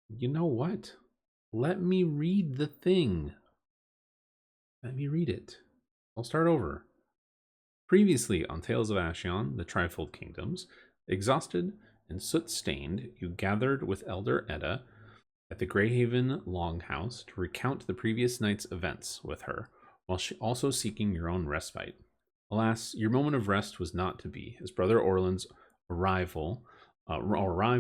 You know what? Let me read the thing. Let me read it. I'll start over. Previously on Tales of Ashion, the Trifold Kingdoms, exhausted and soot-stained, you gathered with Elder Edda at the Greyhaven Longhouse to recount the previous night's events with her, while also seeking your own respite. Alas, your moment of rest was not to be, as Brother Orland's arrived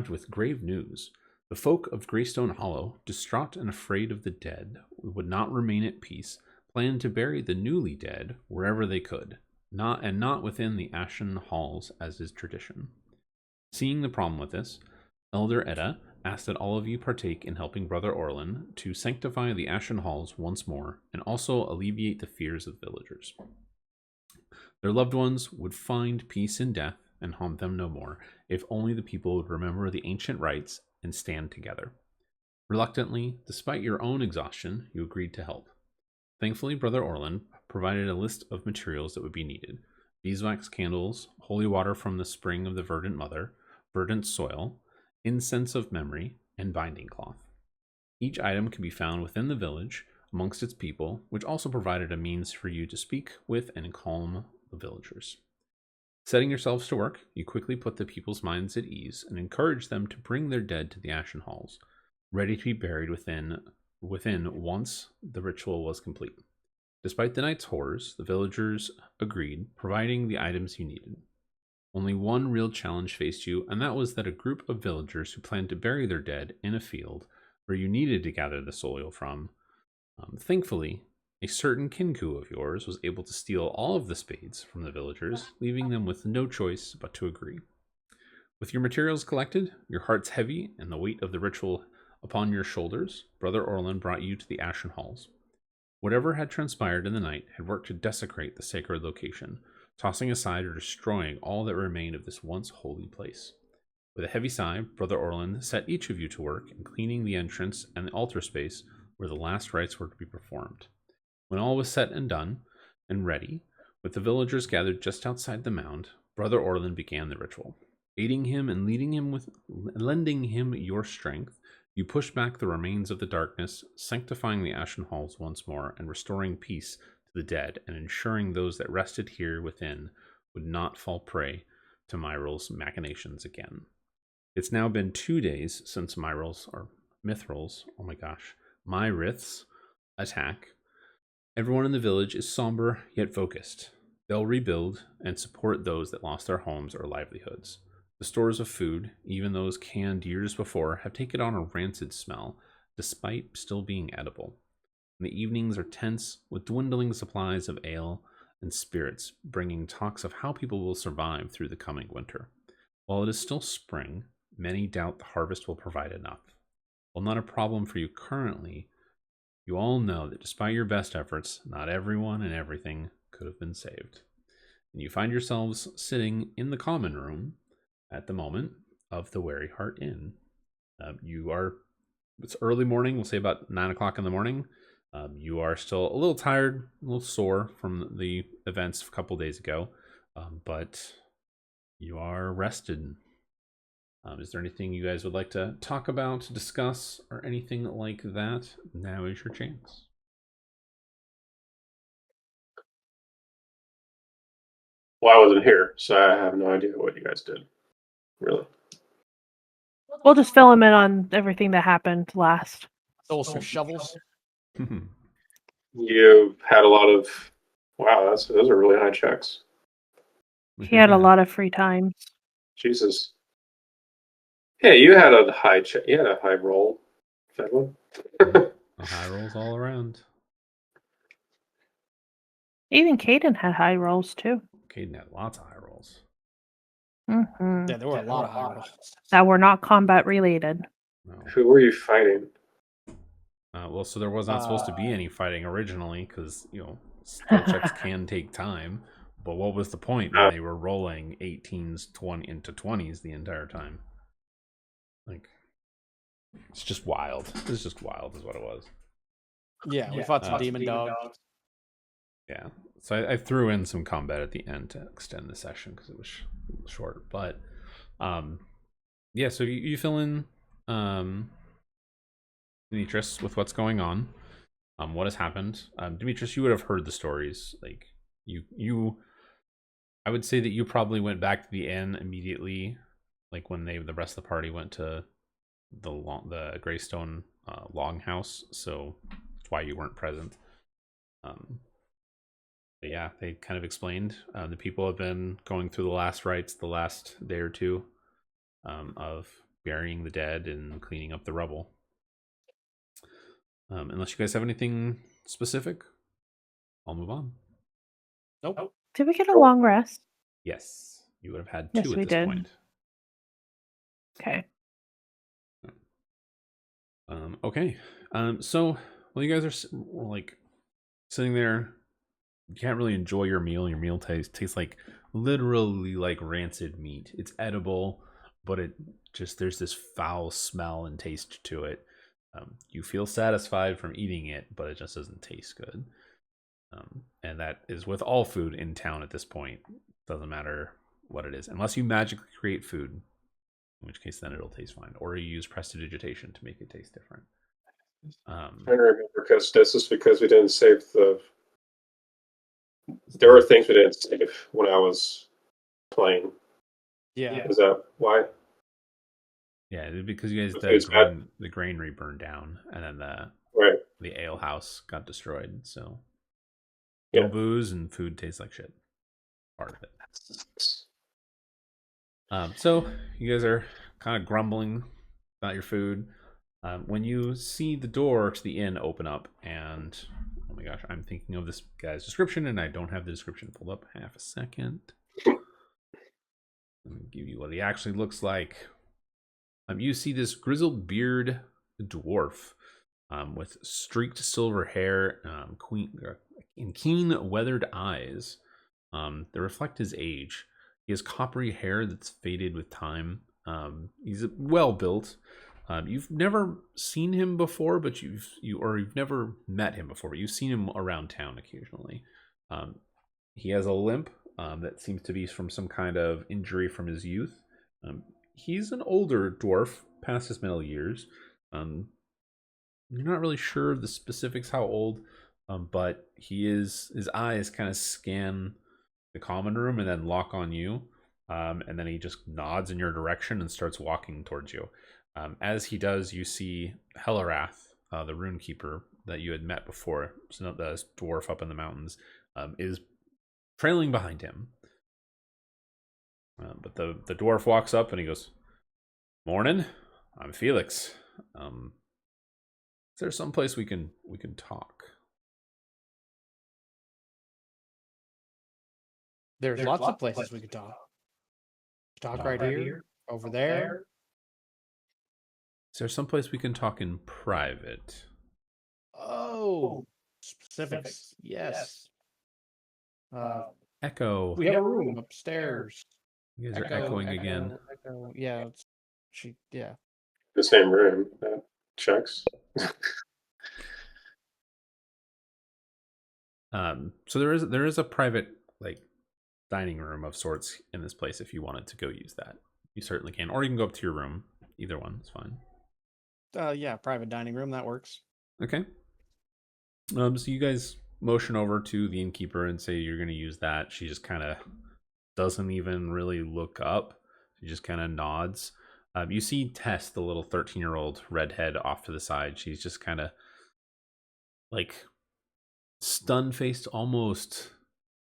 with grave news. The folk of Greystone Hollow, distraught and afraid of the dead, would not remain at peace, planned to bury the newly dead wherever they could, not within the Ashen Halls as is tradition. Seeing the problem with this, Elder Edda asked that all of you partake in helping Brother Orlin to sanctify the Ashen Halls once more and also alleviate the fears of villagers. Their loved ones would find peace in death and haunt them no more, if only the people would remember the ancient rites and stand together. Reluctantly, despite your own exhaustion, you agreed to help. Thankfully, Brother Orlin provided a list of materials that would be needed: beeswax candles, holy water from the spring of the verdant mother, verdant soil, incense of memory, and binding cloth. Each item could be found within the village amongst its people, which also provided a means for you to speak with and calm the villagers. Setting yourselves to work, you quickly put the people's minds at ease and encouraged them to bring their dead to the Ashen Halls, ready to be buried within once the ritual was complete. Despite the night's horrors, the villagers agreed, providing the items you needed. Only one real challenge faced you, and that was that a group of villagers who planned to bury their dead in a field where you needed to gather the soil from. Thankfully, a certain kinku of yours was able to steal all of the spades from the villagers, leaving them with no choice but to agree. With your materials collected, your hearts heavy, and the weight of the ritual upon your shoulders, Brother Orlin brought you to the Ashen Halls. Whatever had transpired in the night had worked to desecrate the sacred location, tossing aside or destroying all that remained of this once holy place. With a heavy sigh, Brother Orlin set each of you to work in cleaning the entrance and the altar space where the last rites were to be performed. When all was set and done and ready, with the villagers gathered just outside the mound, Brother Orlin began the ritual. Aiding him and lending him your strength, you pushed back the remains of the darkness, sanctifying the Ashen Halls once more and restoring peace to the dead and ensuring those that rested here within would not fall prey to Myral's machinations again. It's now been 2 days since Myrith's attack. Everyone in the village is somber yet focused. They'll rebuild and support those that lost their homes or livelihoods. The stores of food, even those canned years before, have taken on a rancid smell, despite still being edible. And the evenings are tense, with dwindling supplies of ale and spirits, bringing talks of how people will survive through the coming winter. While it is still spring, many doubt the harvest will provide enough. While not a problem for you currently, you all know that despite your best efforts, not everyone and everything could have been saved. And you find yourselves sitting in the common room at the moment of the Wary Heart Inn. It's early morning, we'll say about 9 o'clock in the morning. You are still a little tired, a little sore from the events a couple days ago, but you are rested. Is there anything you guys would like to talk about, discuss, or anything like that? Now is your chance. Well, I wasn't here, so I have no idea what you guys did. Really. We'll just fill him in on everything that happened last. Stole some shovels. You had a lot of. Wow, those are really high checks. He had a lot of free time. Jesus. Yeah, you had a high check. You had a high roll, Fedwin. High rolls all around. Even Caden had high rolls too. Caden had lots of high rolls. Mm-hmm. Yeah, there were a lot of high rolls that were not combat related. No. Who were you fighting? Well, so there was not supposed to be any fighting originally, because skill checks can take time. But what was the point when they were rolling 18s, 20 into 20s the entire time? Like, it's just wild. It's just wild, is what it was. Yeah, we fought some demon dogs. Yeah, so I threw in some combat at the end to extend the session because it was short. But yeah, so you fill in Demetrius with what's going on. What has happened? Demetrius, you would have heard the stories. Like you, I would say that you probably went back to the inn immediately, like when the rest of the party went to the Greystone longhouse. So that's why you weren't present. But yeah, they kind of explained. The people have been going through the last rites the last day or two of burying the dead and cleaning up the rubble. Unless you guys have anything specific, I'll move on. Nope. Did we get a long rest? Yes, you would have had Yes, 2 at we this did. point. Okay. Okay. So while you guys are like sitting there, you can't really enjoy your meal. Your meal tastes like literally like rancid meat. It's edible, but it just there's this foul smell and taste to it. You feel satisfied from eating it, but it just doesn't taste good. And that is with all food in town at this point. Doesn't matter what it is, unless you magically create food, in which case then it'll taste fine, or you use prestidigitation to make it taste different. I remember because this is because we didn't save the. There were things we didn't save when I was playing. Yeah. Is that why? Yeah, because you guys the granary burned down, and then the ale house got destroyed. So no booze and food tastes like shit. Part of it. So you guys are kind of grumbling about your food when you see the door to the inn open up, and oh my gosh, I'm thinking of this guy's description, and I don't have the description pulled up. Half a second. Let me give you what he actually looks like. You see this grizzled beard dwarf with streaked silver hair and keen weathered eyes that reflect his age. He has coppery hair that's faded with time. He's well built. You've never seen him before, but you've never met him before, but you've seen him around town occasionally. He has a limp that seems to be from some kind of injury from his youth. He's an older dwarf, past his middle years. You're not really sure the specifics how old, but his eyes kind of scan the common room and then lock on you. And then he just nods in your direction and starts walking towards you. As he does, you see Helarath, the runekeeper that you had met before, so the dwarf up in the mountains, is trailing behind him. But the dwarf walks up and he goes, "Morning, I'm Felix. Is there someplace we can talk?" There's lots of places we could talk. Talk right here, over there. Is there someplace we can talk in private? Oh, specifics. Yes. Echo. We have a room upstairs. You guys are echoing again. Echo. Yeah. Yeah. The same room. That checks. So there is a private like dining room of sorts in this place. If you wanted to go use that, you certainly can, or you can go up to your room. Either one is fine. Yeah, private dining room, that works. Okay. So you guys motion over to the innkeeper and say you're going to use that. She just kind of doesn't even really look up. She just kind of nods. You see Tess, the little 13-year-old redhead, off to the side. She's just kind of like stun-faced, almost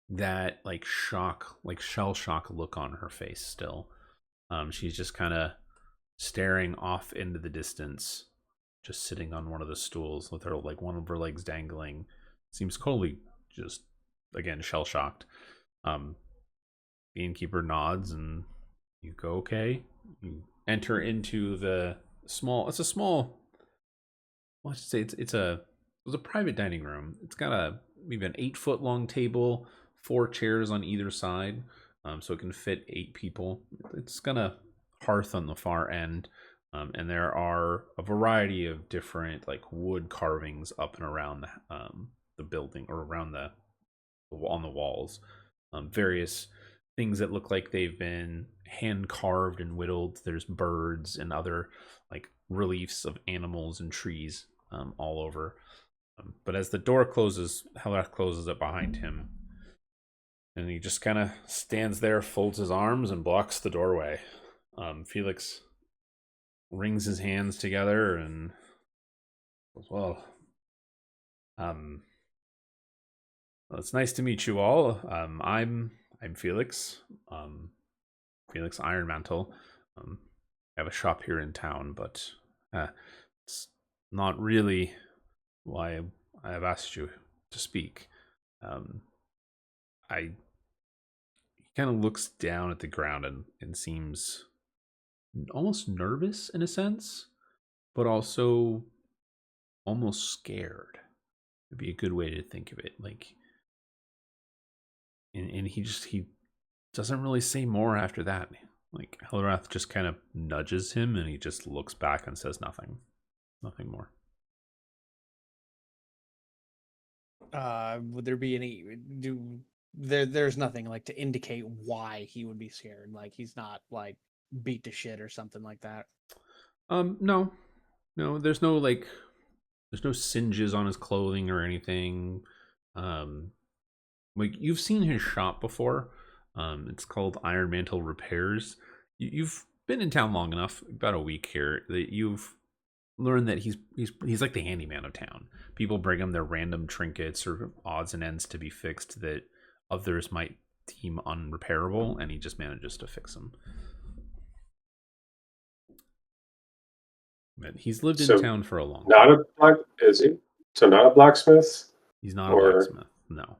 that like shock, like shell shock look on her face still. She's just kind of staring off into the distance, just sitting on one of the stools with her like one of her legs dangling. Seems totally just again shell shocked. The innkeeper nods and you go, okay. You enter into the small. It's a small. Well, I should say it's a private dining room. It's got maybe an 8-foot long table, 4 chairs on either side, so it can fit 8 people. It's got a hearth on the far end, and there are a variety of different like wood carvings up and around the building, or around on the walls. Various things that look like they've been hand carved and whittled. There's birds and other like reliefs of animals and trees all over. But as the door closes, Helrath closes it behind him. And he just kind of stands there, folds his arms, and blocks the doorway. Felix wrings his hands together and goes, well, it's nice to meet you all. I'm Felix. Felix Ironmantle. I have a shop here in town, but it's not really why I have asked you to speak. He kind of looks down at the ground and seems almost nervous in a sense, but also almost scared. Would be a good way to think of it. Like, and he doesn't really say more after that. Like, Helrath just kind of nudges him, and he just looks back and says nothing more. Would there be any there's nothing like to indicate why he would be scared? Like he's not like beat to shit or something like that. No, there's no singes on his clothing or anything. Like, you've seen his shop before. It's called Ironmantle Repairs. You've been in town long enough, about a week here, that you've learned that he's like the handyman of town. People bring him their random trinkets or odds and ends to be fixed that others might deem unrepairable, and he just manages to fix them. But he's lived in town for a long time. Is he? So not a blacksmith? He's not a blacksmith, no.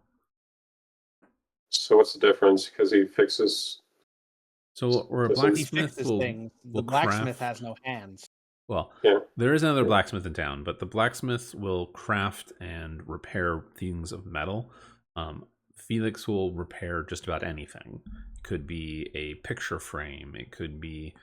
So what's the difference? Because he fixes... So, or a He blacksmith fixes will things. The will blacksmith craft... has no hands. Well, Yeah. there is another blacksmith in town, but the blacksmith will craft and repair things of metal. Felix will repair just about anything. It could be a picture frame. It could be,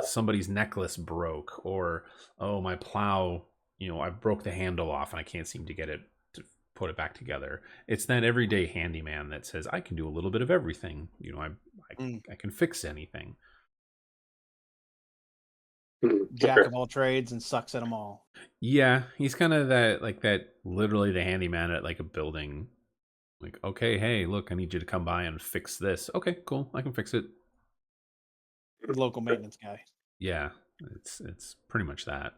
somebody's necklace broke, or, oh, my plow, I broke the handle off and I can't seem to get it to put it back together. It's that everyday handyman that says, I can do a little bit of everything. I can fix anything. Jack of all trades and sucks at them all. Yeah, he's kind of that literally the handyman at like a building. Like, okay, hey, look, I need you to come by and fix this. Okay, cool, I can fix it. Local maintenance guy. Yeah, it's pretty much that.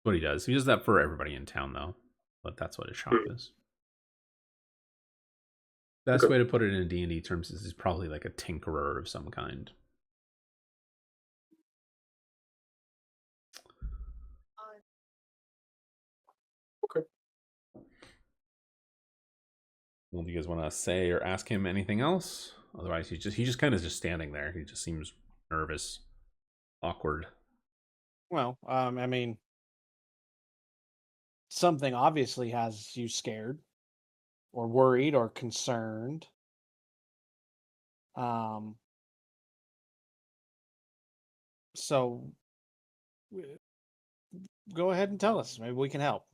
What he does. He does that for everybody in town, though. But that's what his shop is. Best way to put it in D&D terms is he's probably like a tinkerer of some kind. Okay. Well, do you guys want to say or ask him anything else? Otherwise, he just kind of just standing there. He just seems nervous, awkward. Well, I mean, something obviously has you scared, or worried, or concerned. So go ahead and tell us. Maybe we can help.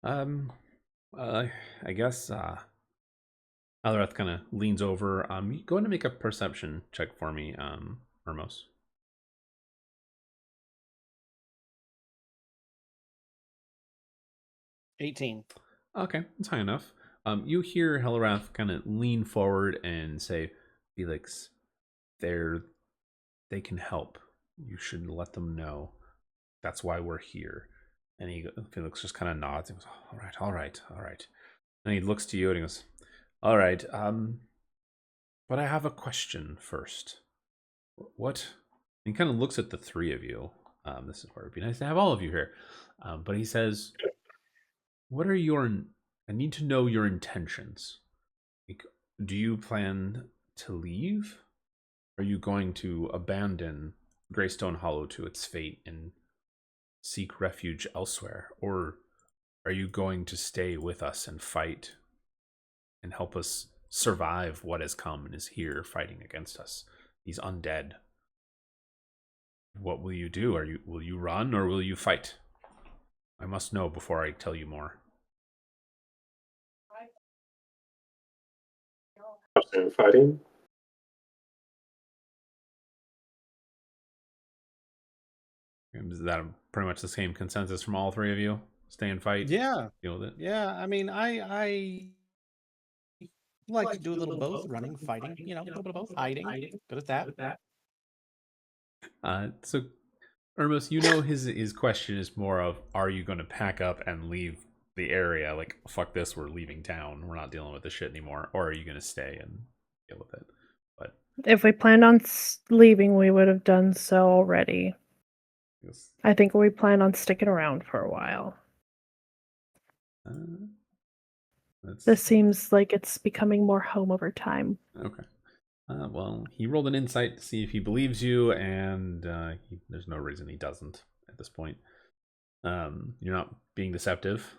I guess Alrath kind of leans over. Go ahead and make a perception check for me, Hermos. 18. Okay, that's high enough. You hear Helrath kind of lean forward and say, Felix, they can help. You should let them know. That's why we're here. And Felix just kind of nods and goes, all right. And he looks to you and he goes, all right, but I have a question first. What? And he kind of looks at the three of you. This is where it'd be nice to have all of you here. But he says, what are I need to know your intentions. Like, do you plan to leave? Are you going to abandon Greystone Hollow to its fate and seek refuge elsewhere? Or are you going to stay with us and fight and help us survive what has come and is here fighting against us? These undead. What will you do? Will you run or will you fight? I must know before I tell you more. Fighting? Is that pretty much the same consensus from all three of you? Stay and fight. Yeah, Deal with it. yeah. I mean, I like to do a little both, running, fighting. You know, a little bit of both, hiding. Good at that. So Ermos, you know his question is more of, are you going to pack up and leave the area? Like, fuck this, we're leaving town. We're not dealing with this shit anymore. Or are you going to stay and deal with it? But If we planned on leaving, we would have done so already. yes. I think we plan on sticking around for a while. This seems like it's becoming more home over time. Okay. Well, he rolled an insight to see if he believes you, and there's no reason he doesn't at this point. You're not being deceptive.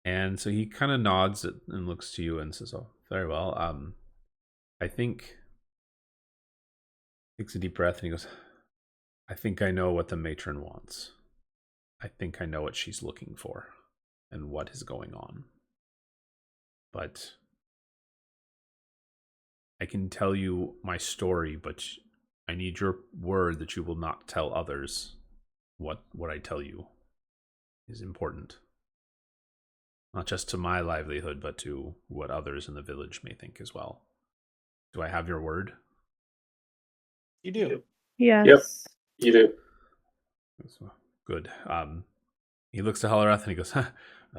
And so he kind of nods and looks to you and says, oh, very well. I think, takes a deep breath and he goes, I think I know what the matron wants. I think I know what she's looking for and what is going on. But I can tell you my story, but I need your word that you will not tell others what I tell you is important. Not just to my livelihood, but to what others in the village may think as well. Do I have your word? You do. Yes. Yep. You do. Good. He looks to Hollerath and he goes, huh,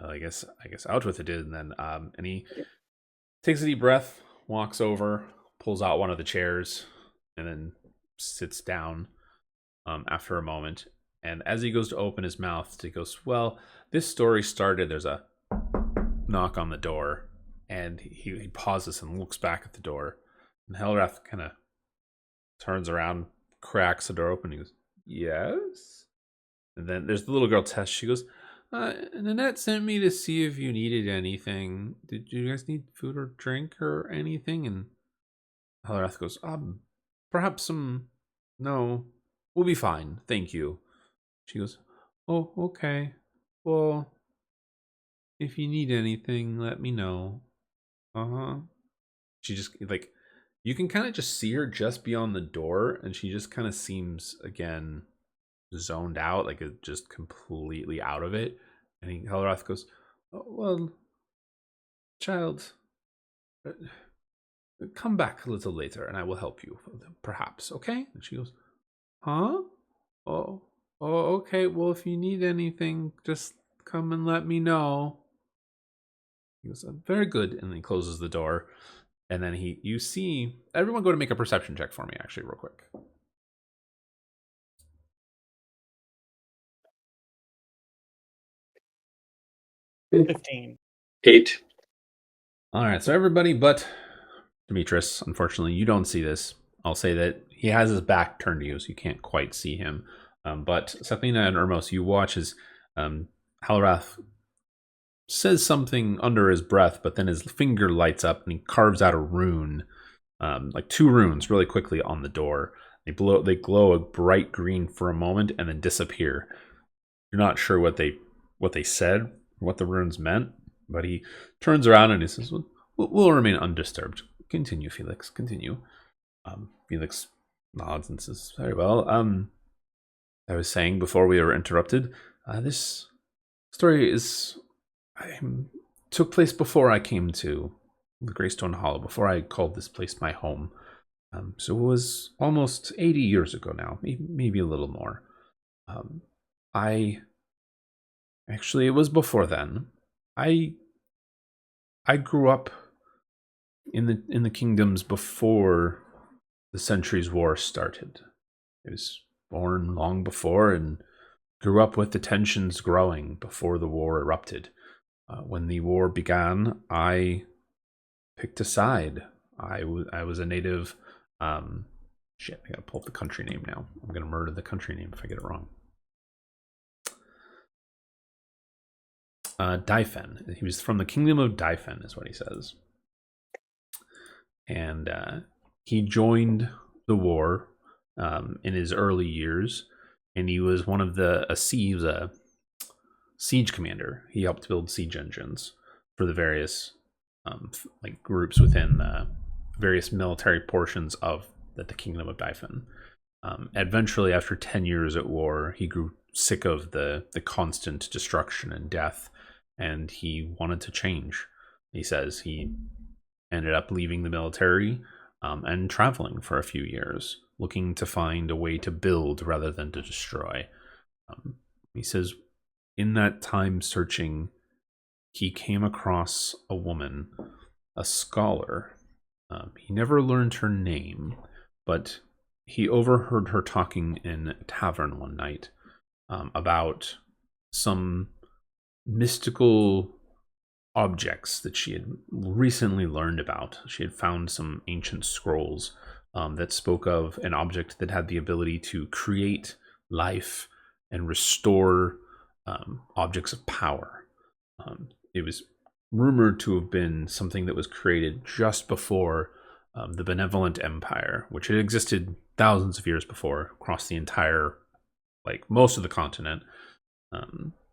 I guess out with it. And then and he takes a deep breath, walks over, pulls out one of the chairs, and then sits down after a moment. And as he goes to open his mouth, he goes, well, this story started, there's a knock on the door, and he pauses and looks back at the door. And Hollerath kind of turns around, cracks the door open, and he goes, yes? And then there's the little girl Tess. She goes, Nanette sent me to see if you needed anything. Did you guys need food or drink or anything? And Hollerath goes, perhaps some. No, we'll be fine. Thank you. She goes, oh, okay. Well, if you need anything, let me know. Uh-huh. She just, like, you can kind of just see her just beyond the door, and she just kind of seems, again, zoned out, like just completely out of it. And Hollerath goes, oh, well, child, come back a little later and I will help you, perhaps, okay? And she goes, huh? Oh, okay, well, if you need anything, just come and let me know. He goes, very good. And then he closes the door. And then you see, everyone go to make a perception check for me, actually, real quick. 15. 8. All right, so everybody but Demetrius, unfortunately, you don't see this. I'll say that he has his back turned to you, so you can't quite see him. But Sethlina and Ermos, you watch as Hollerath says something under his breath, but then his finger lights up and he carves out a rune, like 2 runes really quickly on the door. They glow a bright green for a moment and then disappear. You're not sure what they said, what the runes meant, but he turns around and he says, we'll remain undisturbed. Continue, Felix, continue. Felix nods and says, very well. I was saying before we were interrupted, this story took place before I came to the Greystone Hollow, before I called this place my home. So it was almost 80 years ago now, maybe a little more. Actually, it was before then. I grew up in the kingdoms before the Centuries War started. I was born long before and grew up with the tensions growing before the war erupted. When the war began, I picked a side. I was a native. Shit, I gotta pull up the country name now. I'm gonna murder the country name if I get it wrong. Daifen. He was from the kingdom of Daifen, is what he says. And he joined the war in his early years, and he was one of a siege commander. He helped build siege engines for the various groups within various military portions of the kingdom of Daifen. Eventually, after 10 years at war, he grew sick of the constant destruction and death, and he wanted to change. He says he ended up leaving the military and traveling for a few years, looking to find a way to build rather than to destroy. He says in that time searching, he came across a woman, a scholar. He never learned her name, but he overheard her talking in a tavern one night about some mystical objects that she had recently learned about. She had found some ancient scrolls that spoke of an object that had the ability to create life and restore objects of power. It was rumored to have been something that was created just before the Benevolent Empire, which had existed thousands of years before across the entire, like most of the continent,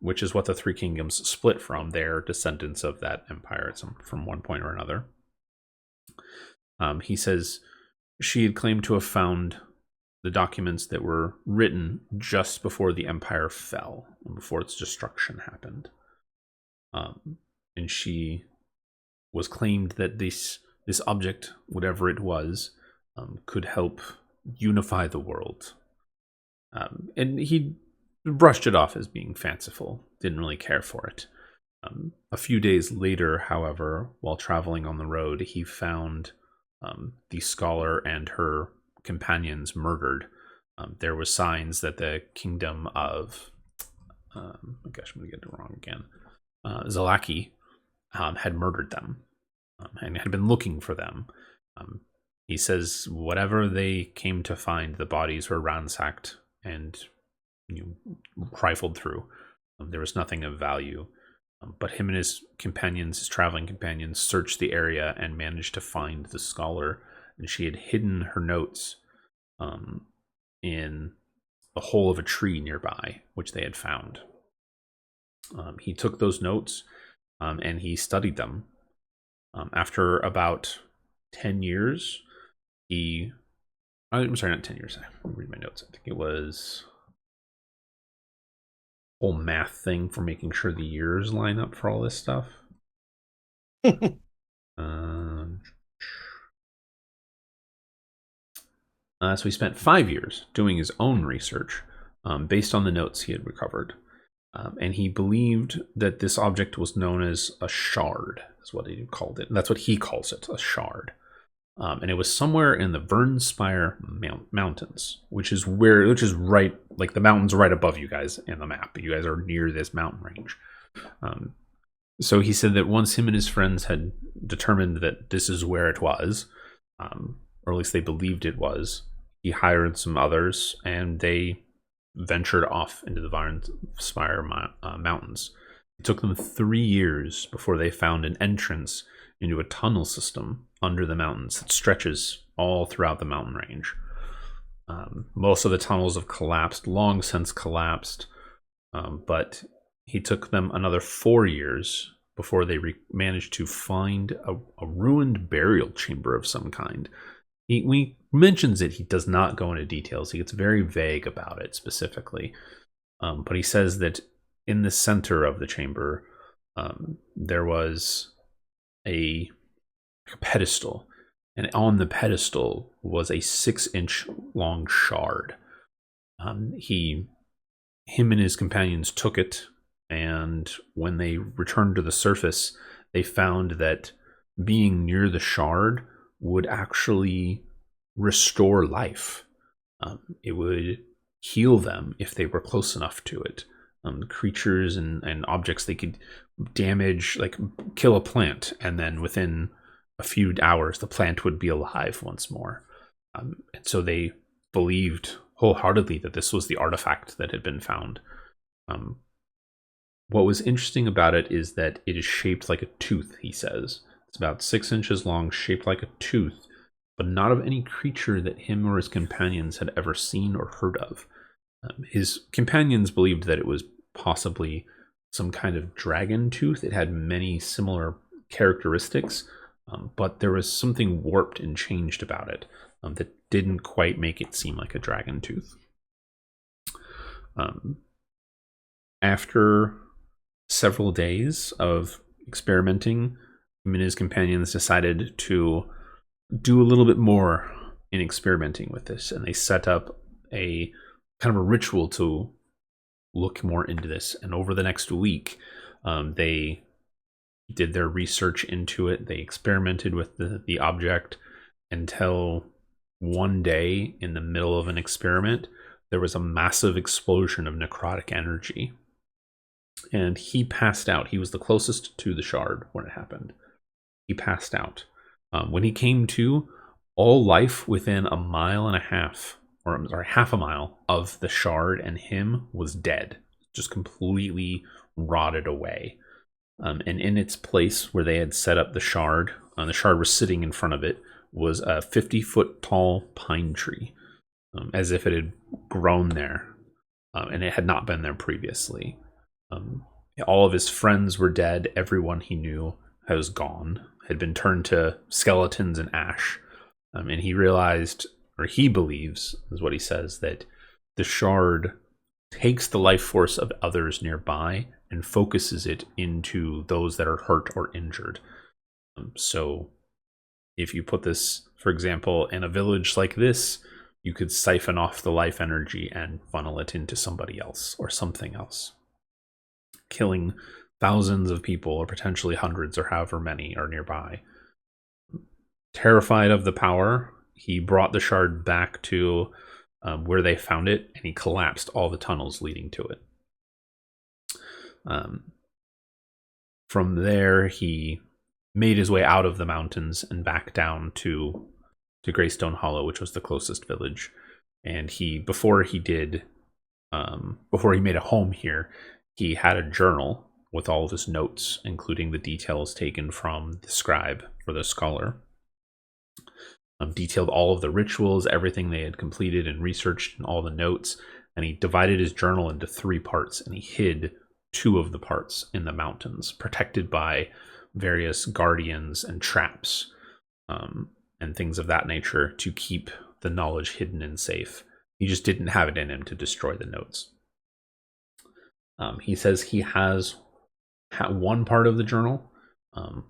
which is what the Three Kingdoms split from. They're descendants of that empire from one point or another. He says she had claimed to have found the documents that were written just before the empire fell, before its destruction happened. And she was claimed that this object, whatever it was, could help unify the world. And he brushed it off as being fanciful, didn't really care for it. A few days later, however, while traveling on the road, he found the scholar and her companions murdered. There were signs that the kingdom of, oh gosh, I'm going to get it wrong again, Zalaki had murdered them and had been looking for them. He says whatever they came to find, the bodies were ransacked and rifled through. There was nothing of value. But him and his companions, his traveling companions, searched the area and managed to find the scholar. And she had hidden her notes in the hole of a tree nearby, which they had found. He took those notes and he studied them. After about 10 years, I'm sorry, not 10 years. I'll read my notes. I think it was a whole math thing for making sure the years line up for all this stuff. So he spent 5 years doing his own research based on the notes he had recovered. And he believed that this object was known as a shard, is what he called it. And that's what he calls it, a shard. And it was somewhere in the Vernspire Mountains, which is right, like the mountains right above you guys in the map. You guys are near this mountain range. So he said that once him and his friends had determined that this is where it was, or at least they believed it was, he hired some others and they ventured off into the Vernspire Mountains. It took them 3 years before they found an entrance into a tunnel system under the mountains that stretches all throughout the mountain range. Most of the tunnels have collapsed, long since collapsed, but he took them another 4 years before they managed to find a ruined burial chamber of some kind. When he mentions it, he does not go into details. He gets very vague about it specifically. But he says that in the center of the chamber, there was a pedestal. And on the pedestal was a 6-inch long shard. Him and his companions took it, and when they returned to the surface, they found that being near the shard would actually restore life. It would heal them if they were close enough to it. Creatures and objects, they could damage, like kill a plant, and then within a few hours the plant would be alive once more. And so they believed wholeheartedly that this was the artifact that had been found. What was interesting about it is that it is shaped like a tooth, he says. It's about 6 inches long, shaped like a tooth, but not of any creature that him or his companions had ever seen or heard of. His companions believed that it was possibly some kind of dragon tooth. It had many similar characteristics, but there was something warped and changed about it that didn't quite make it seem like a dragon tooth. After several days of experimenting, him and his companions decided to do a little bit more in experimenting with this, and they set up a kind of a ritual to look more into this. And over the next week, they did their research into it. They experimented with the object until one day, in the middle of an experiment, there was a massive explosion of necrotic energy, and he passed out. He was the closest to the shard when it happened. He passed out. When he came to, all life within a mile and a half, or I'm sorry, half a mile of the shard and him was dead, just completely rotted away. And in its place where they had set up the shard was sitting in front of it, was a 50-foot tall pine tree, as if it had grown there, and it had not been there previously. All of his friends were dead. Everyone he knew was gone, had been turned to skeletons and ash. And he realized, or he believes, is what he says, that the shard takes the life force of others nearby and focuses it into those that are hurt or injured. So if you put this, for example, in a village like this, you could siphon off the life energy and funnel it into somebody else or something else, killing thousands of people, or potentially hundreds, or however many are nearby. Terrified of the power, he brought the shard back to where they found it, and he collapsed all the tunnels leading to it. From there, he made his way out of the mountains and back down to Greystone Hollow, which was the closest village. And before he made a home here, he had a journal with all of his notes, including the details taken from the scribe or the scholar. Detailed all of the rituals, everything they had completed and researched, and all the notes. And he divided his journal into 3 parts, and he hid 2 of the parts in the mountains, protected by various guardians and traps, and things of that nature, to keep the knowledge hidden and safe. He just didn't have it in him to destroy the notes. He says he has one part of the journal,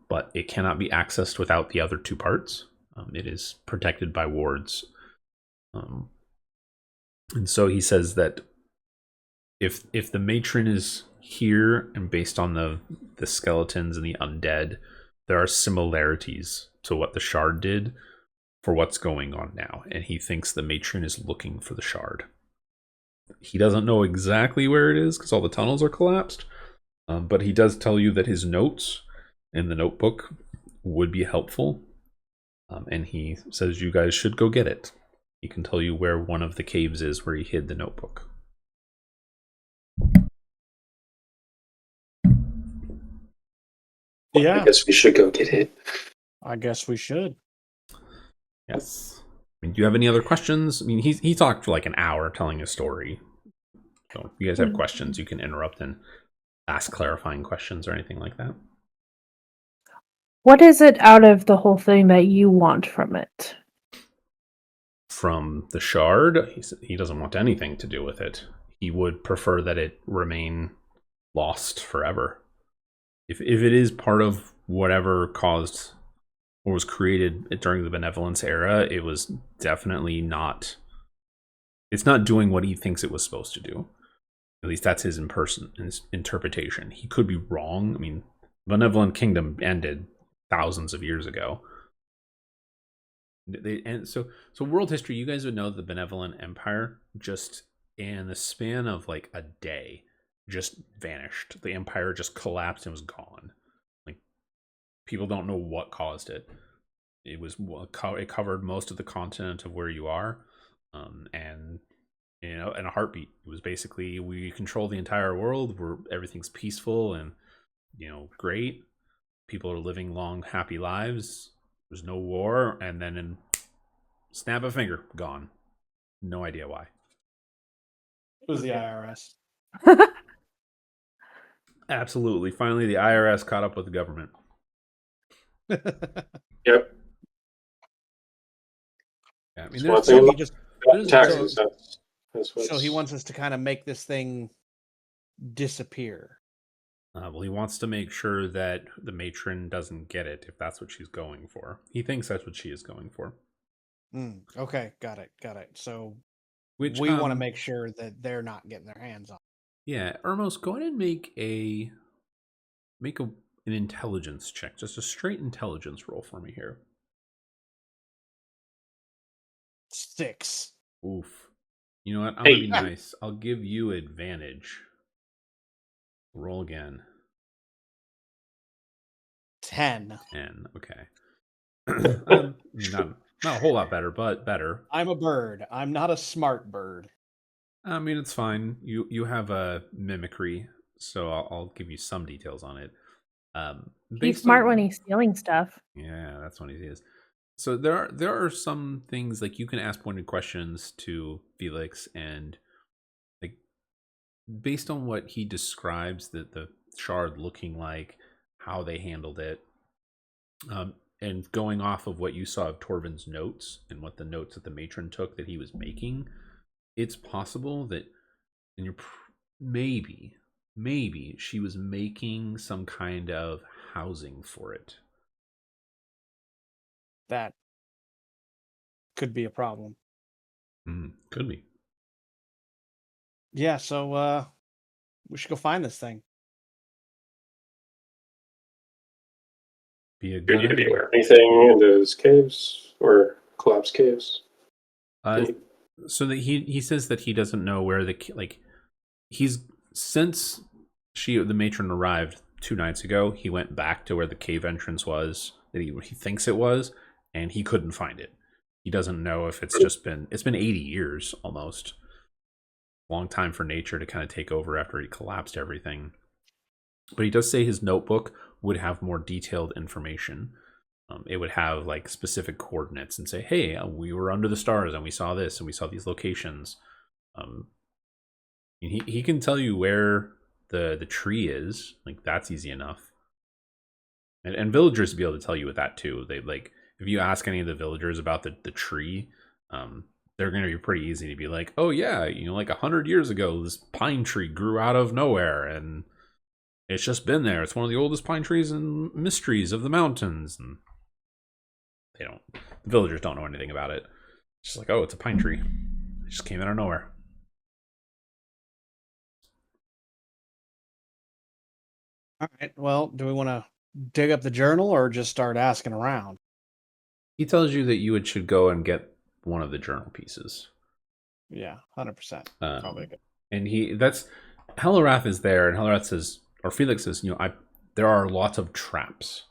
but it cannot be accessed without the other 2 parts. It is protected by wards. And so he says that if the matron is here, and based on the skeletons and the undead, there are similarities to what the shard did for what's going on now. And he thinks the matron is looking for the shard. He doesn't know exactly where it is because all the tunnels are collapsed. But he does tell you that his notes in the notebook would be helpful. And he says you guys should go get it. He can tell you where one of the caves is where he hid the notebook. Yeah, I guess we should go get it. I guess we should. Yes. I mean, do you have any other questions? I mean, he talked for like an hour telling a story. So if you guys have questions, you can interrupt and ask clarifying questions or anything like that. What is it out of the whole thing that you want from it? From the shard, he doesn't want anything to do with it. He would prefer that it remain lost forever. If it is part of whatever caused or was created during the benevolence era, it was definitely not. It's not doing what he thinks it was supposed to do. At least that's his interpretation. He could be wrong. I mean, Benevolent Kingdom ended thousands of years ago. And so world history, you guys would know the Benevolent Empire just in the span of like a day just vanished. The empire just collapsed and was gone. Like, people don't know what caused it. It covered most of the continent of where you are, and in a heartbeat. It was basically, we control the entire world, where everything's peaceful and great. People are living long, happy lives. There's no war, and then in snap of a finger, gone. No idea why. It was the IRS. Absolutely. Finally, the IRS caught up with the government. Yep. Yeah, I mean, Just there's one So thing he about just there's taxes. That's what's, so he wants us to kind of make this thing disappear. well, he wants to make sure that the matron doesn't get it if that's what she's going for. He thinks that's what she is going for. Okay, got it. So Which we want to make sure that they're not getting their hands on it. yeah, Ermos, go ahead and make an intelligence check, just a straight intelligence roll for me here. 6. Oof. You know what? I'm gonna be Hey. nice. I'll give you advantage. Roll again. 10. 10. Okay. Not a whole lot better, but better. I'm a bird. I'm not a smart bird. I mean, it's fine. You have a mimicry, so I'll give you some details on it. He's smart when he's stealing stuff. Yeah, that's when he is. So there are some things like you can ask pointed questions to Felix, and like based on what he describes the shard looking like, how they handled it, and going off of what you saw of Torvin's notes and what the notes that the matron took that he was making, it's possible that, and maybe she was making some kind of housing for it. That could be a problem. Could be. Yeah, so we should go find this thing. Be a do good you need to be idea. aware of anything in those caves or collapsed caves? So that he says that he doesn't know where he's since the matron arrived 2 nights ago, he went back to where the cave entrance was that he thinks it was, and he couldn't find it. He doesn't know if it's been 80 years almost. Long time for nature to kind of take over after he collapsed everything. But he does say his notebook would have more detailed information. It would have like specific coordinates and say, hey, we were under the stars and we saw this and we saw these locations. He can tell you where the tree is. Like, that's easy enough. And villagers will be able to tell you with that too. They like, if you ask any of the villagers about the tree, they're going to be pretty easy to be like, oh yeah, like 100 years ago, this pine tree grew out of nowhere and it's just been there. It's one of the oldest pine trees and mysteries of the mountains. And the villagers don't know anything about it. It's just like, oh, it's a pine tree. It just came out of nowhere. All right. Well, do we want to dig up the journal or just start asking around? He tells you that you should go and get one of the journal pieces. Yeah, 100%. Probably good. And Helarath is there, and Helarath says, or Felix says, there are lots of traps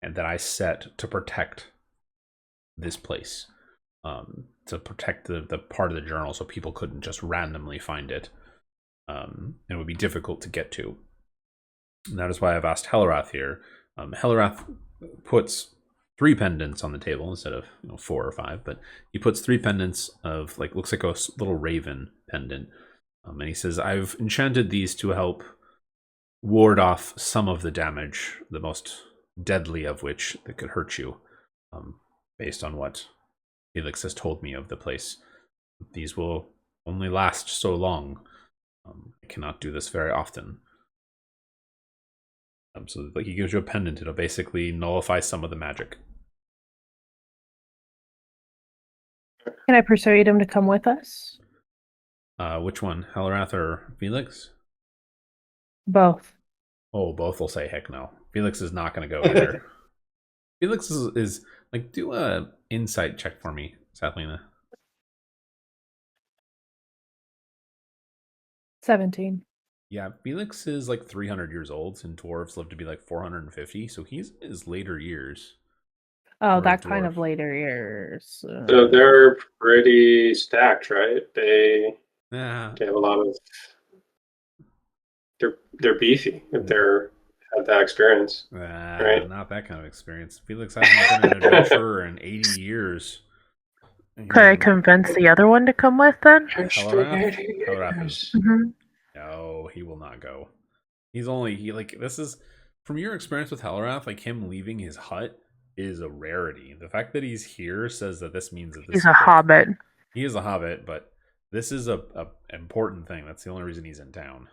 and that I set to protect this place, to protect the part of the journal so people couldn't just randomly find it. It would be difficult to get to. And that is why I've asked Helarath here. Helarath puts 3 pendants on the table instead of 4 or 5, but he puts 3 pendants of looks like a little raven pendant. And he says, I've enchanted these to help ward off some of the damage, the most deadly of which that could hurt you, based on what Felix has told me of the place. These will only last so long. I cannot do this very often. So he gives you a pendant. It'll basically nullify some of the magic. Can I persuade him to come with us? Which one, Helarath or Felix? Both. Oh, both will say heck no. Felix is not going to go either. Felix is like, do a insight check for me, Sathlina. 17. Yeah, Felix is like 300 years old, and dwarves live to be like 450, so he's in his later years. Oh, For a that kind dwarf. of later years. So they're pretty stacked, right? They Yeah, have a lot of. They're beefy if they're had that experience. Right. Not that kind of experience. Felix hasn't been an adventurer in 80 years. Could I convince the other one to come with then? Helarath is, Mm-hmm. no, he will not go. This is from your experience with Helarath, like him leaving his hut, is a rarity. The fact that he's here says that this means that this He's a hobbit. He is a hobbit, but this is a important thing. That's the only reason he's in town.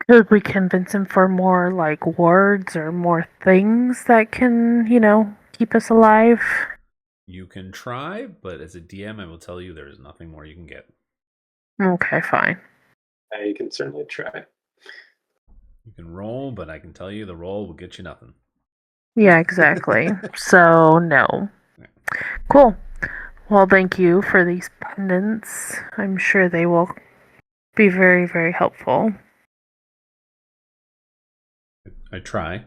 Could we convince him for more like words or more things that can, keep us alive? You can try, but as a DM, I will tell you there is nothing more you can get. Okay, fine. You can certainly try. You can roll, but I can tell you the roll will get you nothing. Yeah, exactly. So, no. Cool. Well, thank you for these pendants. I'm sure they will be very, very helpful. I try.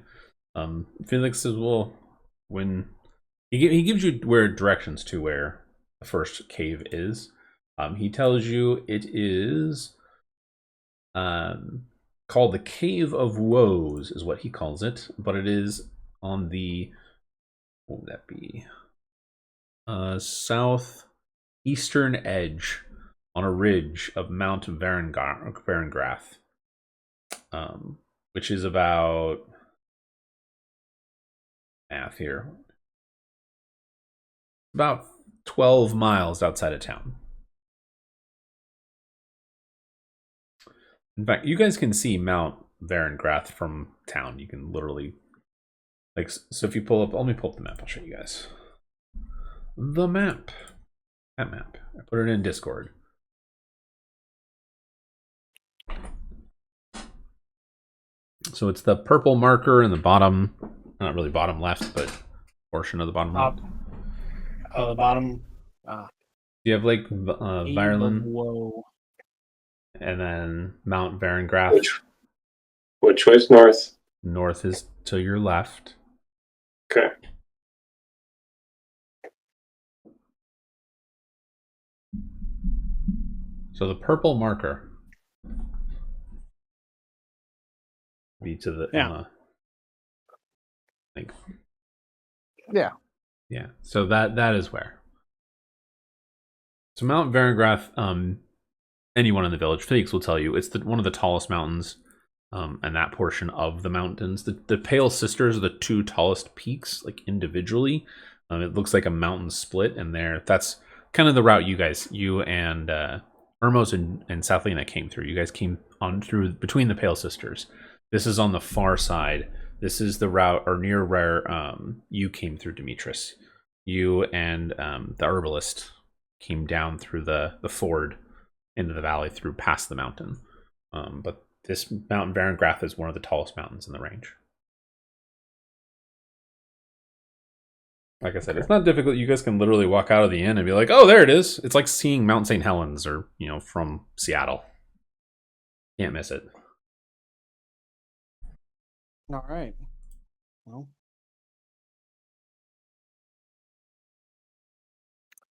Felix says, well, when he gives you directions to where the first cave is. He tells you it is called the Cave of Woes, is what he calls it, but it is on the, what would that be? Southeastern edge on a ridge of Mount Varengrath, which is about math here. About 12 miles outside of town. In fact, you guys can see Mount Varengrath from town. You can literally, so if you pull up, let me pull up the map. I'll show you guys. The map. That map. I put it in Discord. So it's the purple marker in the bottom, not really bottom left, but portion of the bottom left. Oh, the bottom. You have Violin. Whoa. And then Mount Varengrath. Which way's north? North is to your left. Okay. So the purple marker be to the yeah. So that is where. So Mount Varengrath, anyone in the village, Felix will tell you, it's one of the tallest mountains, and that portion of the mountains. The Pale Sisters are the two tallest peaks, individually. It looks like a mountain split, and that's kind of the route you and Ermos and Sathlina came through. You guys came on through between the Pale Sisters. This is on the far side. This is the route, or near where you came through, Demetrius. You and the herbalist came down through the ford into the valley through past the mountain. But this Mount Varengrath is one of the tallest mountains in the range. Like I said, it's not difficult. You guys can literally walk out of the inn and be like, oh, there it is. It's like seeing Mount St. Helens or, from Seattle. Can't miss it. All right. Well.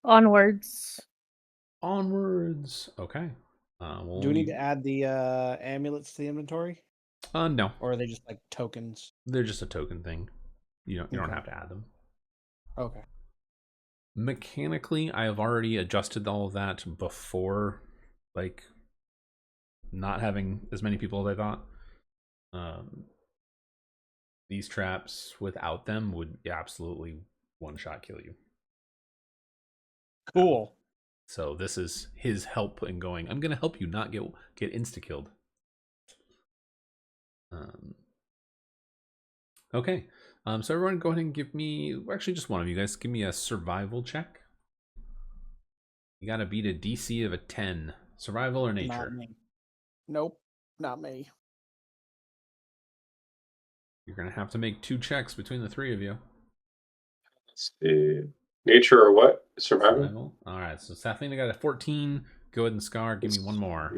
Onwards. Okay. Do we need to add the amulets to the inventory? No. Or are they just like tokens? They're just a token thing. You don't have to add them. Okay. Mechanically, I have already adjusted all of that before, not having as many people as I thought. These traps, without them, would absolutely one-shot kill you. Cool. So this is his help in going, I'm going to help you not get insta-killed. Okay. So everyone go ahead and give me, actually just one of you guys, give me a survival check. You got to beat a DC of a 10. Survival or nature? Not me. Nope, not me. You're going to have to make 2 checks between the 3 of you. Let's see. Nature or what? Survival? All right, so Sathlina got a 14. Go ahead and Scar, give me one more.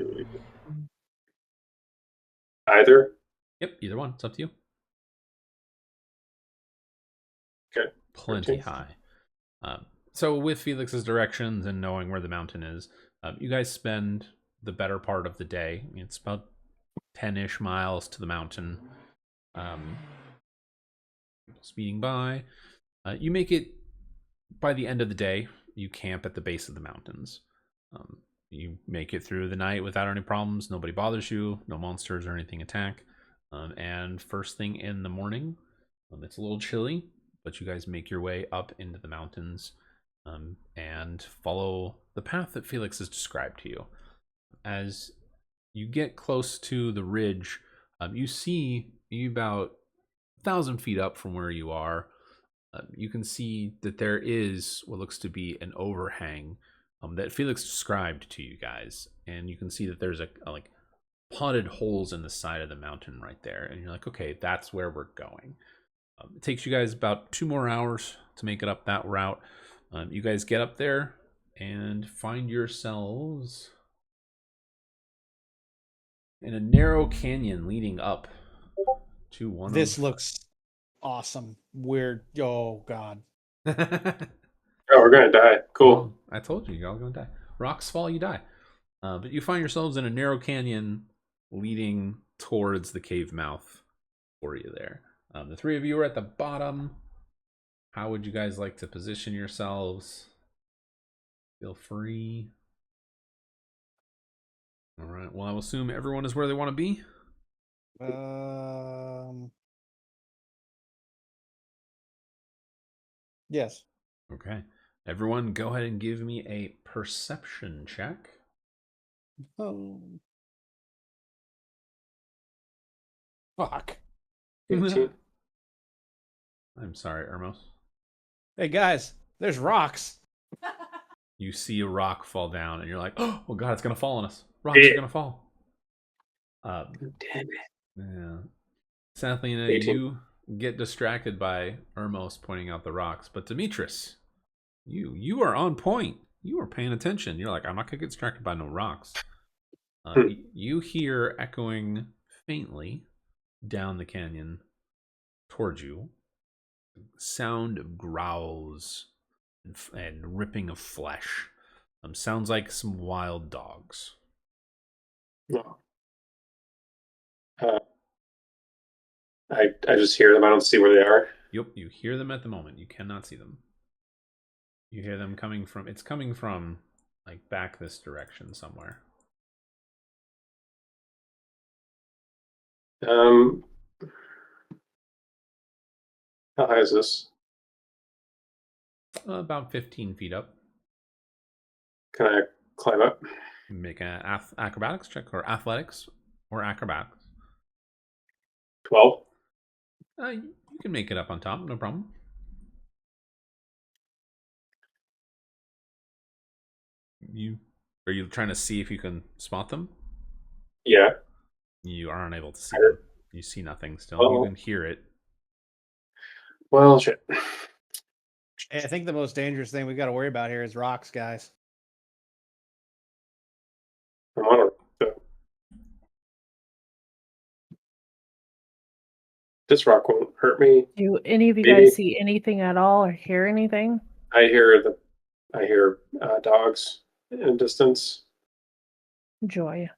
Either? Yep, either one. It's up to you. Okay. Plenty high. So with Felix's directions and knowing where the mountain is, you guys spend the better part of the day. It's about 10-ish miles to the mountain. Speeding by. You make it by the end of the day. You camp at the base of the mountains. You make it through the night without any problems. Nobody bothers you. No monsters or anything attack. And first thing in the morning, It's a little chilly, but you guys make your way up into the mountains and follow the path that Felix has described to you. As you get close to the ridge, you see about 1,000 feet up from where you are. You can see that there is what looks to be an overhang that Felix described to you guys, and you can see that there's a like potted holes in the side of the mountain right there, and you're like, okay, that's where we're going. It takes you guys about 2 more hours to make it up that route. You guys get up there and find yourselves in a narrow canyon leading up to one. This looks awesome. Oh god. Oh, we're gonna die. Cool. Well, I told you, you're all gonna die. Rocks fall, you die. But you find yourselves in a narrow canyon leading towards the cave mouth for you there. The 3 of you are at the bottom. How would you guys like to position yourselves? Feel free. All right. Well, I will assume everyone is where they want to be. Yes. Okay. Everyone, go ahead and give me a perception check. Oh. Fuck. 18. I'm sorry, Ermos. Hey guys, there's rocks. You see a rock fall down, and you're like, "Oh God, it's gonna fall on us! Rocks are gonna fall." Damn it. Yeah. Sadly, 18. you get distracted by Ermos pointing out the rocks, but Demetrius, you are on point. You are paying attention. You're like, I'm not gonna get distracted by no rocks. You hear echoing faintly down the canyon towards you sound of growls and ripping of flesh. Sounds like some wild dogs. No. I just hear them. I don't see where they are. Yep, you hear them at the moment. You cannot see them. You hear them coming from, it's coming from like back this direction somewhere. How high is this? About 15 feet up. Can I climb up? Make an acrobatics check, or athletics, or acrobatics. 12. You can make it up on top, no problem. Are you trying to see if you can spot them? Yeah. You are unable to see them. You see nothing still. You can hear it. Well, shit. Hey, I think the most dangerous thing we got to worry about here is rocks, guys. I'm on a rock, though. This rock won't hurt me. Do any of you Maybe. guys see anything at all or hear anything? I hear dogs in the distance. Joy.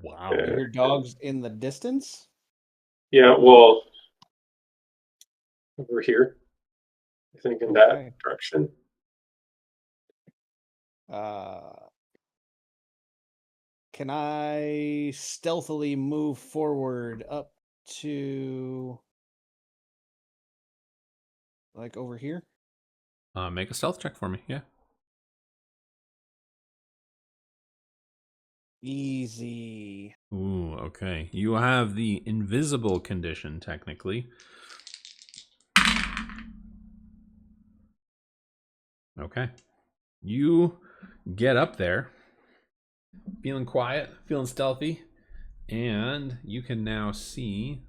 Wow. You hear dogs in the distance? Yeah, well, over here. I think in that direction. Can I stealthily move forward up to like over here? Make a stealth check for me. Yeah. Easy. Ooh, okay. You have the invisible condition, technically. Okay. You get up there, feeling quiet, feeling stealthy, and you can now see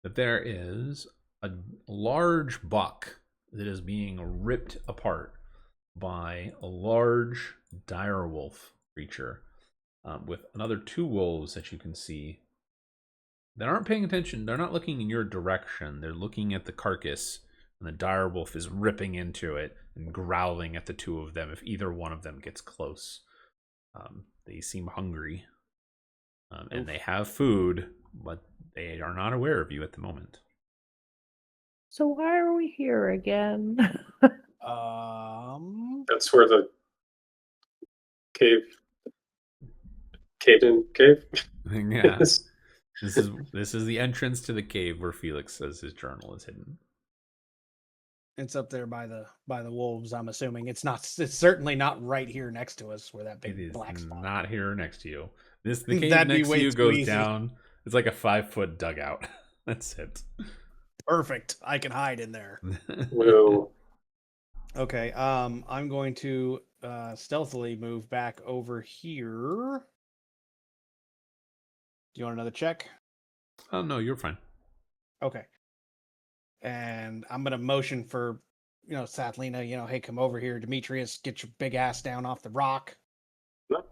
that there is a large buck that is being ripped apart by a large direwolf creature, with another 2 wolves that you can see that aren't paying attention. They're not looking in your direction. They're looking at the carcass, and the direwolf is ripping into it and growling at the 2 of them if either one of them gets close. They seem hungry, and they have food, but they are not aware of you at the moment. So why are we here again? That's where the cave caved in cave. Yeah. This is the entrance to the cave where Felix says his journal is hidden. It's up there by the wolves. I'm assuming it's not. It's certainly not right here next to us where that It big is black spot. not here next to you. The cave That'd be next to way you too goes easy. down. It's like a 5-foot dugout. That's it. Perfect. I can hide in there. Whoa. Okay. I'm going to stealthily move back over here. Do you want another check? Oh no, you're fine. Okay. And I'm gonna motion for, Sathlina, hey, come over here, Demetrius, get your big ass down off the rock. No.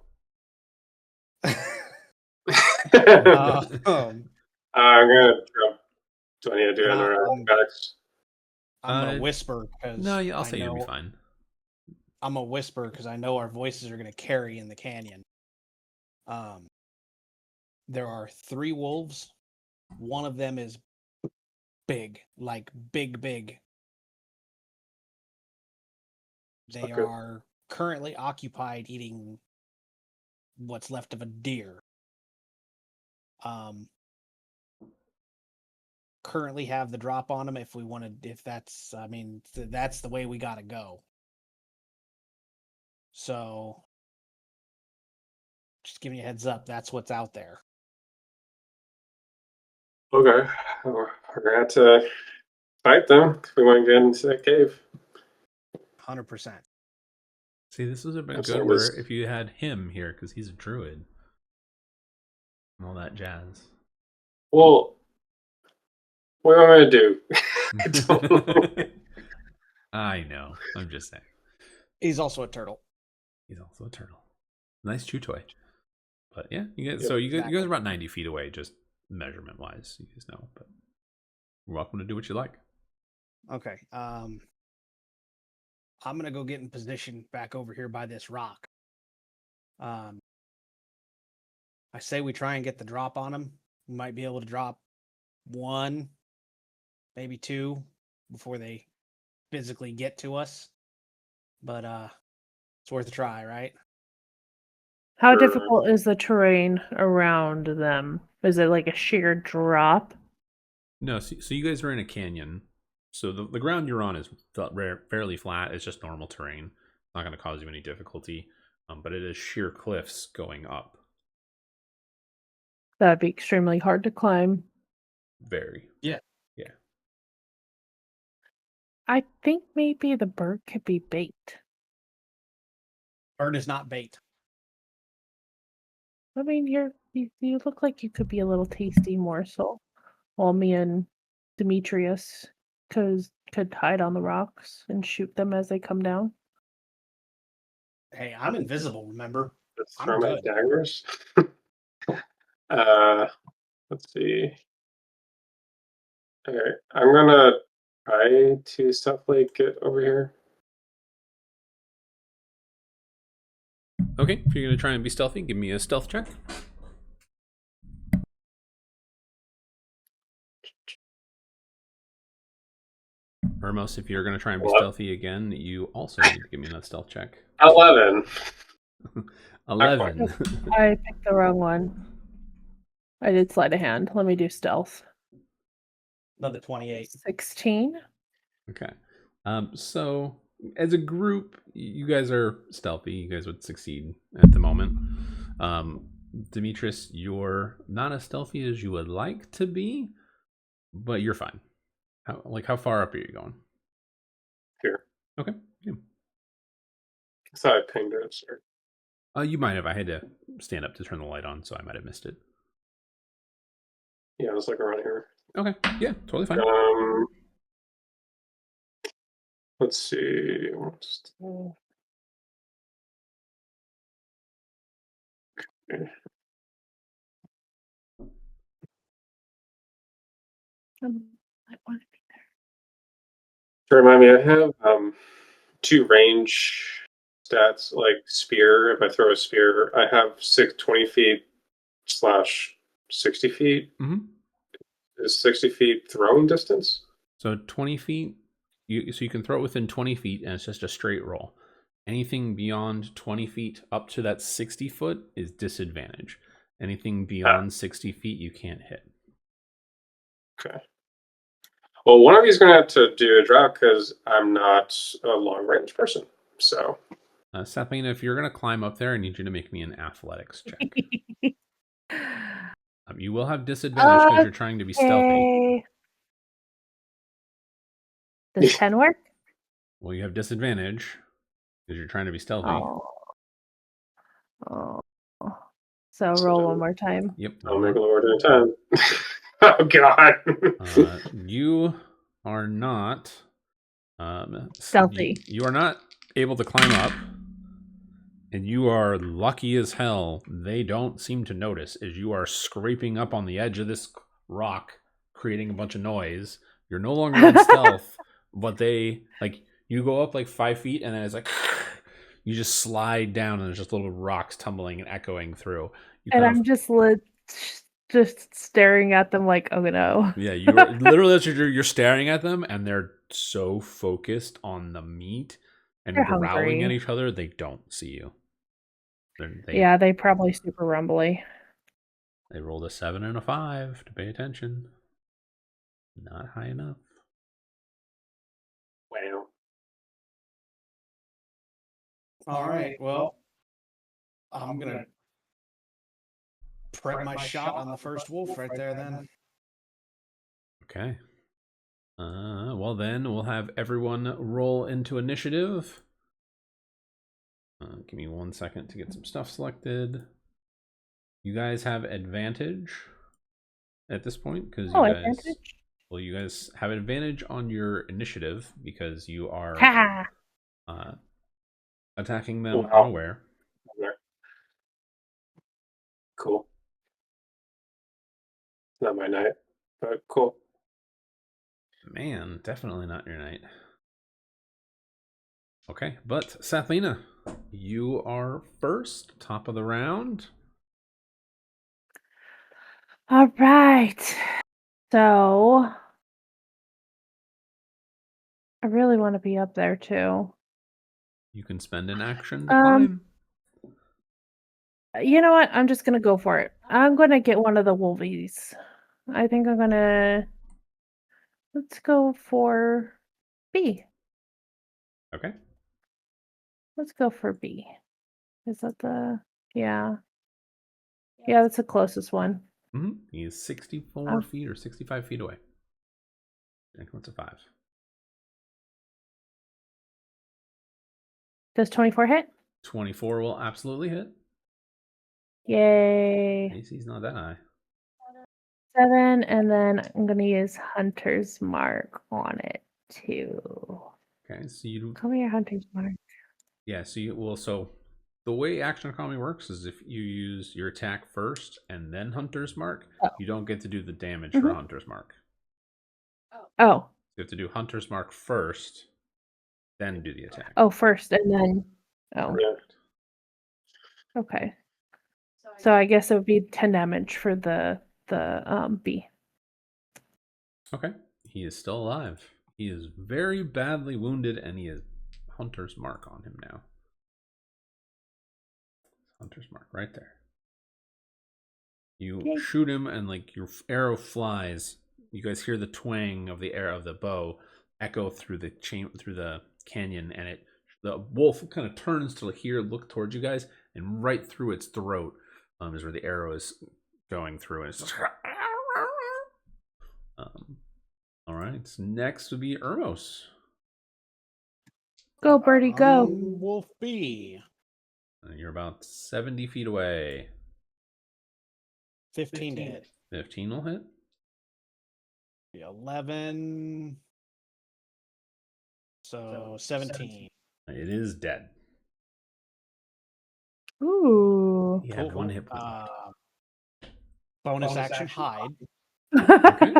I'm gonna jump. Do I need to do another acrobatics? I'm gonna whisper because No, I'll say you'll be fine. I'm gonna whisper because I know our voices are gonna carry in the canyon. There are 3 wolves. One of them is big, like big. They are currently occupied eating what's left of a deer. Currently have the drop on them if we wanted, that's the way we gotta go. So just giving you a heads up, that's what's out there. Okay. We're gonna have to fight them if we want to get into that cave. 100%. See, this would have been good where if you had him here, because he's a druid. And all that jazz. Well, what am I going to do? I know. I'm just saying. He's also a turtle. Nice chew toy. But yeah, you guys are about 90 feet away, just measurement wise. You guys know, but you're welcome to do what you like. Okay. I'm gonna go get in position back over here by this rock. I say we try and get the drop on him. We might be able to drop 1, maybe 2 before they physically get to us. But it's worth a try, right? How difficult is the terrain around them? Is it like a sheer drop? No, so you guys are in a canyon. So the ground you're on is fairly flat. It's just normal terrain. It's not going to cause you any difficulty. But it is sheer cliffs going up. That'd be extremely hard to climb. Very. Yeah. Yeah. I think maybe the bird could be bait. Bird is not bait. I mean, you look like you could be a little tasty morsel, while me and Demetrius could hide on the rocks and shoot them as they come down. Hey, I'm invisible, remember? Let's I'm throw my good. daggers. Let's see. Okay, I'm gonna try to stealthily get over here. Okay, if you're going to try and be stealthy, give me a stealth check. Hermos, if you're going to try and be stealthy again, you also need to give me another stealth check. 11. 11. I picked the wrong one. I did sleight of hand. Let me do stealth. Another 28. 16. Okay. So as a group, you guys are stealthy. You guys would succeed at the moment. Demetrius, you're not as stealthy as you would like to be, but you're fine. How far up are you going? Here. Okay. Yeah. I thought I pinged it, sir. You might have. I had to stand up to turn the light on, so I might have missed it. Yeah, I was like around here. Okay. Yeah, totally fine. Let's see. Okay. I want to be there. To remind me, I have 2 range stats, like spear. If I throw a spear, I have 20 feet / 60 feet. Mm-hmm. Is 60 feet throwing distance? So 20 feet, so you can throw it within 20 feet, and it's just a straight roll. Anything beyond 20 feet up to that 60 foot is disadvantage. Anything beyond 60 feet you can't hit. Okay. Well, one of you is going to have to do a drop because I'm not a long range person. So, Sapina, if you're going to climb up there, I need you to make me an athletics check. You will have disadvantage because you're trying to be stealthy. Okay. Does 10 work? Well, you have disadvantage because you're trying to be stealthy. Oh. So roll one more time. Yep. I'll make a lower at a time. Oh, God. You are not Stealthy. You are not able to climb up, and you are lucky as hell. They don't seem to notice as you are scraping up on the edge of this rock, creating a bunch of noise. You're no longer in stealth, but they like you go up like 5 feet, and then it's like you just slide down, and there's just little rocks tumbling and echoing through. And I'm just staring at them like, oh no. Yeah, you're literally you're staring at them, and they're so focused on the meat and They're growling hungry. at each other, they don't see you. Yeah, they probably super rumbly. They rolled a 7 and a 5 to pay attention. Not high enough. Wow. All right. Well, I'm gonna prep my shot on the first wolf right there. Then. Okay. Well then we'll have everyone roll into initiative. Give me 1 second to get some stuff selected. You guys have advantage at this point because you guys have advantage on your initiative because you are attacking them unaware. Cool. Not my night, but cool. Man, definitely not your night. Okay, but Sathlina, you are first, top of the round. All right. So I really want to be up there too. You can spend an action to climb. You know what? I'm just gonna go for it. I'm gonna get one of the wolvies. I think I'm gonna. Let's go for B. Okay. Let's go for B. Is that the... Yeah. Yeah, that's the closest one. Mm-hmm. He's 64 feet or 65 feet away. I think what's a 5? Does 24 hit? 24 will absolutely hit. Yay. AC's not that high. 7, and then I'm going to use Hunter's Mark on it too. Okay, so you... Call me your Hunter's Mark. Yeah, so so the way action economy works is if you use your attack first and then Hunter's Mark, you don't get to do the damage for Hunter's Mark. Oh. You have to do Hunter's Mark first, then do the attack. Oh, first, and then... Oh. Correct. Okay. So I guess it would be 10 damage for the B. Okay. He is still alive. He is very badly wounded, and he has Hunter's Mark on him now. Hunter's Mark right there. You shoot him, and like your arrow flies. You guys hear the twang of the arrow of the bow echo through the canyon, and the wolf kind of turns to look towards you guys, and right through its throat is where the arrow is going through, and it's just all right. Next would be Ermos. Go, birdie, go. Wolf B. You're about 70 feet away. 15 to hit. 15 will hit. 11. So 17. It is dead. Ooh. He had 1 hit point. Bonus action hide. Okay.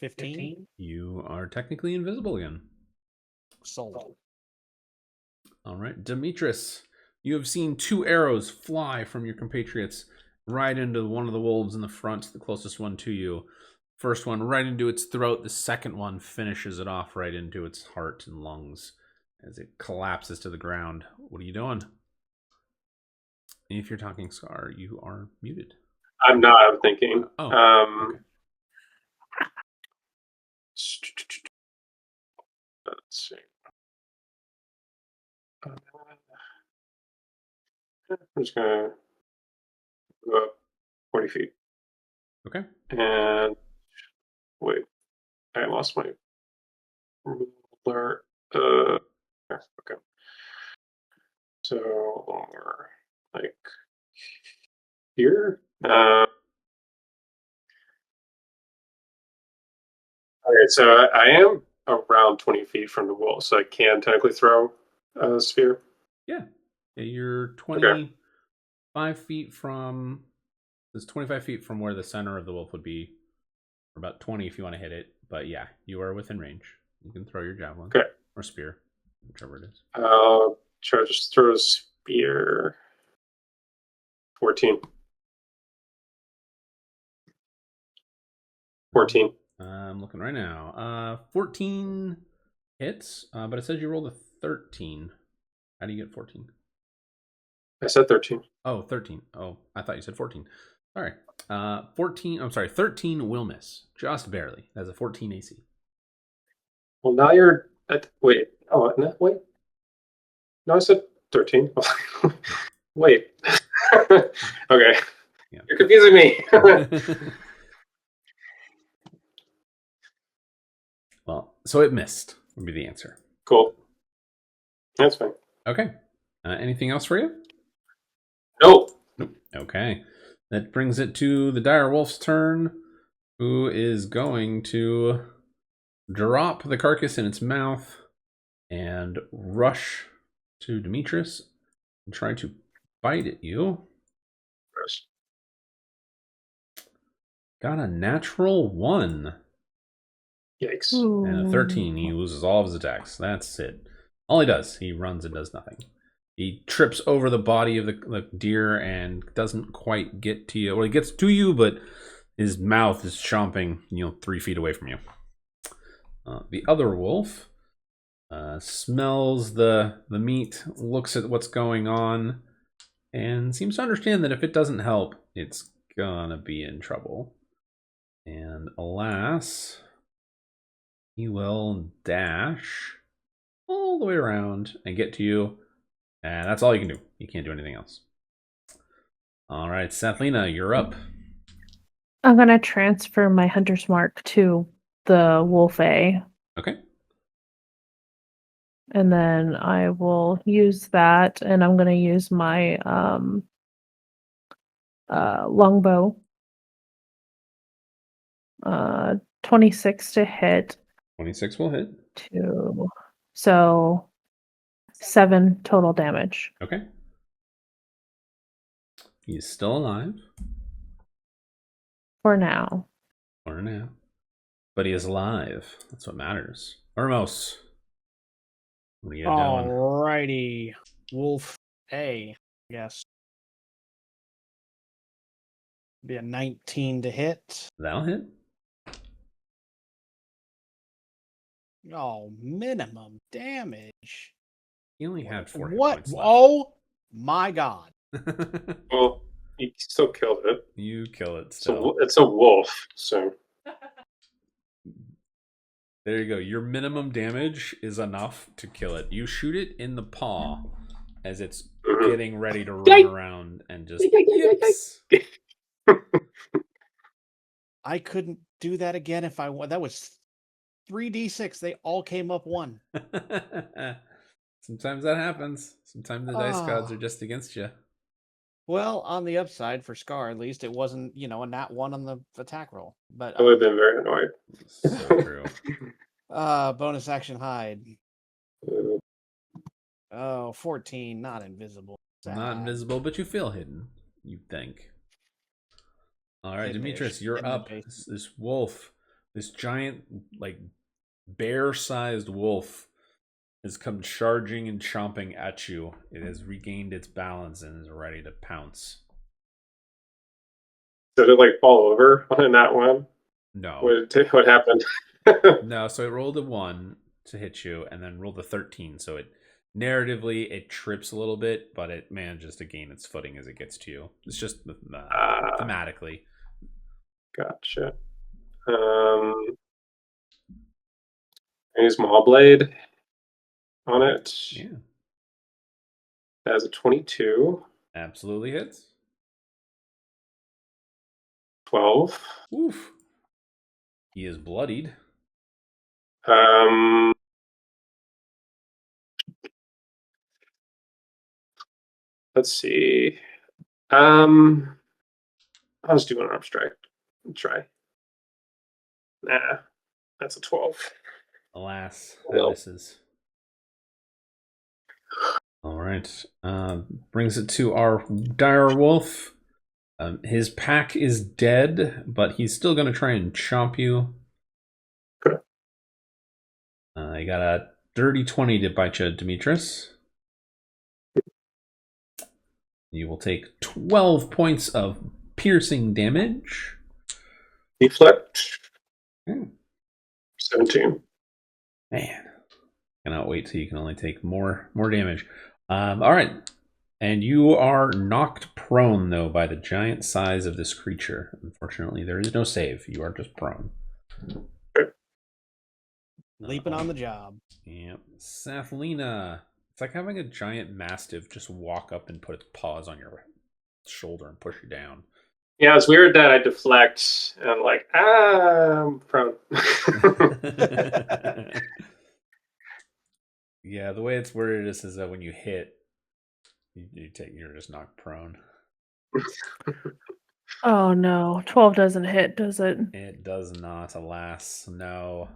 15. You are technically invisible again. Sold. All right, Demetrius, you have seen 2 arrows fly from your compatriots right into one of the wolves in the front, the closest one to you. First one right into its throat. The second one finishes it off right into its heart and lungs as it collapses to the ground. What are you doing? If you're talking, Scar, you are muted. I'm not. I'm thinking. Okay. Let's see. I'm just gonna go up 40 feet. Okay. And wait, I lost my ruler. Okay. So we're like here. Okay, so I am around 20 feet from the wall, so I can technically throw a sphere. Yeah. You're 25 feet from. There's 25 feet from where the center of the wolf would be, or about 20 if you want to hit it. But yeah, you are within range. You can throw your javelin or spear, whichever it is. I'll try to just throw a spear. 14. 14. I'm looking right now. 14 hits, but it says you rolled a 13. How do you get 14? I said 13. Oh, 13. Oh, I thought you said 14. All right. 14. I'm sorry. 13 will miss. Just barely. That's a 14 AC. Well, now you're at. Wait. Oh, no, wait. No, I said 13. Wait. Okay. Yeah. You're confusing me. Well, so it missed would be the answer. Cool. That's fine. Okay. Anything else for you? Nope. Okay. That brings it to the dire wolf's turn, who is going to drop the carcass in its mouth and rush to Demetrius and try to bite at you. Gross. Got a natural 1. Yikes. And a 13. He loses all of his attacks. That's it. All he does, he runs and does nothing. He trips over the body of the deer and doesn't quite get to you. Well, he gets to you, but his mouth is chomping, 3 feet away from you. The other wolf smells the meat, looks at what's going on, and seems to understand that if it doesn't help, it's gonna be in trouble. And alas, he will dash all the way around and get to you. And that's all you can do. You can't do anything else. All right, Sathlina, you're up. I'm going to transfer my Hunter's Mark to the Wolf A. Okay. And then I will use that, and I'm going to use my longbow. 26 to hit. 26 will hit. So 7 total damage. Okay. He's still alive. For now. For now. But he is alive. That's what matters. Ormos. What are you doing? Alrighty. Wolf A, I guess. Be a 19 to hit. That'll hit. Oh, minimum damage. He only had 4 hit What? points left. Oh my god. Well, you still killed it. You kill it still. It's a wolf, so. There you go. Your minimum damage is enough to kill it. You shoot it in the paw as it's getting ready to run around and just yips. I couldn't do that again if I want. That was 3d6. They all came up 1. Sometimes that happens. Sometimes the dice gods are just against you. Well, on the upside for Scar, at least it wasn't, a nat 1 on the attack roll. But I would have been very annoyed. So true. Bonus action hide. Oh, 14, not invisible. Not invisible, but you feel hidden, you think. All right, Demetrius, you're up. This wolf, this giant, bear-sized wolf has come charging and chomping at you. It has regained its balance and is ready to pounce. Did it fall over in that one? No. What happened? No, so it rolled a 1 to hit you and then rolled a 13. So it narratively it trips a little bit, but it manages to gain its footing as it gets to you. It's just thematically. Gotcha. I use Maul Blade on it. Yeah. That has a 22. Absolutely hits. 12. Oof. He is bloodied. Let's see. I'll just do an arm strike. Try. Nah, that's a 12. Alas, that Well. misses. All right. Brings it to our dire wolf. His pack is dead, but he's still going to try and chomp you. Okay. You got a dirty 20 to bite you, Demetrius. You will take 12 points of piercing damage. Deflect. 17. Man, cannot wait till you can only take more damage. All right. And you are knocked prone, though, by the giant size of this creature. Unfortunately, there is no save. You are just prone. Leaping on the job. Yep. Sathlina. It's like having a giant mastiff just walk up and put its paws on your shoulder and push you down. Yeah, it's weird that I deflect and I'm like, I'm prone. Yeah, the way it's worded is that when you hit, you're just knocked prone. Oh no, 12 doesn't hit, does it? It does not, alas. No.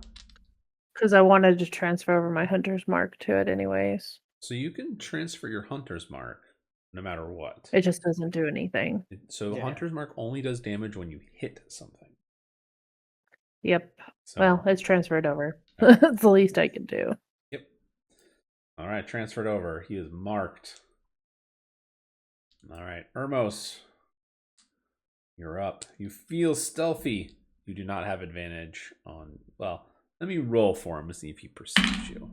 Because I wanted to transfer over my hunter's mark to it anyways. So you can transfer your hunter's mark no matter what. It just doesn't do anything. So Yeah. hunter's mark only does damage when you hit something. Yep. So, Well, it's transferred over. Okay. It's the least I can do. Yep. All right, transferred over. He is marked. All right, Ermos, you're up. You feel stealthy. You do not have advantage on. Well, let me roll for him to see if he perceives you.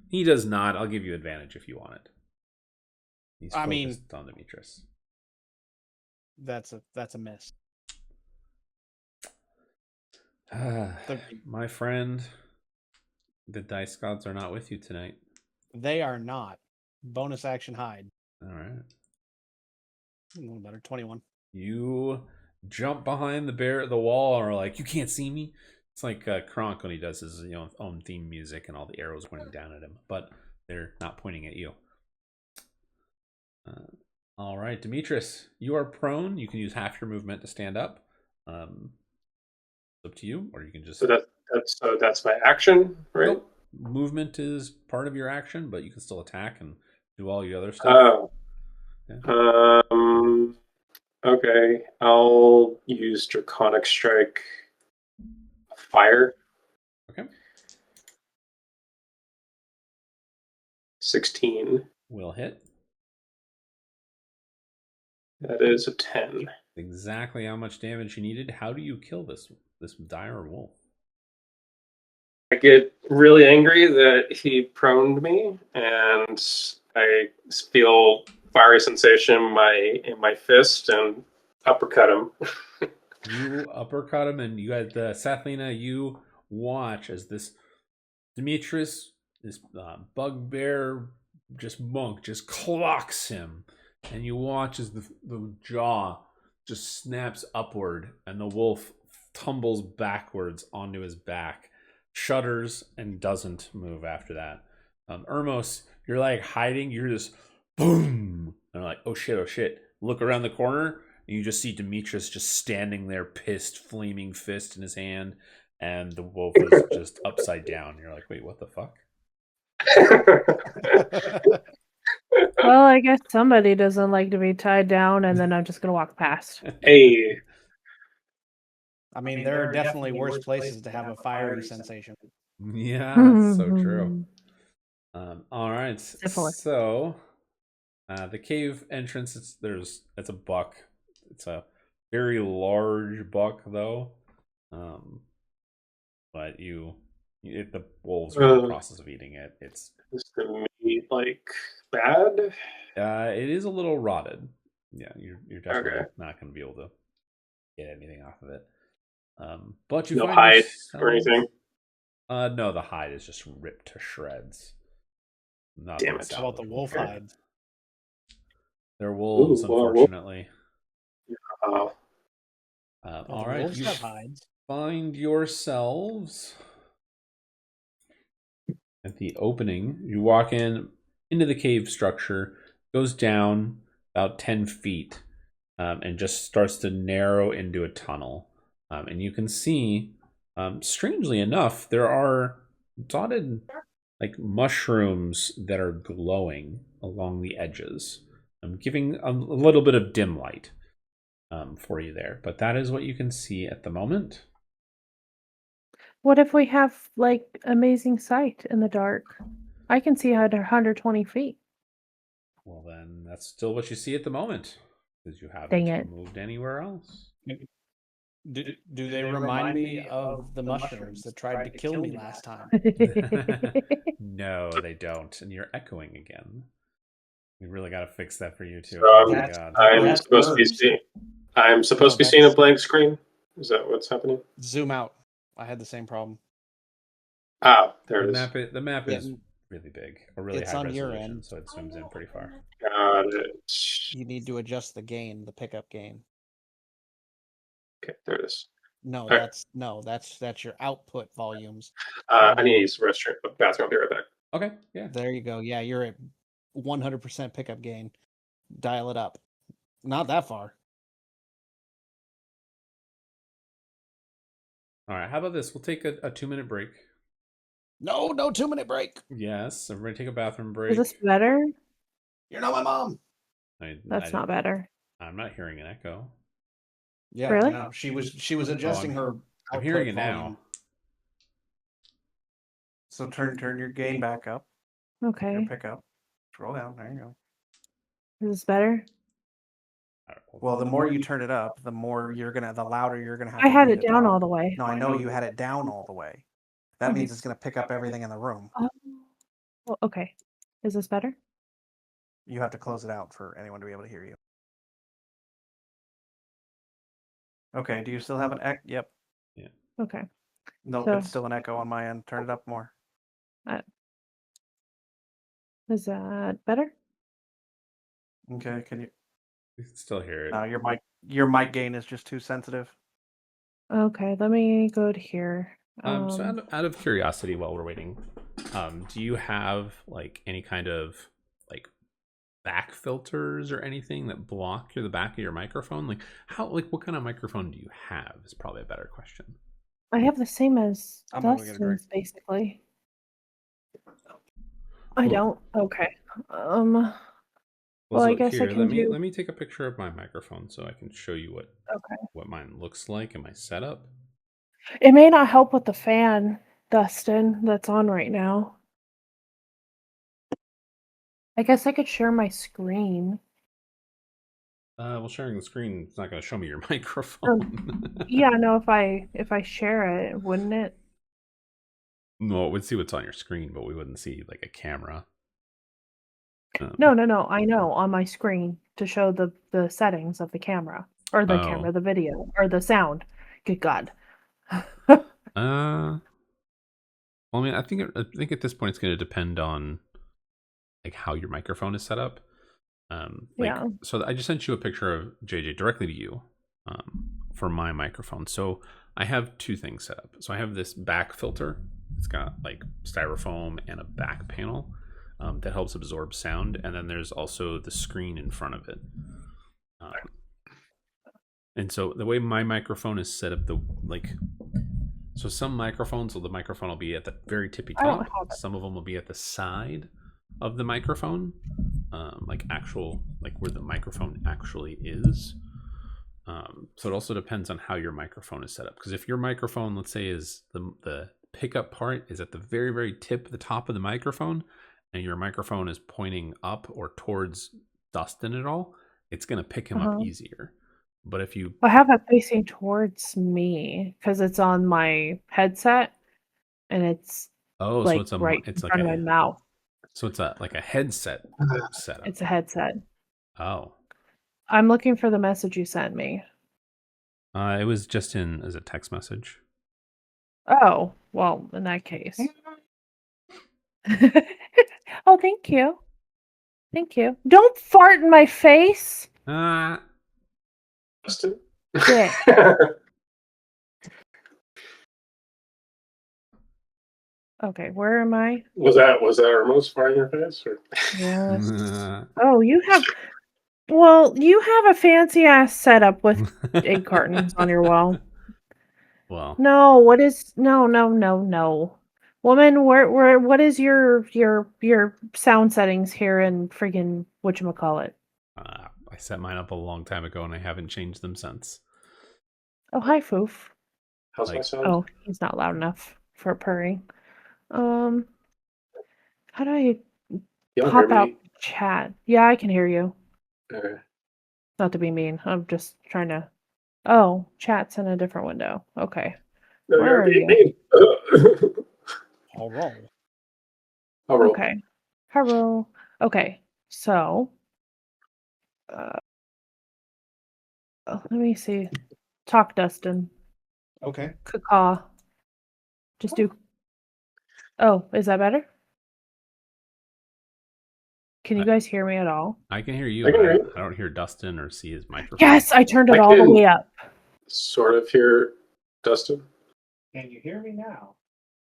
He does not. I'll give you advantage if you want it. He's focused on Demetrius. That's a miss. My friend, the dice gods are not with you tonight. They are not. Bonus action hide. All right. A little better. 21. You jump behind the wall, or like, you can't see me. It's like Kronk when he does his own theme music and all the arrows pointing down at him, but they're not pointing at you. All right, Demetrius, you are prone. You can use half your movement to stand up. It's up to you, or you can just. So that's my action, right? Nope. Movement is part of your action, but you can still attack and do all your other stuff. Yeah. Okay, I'll use Draconic Strike Fire. Okay. 16. Will hit. That is a 10. Exactly how much damage you needed. How do you kill this dire wolf? I get really angry that he proned me, and I feel fiery sensation in my fist and uppercut him. You uppercut him, and you had Sathlina. You watch as this Demetrius, this bugbear, monk, just clocks him, and you watch as the jaw just snaps upward, and the wolf tumbles backwards onto his back, shudders, and doesn't move after that. Ermos, you're like hiding. You're just boom, and like, oh shit. Look around the corner. And you just see Demetrius just standing there, pissed, flaming fist in his hand, and the wolf is just upside down. You're like, wait, what the fuck? Well, I guess somebody doesn't like to be tied down, and then I'm just gonna walk past. Hey. I mean, there are definitely worse places to have a fiery sensation. Yeah, that's so true. All right, Syphilis. so the cave entrance. It's a buck. It's a very large buck, though. But the wolves are in the process of eating it. Is the meat like bad? It is a little rotted. Yeah, you're definitely Okay. not going to be able to get anything off of it. But you No find hide yourselves... or anything? No, the hide is just ripped to shreds. Nothing Damn it. How about the wolf Okay. hides? They're wolves, Ooh, well, unfortunately. Oh, Well, All the right, wolves you have hides. find yourselves at the opening. You walk into the cave structure, goes down about 10 feet, and just starts to narrow into a tunnel. And you can see, strangely enough, there are dotted like mushrooms that are glowing along the edges. I'm giving a little bit of dim light for you there, but that is what you can see at the moment. What if we have like amazing sight in the dark? I can see 120 feet. Well, then that's still what you see at the moment, because you Dang haven't it. moved anywhere else. Do they remind me of the mushrooms that tried to kill me last time? No, they don't, and you're echoing again. We really got to fix that for you too. so Oh my That's- god! I'm That's supposed to be birds. seeing. I'm supposed to be seeing a blank screen. Is that what's happening? Zoom out. I had the same problem. Oh, there it is. The map is Yeah, really big, or really it's high on your resolution, end. so it zooms in pretty far. Got it. You need to adjust the gain, the pickup gain. Okay, there it is. No, right. that's your output volumes. I need to use the restroom, bathroom. I'll be right back. Okay, yeah. There you go. Yeah, you're at 100% pickup gain. Dial it up. Not that far. All right, how about this? We'll take a 2-minute break. No 2-minute break. Yes, everybody take a bathroom break. Is this better? You're not my mom. That's not better. I'm not hearing an echo. Yeah, Really? no, she was adjusting her. I'm hearing it output now. volume. So turn your gain back up. Okay. Your pickup. Scroll down. There you go. Is this better? Well, the more you turn it up, the louder you're gonna have. I to had read it down down. all the way. No, I know you had it down all the way. That Okay. means it's gonna pick up everything in the room. Oh, well, okay. Is this better? You have to close it out for anyone to be able to hear you. Okay. Do you still have an echo? Yep. Okay. Nope. So- It's still an echo on my end. Turn it up more. Is that better? Okay. Can you? We can still hear it. No, your mic gain is just too sensitive. Okay, let me go to here. So out of curiosity, while we're waiting, do you have like any kind of like back filters or anything that block the back of your microphone? Like what kind of microphone do you have? Is probably a better question. I have the same as I'm gonna go get a drink. Dustin's, basically. I Well- don't. Okay. Well, I look, guess I here, can let me take a picture of my microphone so I can show you what mine looks like in my setup. It may not help with the fan, Dustin, that's on right now. I guess I could share my screen. Well, sharing the screen is not going to show me your microphone. Yeah, no, if I share it, wouldn't it? No, we'd see what's on your screen, but we wouldn't see like a camera. No, I know, on my screen to show the settings of the camera. Or the camera, the video, or the sound. Good God. Well, I mean, I think at this point it's going to depend on like how your microphone is set up. Yeah. So I just sent you a picture of JJ directly to you for my microphone. So I have two things set up. So I have this back filter. It's got like styrofoam and a back panel that helps absorb sound, and then there's also the screen in front of it. And so the way my microphone is set up, so some microphones, the microphone will be at the very tippy I don't top. have it. Some of them will be at the side of the microphone, like where the microphone actually is. So it also depends on how your microphone is set up. Because if your microphone, let's say, is the pickup part is at the very, very tip, the top of the microphone, and your microphone is pointing up or towards Dustin at all, it's going to pick him up easier. But if you I have it facing towards me because it's on my headset, and it's so like it's a right it's in like front of my a mouth. so it's like a headset setup. It's a headset. Oh, I'm looking for the message you sent me. it was just in as a text message. Oh, well, in that case. Oh, thank you. Thank you. Don't fart in my face. Justin? Dick. Okay, where am I? Was that our most far in your face? Or? Yes. Oh, you have a fancy ass setup with egg cartons on your wall. Well, No, what is no. Woman, what is your sound settings here in friggin' whatchamacallit? I set mine up a long time ago and I haven't changed them since. Oh, hi, Foof. How's my sound? Oh, he's not loud enough for purring. How do I You don't pop hear out me? chat? Yeah, I can hear you. Okay. Not to be mean. I'm just trying to. Oh, chat's in a different window. Okay. No, Where you're are being you? mean. I'll roll. I'll roll. Okay. Hello. Okay. So, uh, let me see. Talk, Dustin. Okay. Caw. Just do. Oh, is that better? Can you guys hear me at all? I can hear you, I can but hear you. I don't hear Dustin or see his microphone. Yes, I turned it I all the can- way up. Sort of hear Dustin. Can you hear me now?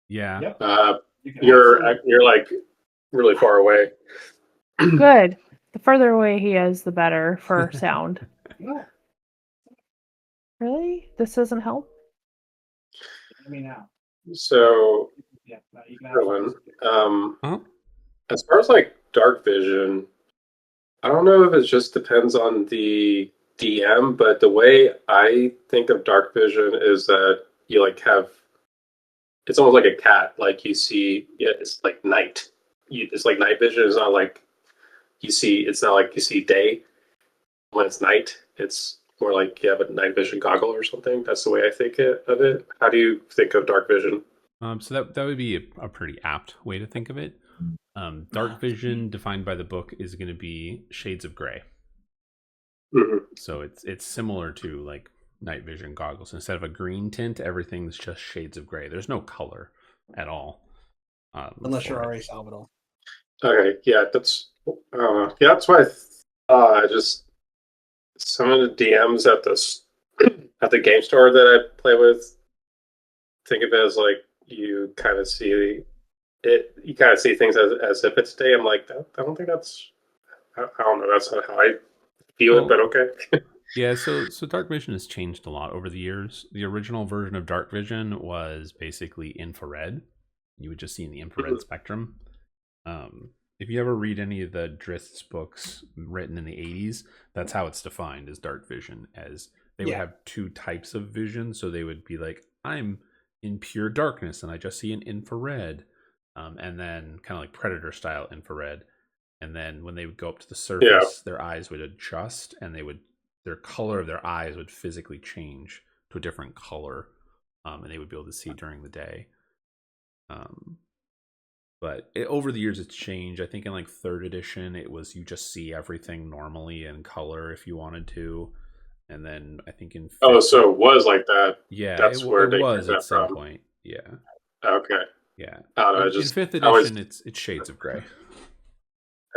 Yeah. Yep. You're like really far away. Good. The further away he is, the better for sound. No. Really? This doesn't help? Hear me now. So, Yeah. No, you can Erwin, Huh? as far as like dark vision, I don't know if it just depends on the DM, but the way I think of dark vision is that you like have it's almost like a cat. Like you see, yeah, it's like night. It's like night vision. It's not like you see. It's not like you see day when it's night. It's more like you have a night vision goggle or something. That's the way I think of it. How do you think of dark vision? So that would be a pretty apt way to think of it. Dark vision, defined by the book, is going to be shades of gray. Mm-hmm. So it's similar to like night vision goggles. Instead of a green tint, everything's just shades of gray. There's no color at all. Unless you're for it. already Salvador. Okay, yeah, that's why I just some of the DMs at the game store that I play with think of it as like you kind of see it. You kind of see things as if it's day. I'm like, I don't think that's. I don't know. That's not how I view it, but okay. Yeah, so dark vision has changed a lot over the years. The original version of dark vision was basically infrared. You would just see in the infrared spectrum. If you ever read any of the Drist's books written in the 80s, that's how it's defined as dark vision, as they would have two types of vision. So they would be like, I'm in pure darkness and I just see an infrared. And then kind of like predator style infrared. And then when they would go up to the surface, their eyes would adjust and their color of their eyes would physically change to a different color. And they would be able to see during the day. But over the years, it's changed. I think in like 3rd edition, it was you just see everything normally in color if you wanted to. And then I think in so it was like that. Yeah, that's where it they was get at that some from. point. Yeah. Okay. Yeah. I don't know. In 5th edition, always, it's shades of gray.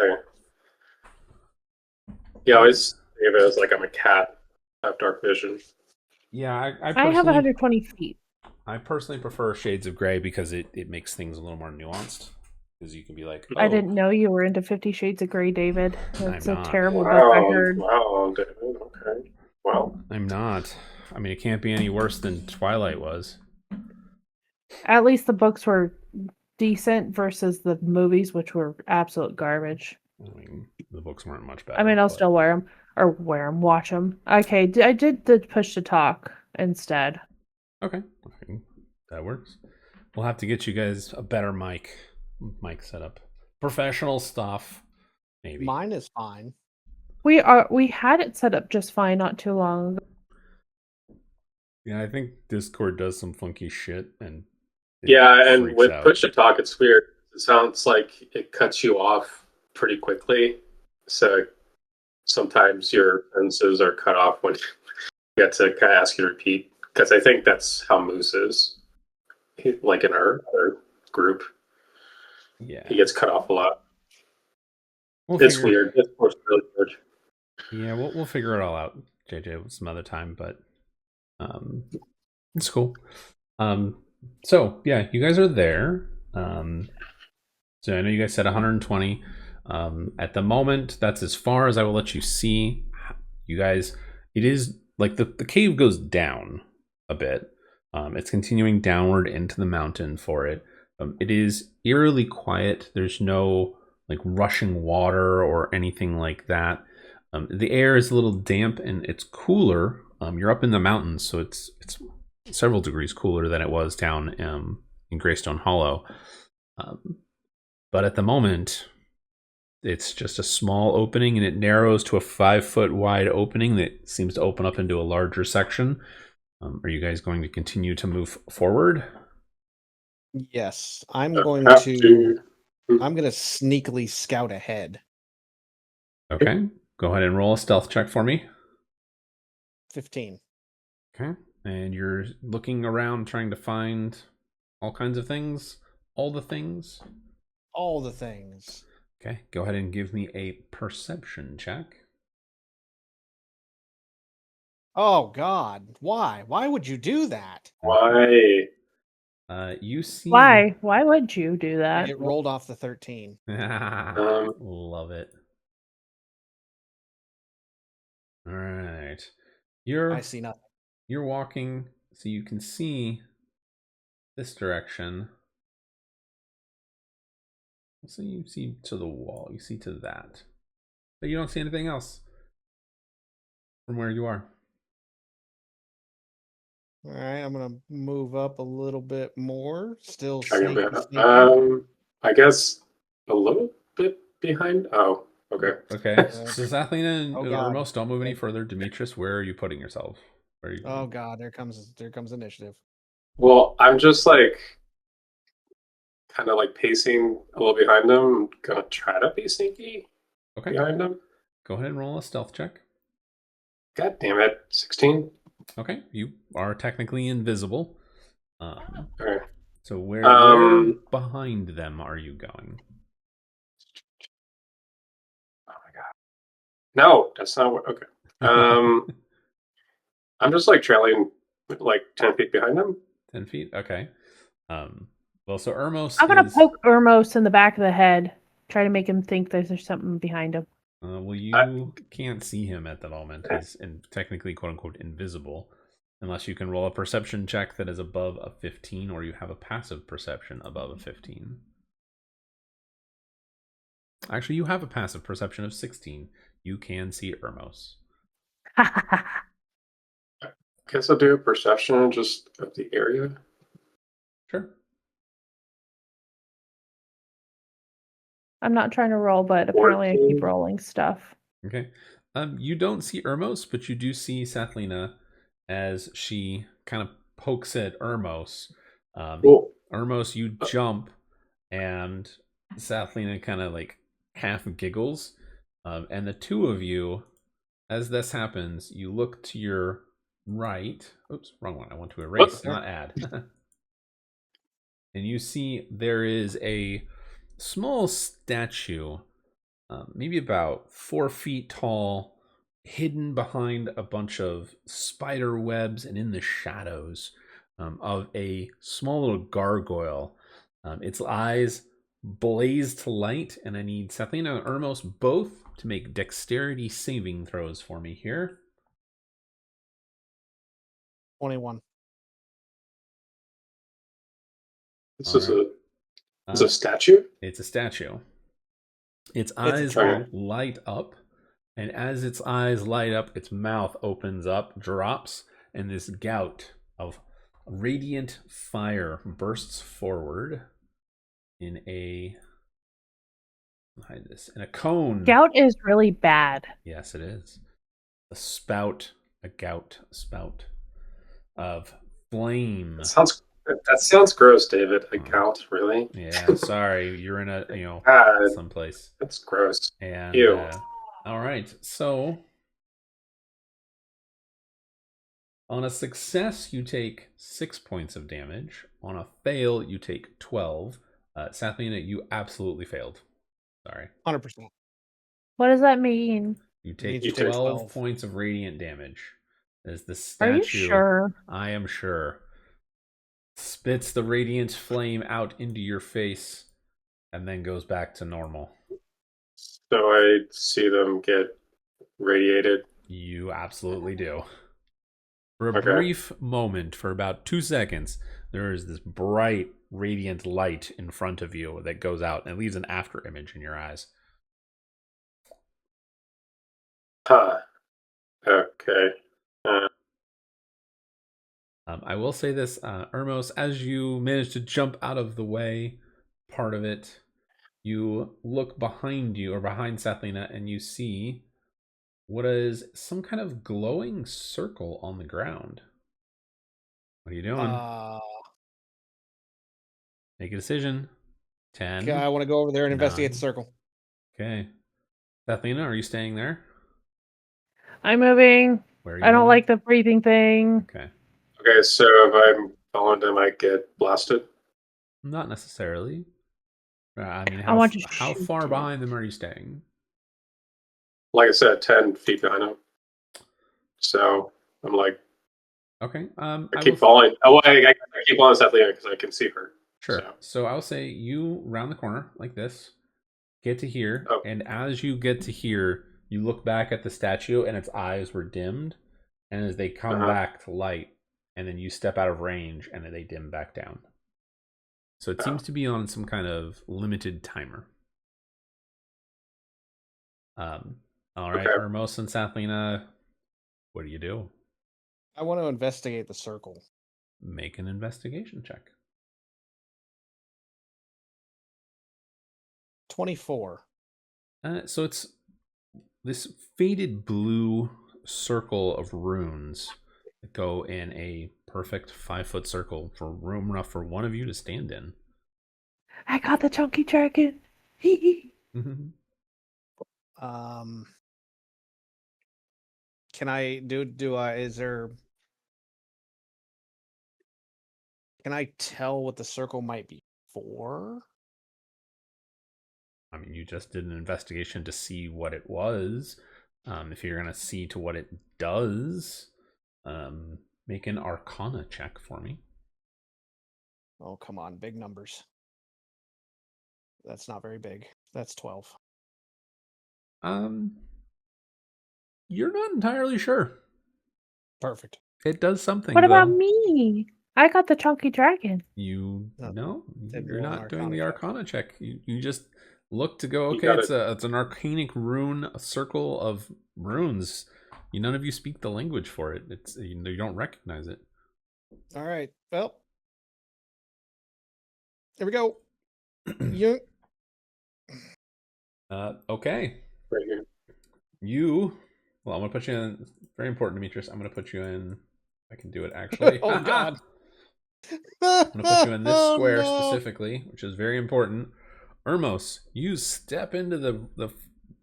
Okay. Yeah, I always think of it as like I'm a cat. I have dark vision. Yeah, I have 120 feet. I personally prefer shades of gray because it makes things a little more nuanced. Because you can be like, I didn't know you were into 50 Shades of Grey, David. That's I'm a not. terrible book I heard. Wow, David. Okay. Well, I'm not. I mean, it can't be any worse than Twilight was. At least the books were decent versus the movies, which were absolute garbage. I mean, the books weren't much better. I mean, I'll still watch them. Okay, I did the push to talk instead. Okay, that works. We'll have to get you guys a better mic setup. Professional stuff, maybe. Mine is fine. We had it set up just fine not too long ago. Yeah, I think Discord does some funky shit, and and freaks with out. push to talk, it's weird. It sounds like it cuts you off pretty quickly. So sometimes your sentences are cut off when you get to kind of ask you to repeat. Because I think that's how Moose is. Like in our group, Yeah, he gets cut off a lot. it's Weird. It's really weird. Yeah, we'll figure it all out, JJ, some other time, but it's cool. So yeah, you guys are there. So I know you guys said 120. At the moment, that's as far as I will let you see. You guys, it is like the cave goes down a bit. It's continuing downward into the mountain for it. It is eerily quiet. There's no like rushing water or anything like that. The air is a little damp and it's cooler. You're up in the mountains, so it's several degrees cooler than it was down in Greystone Hollow. But at the moment, it's just a small opening, and it narrows to a 5-foot wide opening that seems to open up into a larger section. Are you guys going to continue to move forward? Yes, I'm I'm going going to sneakily scout ahead. Okay, go ahead and roll a stealth check for me. 15. Okay, and you're looking around trying to find all kinds of things, all the things. All the things. Okay, go ahead and give me a perception check. Oh God, why? Why would you do that? Why? You see. Why? Why would you do that? It rolled off the 13. Love it. All right, I see nothing. You're walking, so you can see this direction. So you see to the wall. You see to that, but you don't see anything else from where you are. All right, I'm gonna move up a little bit more. Still Trying sneaky, to sneaky. I guess a little bit behind. Oh, okay. Okay. So Zathlina and Oh, God. Urmos, don't move any further. Demetrius, where are you putting yourself? Where are you going? Oh God, there comes initiative. Well, I'm just like kind of like pacing a little behind them. I'm gonna try to be sneaky Okay. behind them. Go ahead and roll a stealth check. God damn it, 16. Okay, you are technically invisible. Okay. So where behind them are you going? Oh my god. No, that's not what. Okay. I'm just like trailing like 10 feet behind them. 10 feet? Okay. Well, so Urmos I'm gonna poke Urmos in the back of the head. Try to make him think there's something behind him. Well, you can't see him at the moment. He's technically, quote unquote, invisible. Unless you can roll a perception check that is above a 15, or you have a passive perception above a 15. Actually, you have a passive perception of 16. You can see Urmos. Guess I'll do a perception just of the area. Sure. I'm not trying to roll, but apparently 14. I keep rolling stuff. Okay. You don't see Urmos, but you do see Sathlina as she kind of pokes at Urmos. Cool. Urmos, you jump, and Sathlina kind of like half giggles. And the two of you, as this happens, you look to your right. Oops, wrong one. I want to erase, not add. And you see there is a small statue, maybe about 4 feet tall, hidden behind a bunch of spider webs and in the shadows of a small little gargoyle. Its eyes blaze to light, and I need Sathlina and Urmos both to make dexterity saving throws for me here. 21. This is a statue? It's a statue. Its It's a eyes trap. light up, and as its eyes light up, its mouth opens up, drops, and this gout of radiant fire bursts forward in a hide this in a cone. Gout is really bad. Yes, it is. A spout of flame. That sounds gross, David. A gout, really? Yeah, sorry. You're in a someplace. That's gross. And Ew. all right. So on a success, you take 6 points of damage. On a fail, you take 12. Sathlina, you absolutely failed. Sorry. 100%. What does that mean? You take You 12 points of radiant damage. As the Are you statue, sure? I am sure, spits the radiant flame out into your face and then goes back to normal. So I see them get radiated. You absolutely do. For a brief moment, for about 2 seconds, there is this bright, radiant light in front of you that goes out and leaves an after image in your eyes. Huh. Okay. I will say this, Ermos, as you manage to jump out of the way, part of it, you look behind you, or behind Sathlina, and you see what is some kind of glowing circle on the ground. What are you doing? Make a decision. 10. Okay, I want to go over there and investigate 9. the circle. Okay. Sathlina, are you staying there? I'm moving. Where are you I don't moving? like the breathing thing. Okay. Okay, so if I'm following them, I get blasted? Not necessarily. I mean, I want to how shoot far you. behind them are you staying? Like I said, 10 feet behind them. So I'm like, Okay. I keep falling. Oh, I keep following Sathlina because I can see her. Sure. So I'll say you round the corner like this, get to here, and as you get to here, you look back at the statue and its eyes were dimmed, and as they come back to light, and then you step out of range and then they dim back down. So it seems to be on some kind of limited timer. All right, Ermos and Sathlina, what do you do? I want to investigate the circle. Make an investigation check. 24. So it's this faded blue circle of runes that go in a perfect 5-foot circle for room enough for one of you to stand in. I got the chunky dragon. Can I can I tell what the circle might be for? I mean, you just did an investigation to see what it was. If you're going to see to what it does, make an Arcana check for me. Oh, come on. Big numbers. That's not very big. That's 12. You're not entirely sure. Perfect. It does something. What about me? I got the chunky dragon. You're not doing the Arcana check. You just look to go, okay, it's an arcanic rune, a circle of runes. None of you speak the language for it. You don't recognize it. All right. Well, here we go. You. Okay. Right here. Well, I'm gonna put you in. Very important, Demetrius. I'm gonna put you in. I can do it actually. Oh God. I'm gonna put you in this square specifically, which is very important. Ermos, you step into the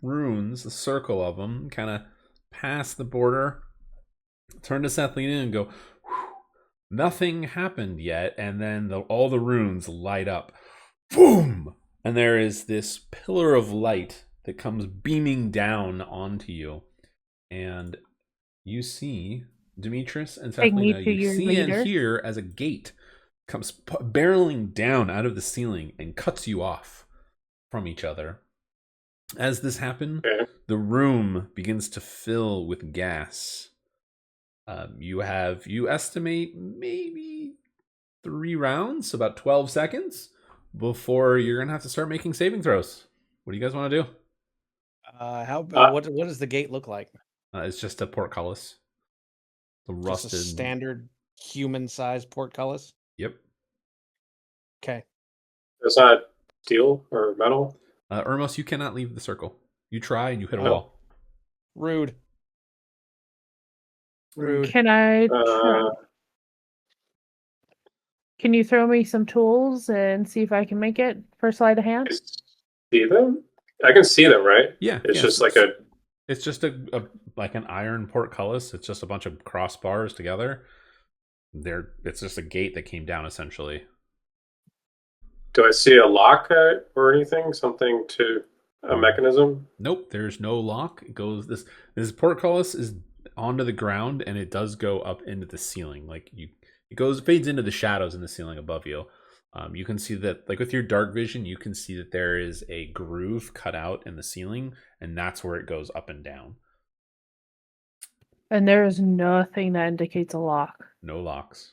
runes, the circle of them, kind of pass the border, turn to Sathlina and go, nothing happened yet, and then all the runes light up. Boom! And there is this pillar of light that comes beaming down onto you. And you see Demetrius and Sathlina, you see and hear as a gate comes barreling down out of the ceiling and cuts you off from each other. As this happens, the room begins to fill with gas. You estimate maybe 3 rounds, about 12 seconds, before you're gonna have to start making saving throws. What do you guys want to do? What does the gate look like? It's just a portcullis. The rusted, just a standard human-sized portcullis. Yep. Okay. Is that steel or metal? Ermos, you cannot leave the circle. You try and you hit a Oh. wall. Rude. Rude. Can I? Can you throw me some tools and see if I can make it for sleight of hand? See them? I can see them, right? Yeah. It's yeah, just so like a. It's just a like an iron portcullis. It's just a bunch of crossbars together. It's just a gate that came down essentially. Do I see a lock or anything? Something to a mechanism? Nope, there's no lock. It goes this portcullis is onto the ground and it does go up into the ceiling. Like it fades into the shadows in the ceiling above you. You can see that, like with your dark vision, you can see that there is a groove cut out in the ceiling, and that's where it goes up and down. And there is nothing that indicates a lock. No locks.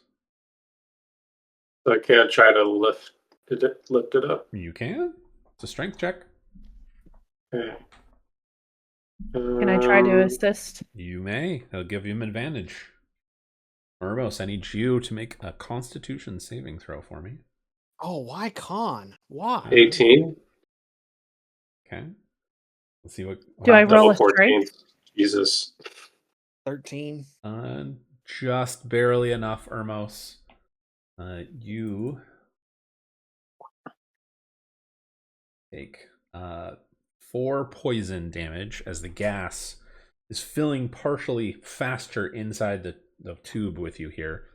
So I can't try to lift it up. You can. It's a strength check. Okay. Can I try to assist? You may. It'll give you an advantage. Ermos, I need you to make a Constitution saving throw for me. Oh, why con? Why? 18. Okay. Let's see what. Do I roll a 14. strength? Jesus. 13. Just barely enough, Ermos. You take 4 poison damage as the gas is filling partially faster inside the tube with you here.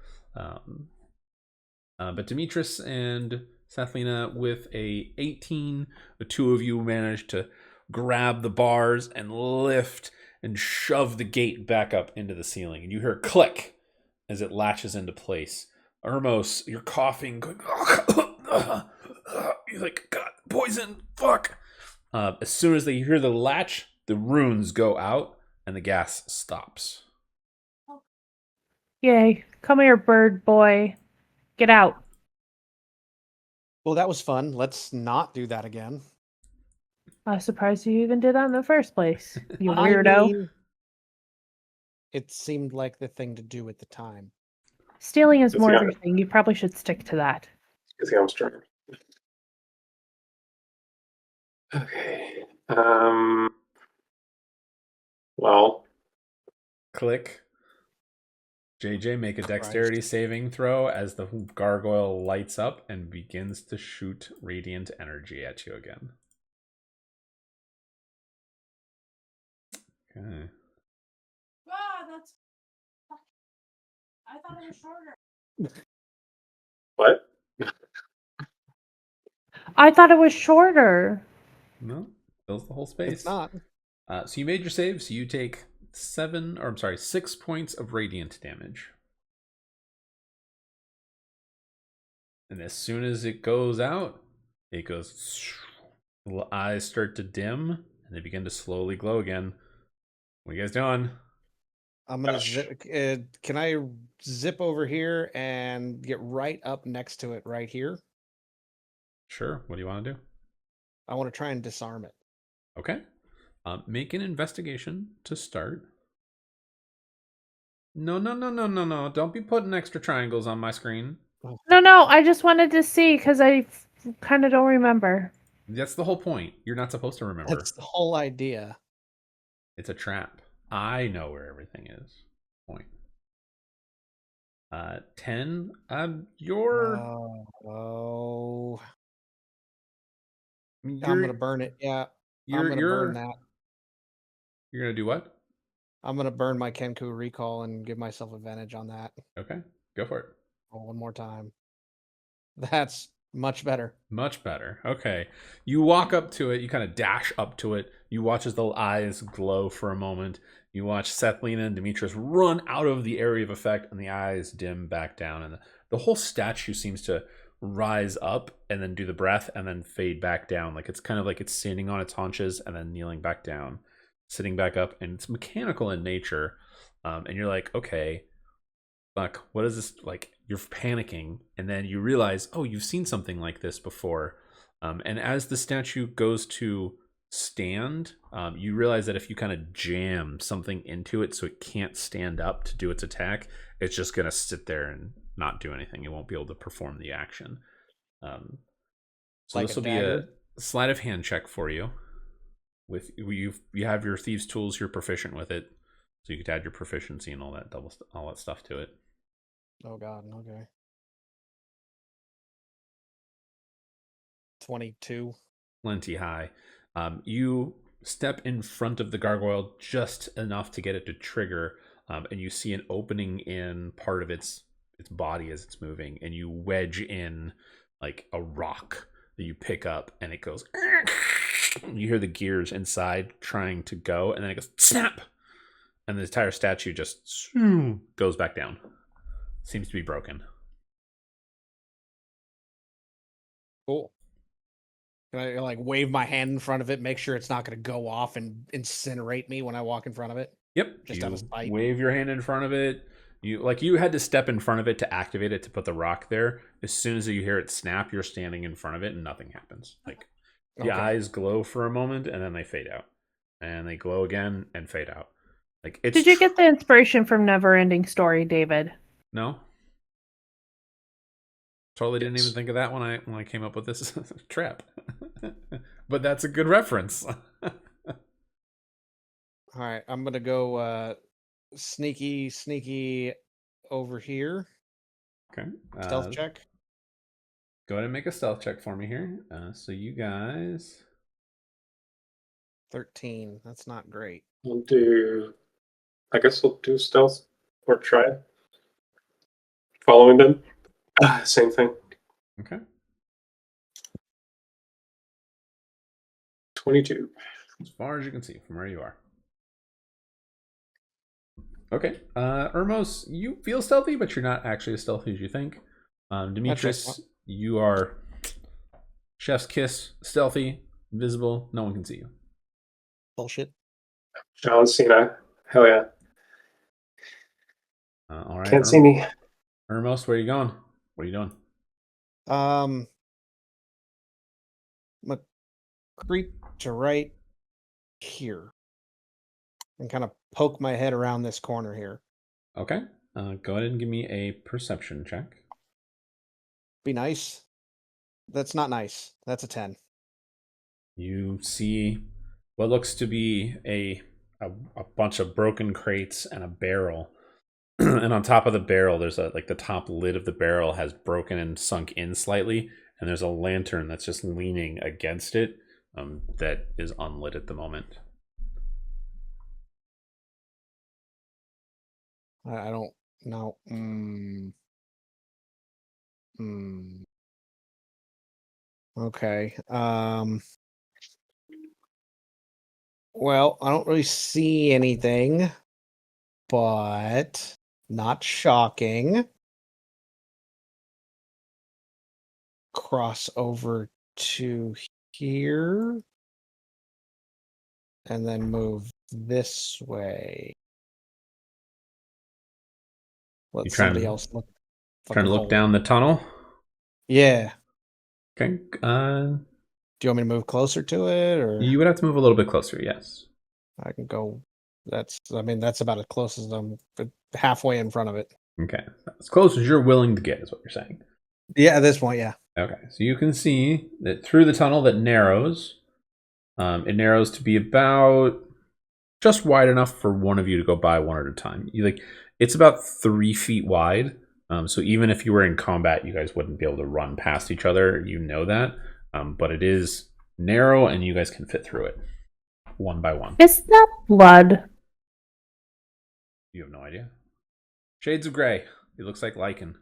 But Demetrius and Sathlina with a 18, the two of you managed to grab the bars and lift and shove the gate back up into the ceiling. And you hear a click as it latches into place. Ermos, you're coughing, going, you're like, God, poison, fuck. As soon as they hear the latch, the runes go out and the gas stops. Yay. Come here, bird boy. Get out. Well, that was fun. Let's not do that again. I was surprised you even did that in the first place. You I weirdo. mean, it seemed like the thing to do at the time. Stealing is It's more of not- your thing. You probably should stick to that. Good thing I'm strong. Okay. Well, Click. JJ, make a Christ. dexterity saving throw as the gargoyle lights up and begins to shoot radiant energy at you again. Okay. Wow, that's. I thought it was shorter. what? I thought it was shorter. No, fills the whole space. It's not. So you made your save, so you take 6 points of radiant damage. And as soon as it goes out, it goes, little eyes start to dim and they begin to slowly glow again. What are you guys doing? I'm gonna Gosh. can I zip over here and get right up next to it right here? Sure. What do you want to do? I want to try and disarm it. Okay. Make an investigation to start. No. Don't be putting extra triangles on my screen. No. I just wanted to see because I kind of don't remember. That's the whole point. You're not supposed to remember. That's the whole idea. It's a trap. I know where everything is. Point. 10. You're. Oh, I'm you're gonna burn it. Yeah, I'm you're gonna burn that. you're gonna do what? I'm gonna burn my Kenku recall and give myself advantage on that. Okay, go for it. Roll one more time. That's much better. Much better. Okay. You walk up to it. You kind of dash up to it. You watch as the eyes glow for a moment. You watch Sethlina and Demetrius run out of the area of effect, and the eyes dim back down. And the whole statue seems to rise up and then do the breath and then fade back down. Like it's kind of like it's standing on its haunches and then kneeling back down, sitting back up. And it's mechanical in nature. And you're like, okay, fuck, what is this? Like, you're panicking, and then you realize, oh, you've seen something like this before. And as the statue goes to stand, you realize that if you kind of jam something into it so it can't stand up to do its attack, it's just going to sit there and not do anything. It won't be able to perform the action. So Like this a will be dagger? sleight of hand check for you. With you have your thieves' tools. You're proficient with it, so you could add your proficiency and all that stuff to it. Oh God. Okay. 22. Plenty high. You step in front of the gargoyle just enough to get it to trigger, and you see an opening in part of its body as it's moving, and you wedge in like a rock that you pick up, and it goes. You hear the gears inside trying to go, and then it goes snap, and the entire statue just goes back down. Seems to be broken. Cool. Can I like wave my hand in front of it, make sure it's not going to go off and incinerate me when I walk in front of it? Yep. Just you out of spite. Wave your hand in front of it. You had to step in front of it to activate it to put the rock there. As soon as you hear it snap, you're standing in front of it and nothing happens. Like the eyes glow for a moment and then they fade out. And they glow again and fade out. Like it's Did you get the inspiration from Neverending Story, David? No. Totally didn't even think of that when I came up with this trap. But that's a good reference. All right, I'm gonna go sneaky over here. Okay. Stealth check. Go ahead and make a stealth check for me here. So you guys 13. That's not great. I guess we'll do stealth or try it. Following them. Same thing. Okay. 22. As far as you can see from where you are. Okay. Ermos, you feel stealthy, but you're not actually as stealthy as you think. Demetrius, you are chef's kiss, stealthy, invisible, no one can see you. Bullshit. John Cena. Hell yeah. All right. Can't see me. Ermos, where are you going? What are you doing? I'm gonna creep to right here and kind of poke my head around this corner here. Okay. Go ahead and give me a perception check. Be nice. That's not nice. That's a 10. You see what looks to be a bunch of broken crates and a barrel. And on top of the barrel, there's the top lid of the barrel has broken and sunk in slightly. And there's a lantern that's just leaning against it that is unlit at the moment. I don't know. Okay. Well, I don't really see anything, but not shocking. Cross over to here and then move this way. Let You somebody else look. Trying to look hold. down the tunnel? Yeah. Okay. Do you want me to move closer to it, or You would have to move a little bit closer, yes. I can go? That's about as close as I'm halfway in front of it. Okay. As close as you're willing to get is what you're saying. Yeah, at this point, yeah. Okay. So you can see that through the tunnel that narrows, it narrows to be about just wide enough for one of you to go by one at a time. It's about 3 feet wide. So even if you were in combat, you guys wouldn't be able to run past each other. You know that. But it is narrow and you guys can fit through it one by one. Is that blood? You have no idea. Shades of gray. It looks like lichen.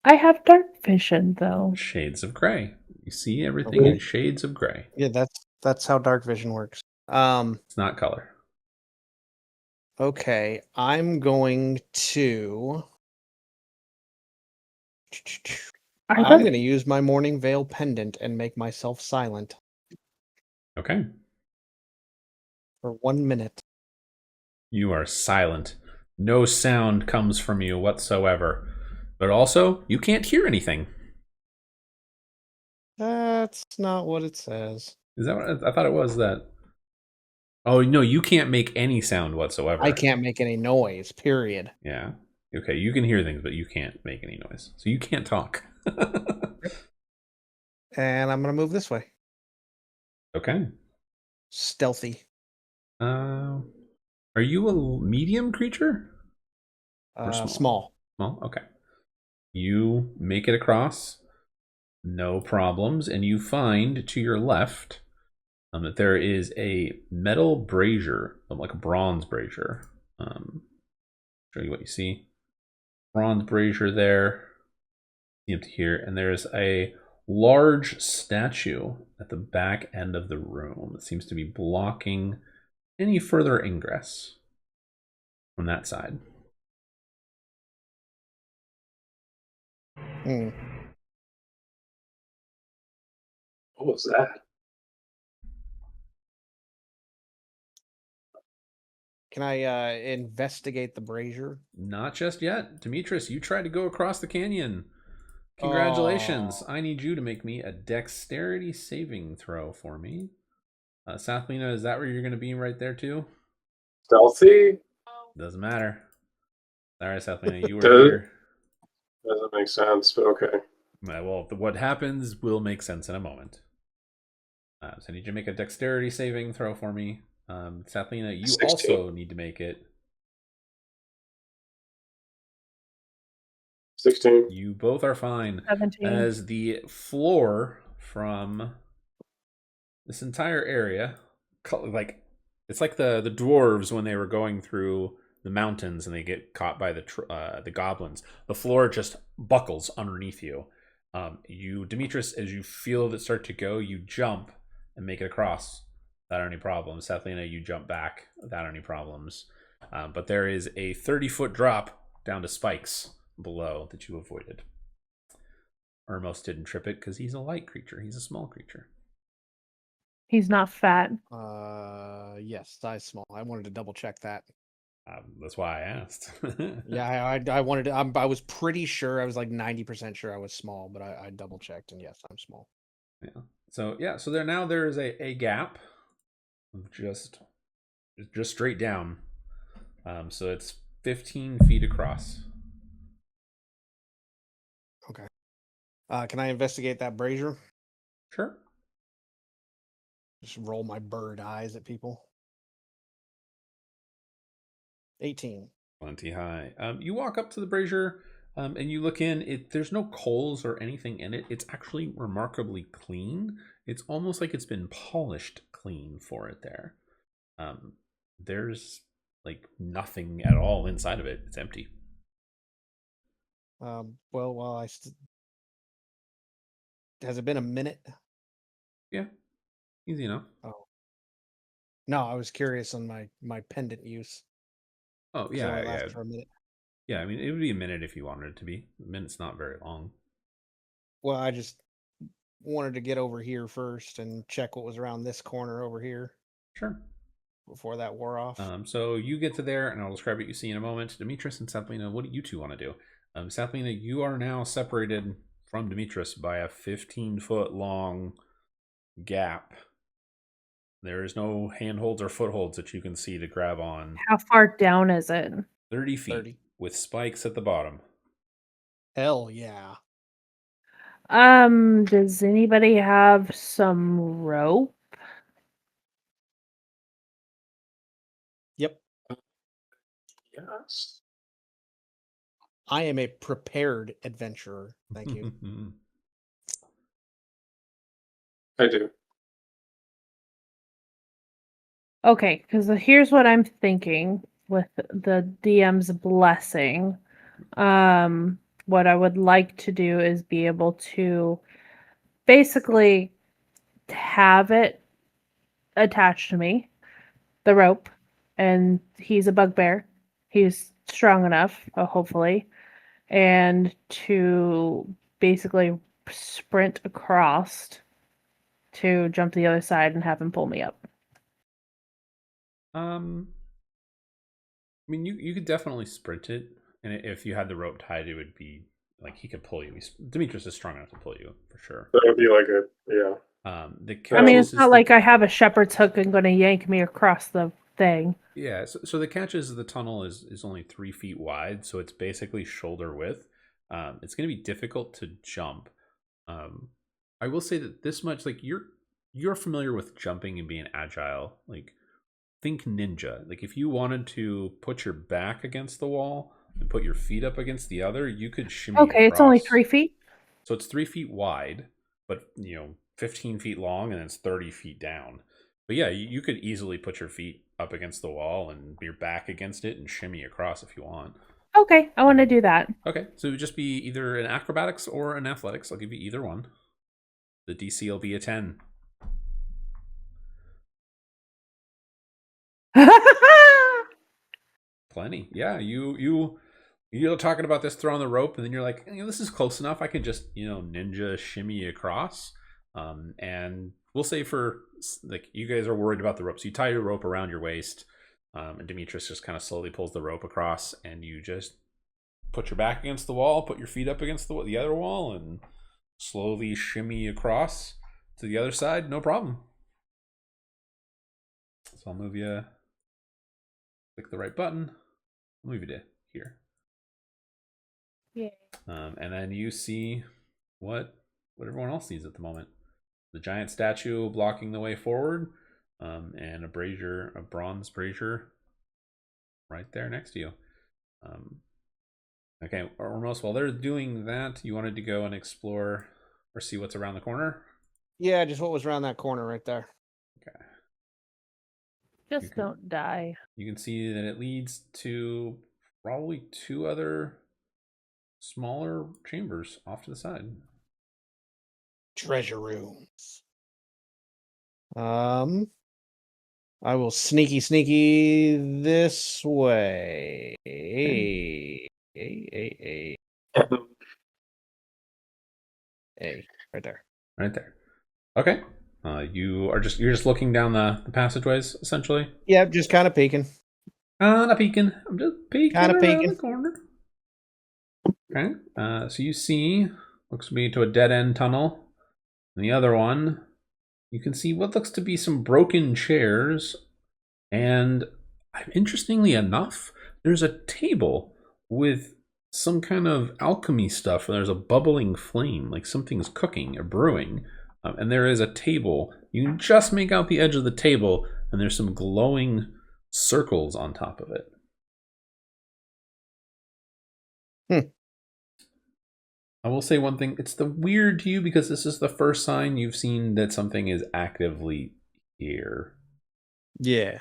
I have dark vision, though. Shades of gray. You see everything in shades of gray. Yeah, that's how dark vision works. It's not color. Okay, I'm going to. I'm going to use my Morning Veil pendant and make myself silent. Okay. For 1 minute. You are silent. No sound comes from you whatsoever. But also, you can't hear anything. That's not what it says. Is that what I thought it was that? Oh, no, you can't make any sound whatsoever. I can't make any noise, period. Yeah. Okay, you can hear things, but you can't make any noise. So you can't talk. And I'm going to move this way. Okay. Stealthy. Are you a medium creature? Or Small. Small? Okay. You make it across, no problems, and you find to your left that there is a metal brazier, like a bronze brazier. Show you what you see. Bronze brazier there. Up to here, and there's a large statue at the back end of the room. It seems to be blocking any further ingress from that side. Hmm. What was that? Can I investigate the brazier? Not just yet. Demetrius, you tried to go across the canyon. Congratulations. Oh. I need you to make me a dexterity saving throw for me. Sathlina, is that where you're going to be right there too? Stealthy? Doesn't matter. Sorry, Sathlina, you were Does- here. Doesn't make sense, but okay. Well, what happens will make sense in a moment. So I need you to make a dexterity saving throw for me. Sathlina, you 16. also need to make it. 16. You both are fine. 17. As the floor from this entire area, like it's like the dwarves when they were going through the mountains and they get caught by the goblins. The floor just buckles underneath you. You, Demetrius, as you feel it start to go, you jump and make it across without any problems. Sathlina, you jump back without any problems. But there is a 30-foot drop down to spikes below that you avoided. Ermos didn't trip it because he's a light creature. He's a small creature. He's not fat. Yes, size small. I wanted to double check that. That's why I asked. Yeah, I wanted to. I was pretty sure. I was like 90% sure I was small, but I double checked, and yes, I'm small. Yeah. So there is a gap of just straight down. So it's 15 feet across. Okay. Can I investigate that brazier? Sure. Just roll my bird eyes at people. 18. Plenty high. You walk up to the brazier and you look in. There's no coals or anything in it. It's actually remarkably clean. It's almost like it's been polished clean for it there. There's like nothing at all inside of it. It's empty. Well, has it been a minute? Yeah, easy enough. Oh. No, I was curious on my pendant use. Oh, It only yeah. lasted for a minute. Yeah, I mean, it would be a minute if you wanted it to be. A minute's not very long. Well, I just wanted to get over here first and check what was around this corner over here Sure. before that wore off. So you get to there, and I'll describe what you see in a moment. Demetrius and Sathlina, what do you two want to do? Sathlina, you are now separated from Demetrius by a 15-foot long gap. There is no handholds or footholds that you can see to grab on. How far down is it? 30 feet 30. with spikes at the bottom. Hell yeah. Does anybody have some rope? Yep. Yes. I am a prepared adventurer. Thank you. I do. Okay, because here's what I'm thinking with the DM's blessing. What I would like to do is be able to basically have it attached to me, the rope, and he's a bugbear. He's strong enough, hopefully, and to basically sprint across to jump to the other side and have him pull me up. I mean, you could definitely sprint it, and if you had the rope tied, it would be like he could pull you. Demetrius is strong enough to pull you for sure. That would be like yeah. The I catch mean, is it's not like I have a shepherd's hook and going to yank me across the thing. Yeah, so the catch is the tunnel is only 3 feet wide, so it's basically shoulder width. It's going to be difficult to jump. I will say that this much, like you're familiar with jumping and being agile. Like, think ninja. Like, if you wanted to put your back against the wall and put your feet up against the other, you could shimmy Okay, it's only 3 feet. So it's 3 feet wide, but 15 feet long, and it's 30 feet down. But yeah, you could easily put your feet up against the wall and your back against it and shimmy across if you want. Okay, I want to do that. Okay, so it would just be either an acrobatics or an athletics. I'll give you either one. The DC will be a 10. Plenty. Yeah, you're talking about this throwing the rope, and then you're like, this is close enough. I can just ninja shimmy across. And we'll say for like you guys are worried about the rope, so you tie your rope around your waist, and Demetrius just kind of slowly pulls the rope across, and you just put your back against the wall, put your feet up against the other wall, and slowly shimmy across to the other side. No problem. So I'll move you. Click the right button. I'll move you to here. Yeah. And then you see what everyone else sees at the moment. The giant statue blocking the way forward, and a bronze brazier right there next to you. Okay, Ormos, while they're doing that, you wanted to go and explore or see what's around the corner? Yeah, just what was around that corner right there. Okay. Just don't die. You can see that it leads to probably 2 other smaller chambers off to the side. Treasure rooms. I will sneaky this way. Hey, right there. Right there. Okay. You're just looking down the passageways, essentially. Yeah, just kind of peeking. Not peeking. I'm just peeking Kinda around peeking. the corner. Okay. So you see, looks to be to a dead end tunnel. And the other one, you can see what looks to be some broken chairs. And interestingly enough, there's a table with some kind of alchemy stuff. And there's a bubbling flame, like something's cooking or brewing. And there is a table. You can just make out the edge of the table, and there's some glowing circles on top of it. I will say one thing. It's weird to you because this is the first sign you've seen that something is actively here. Yeah.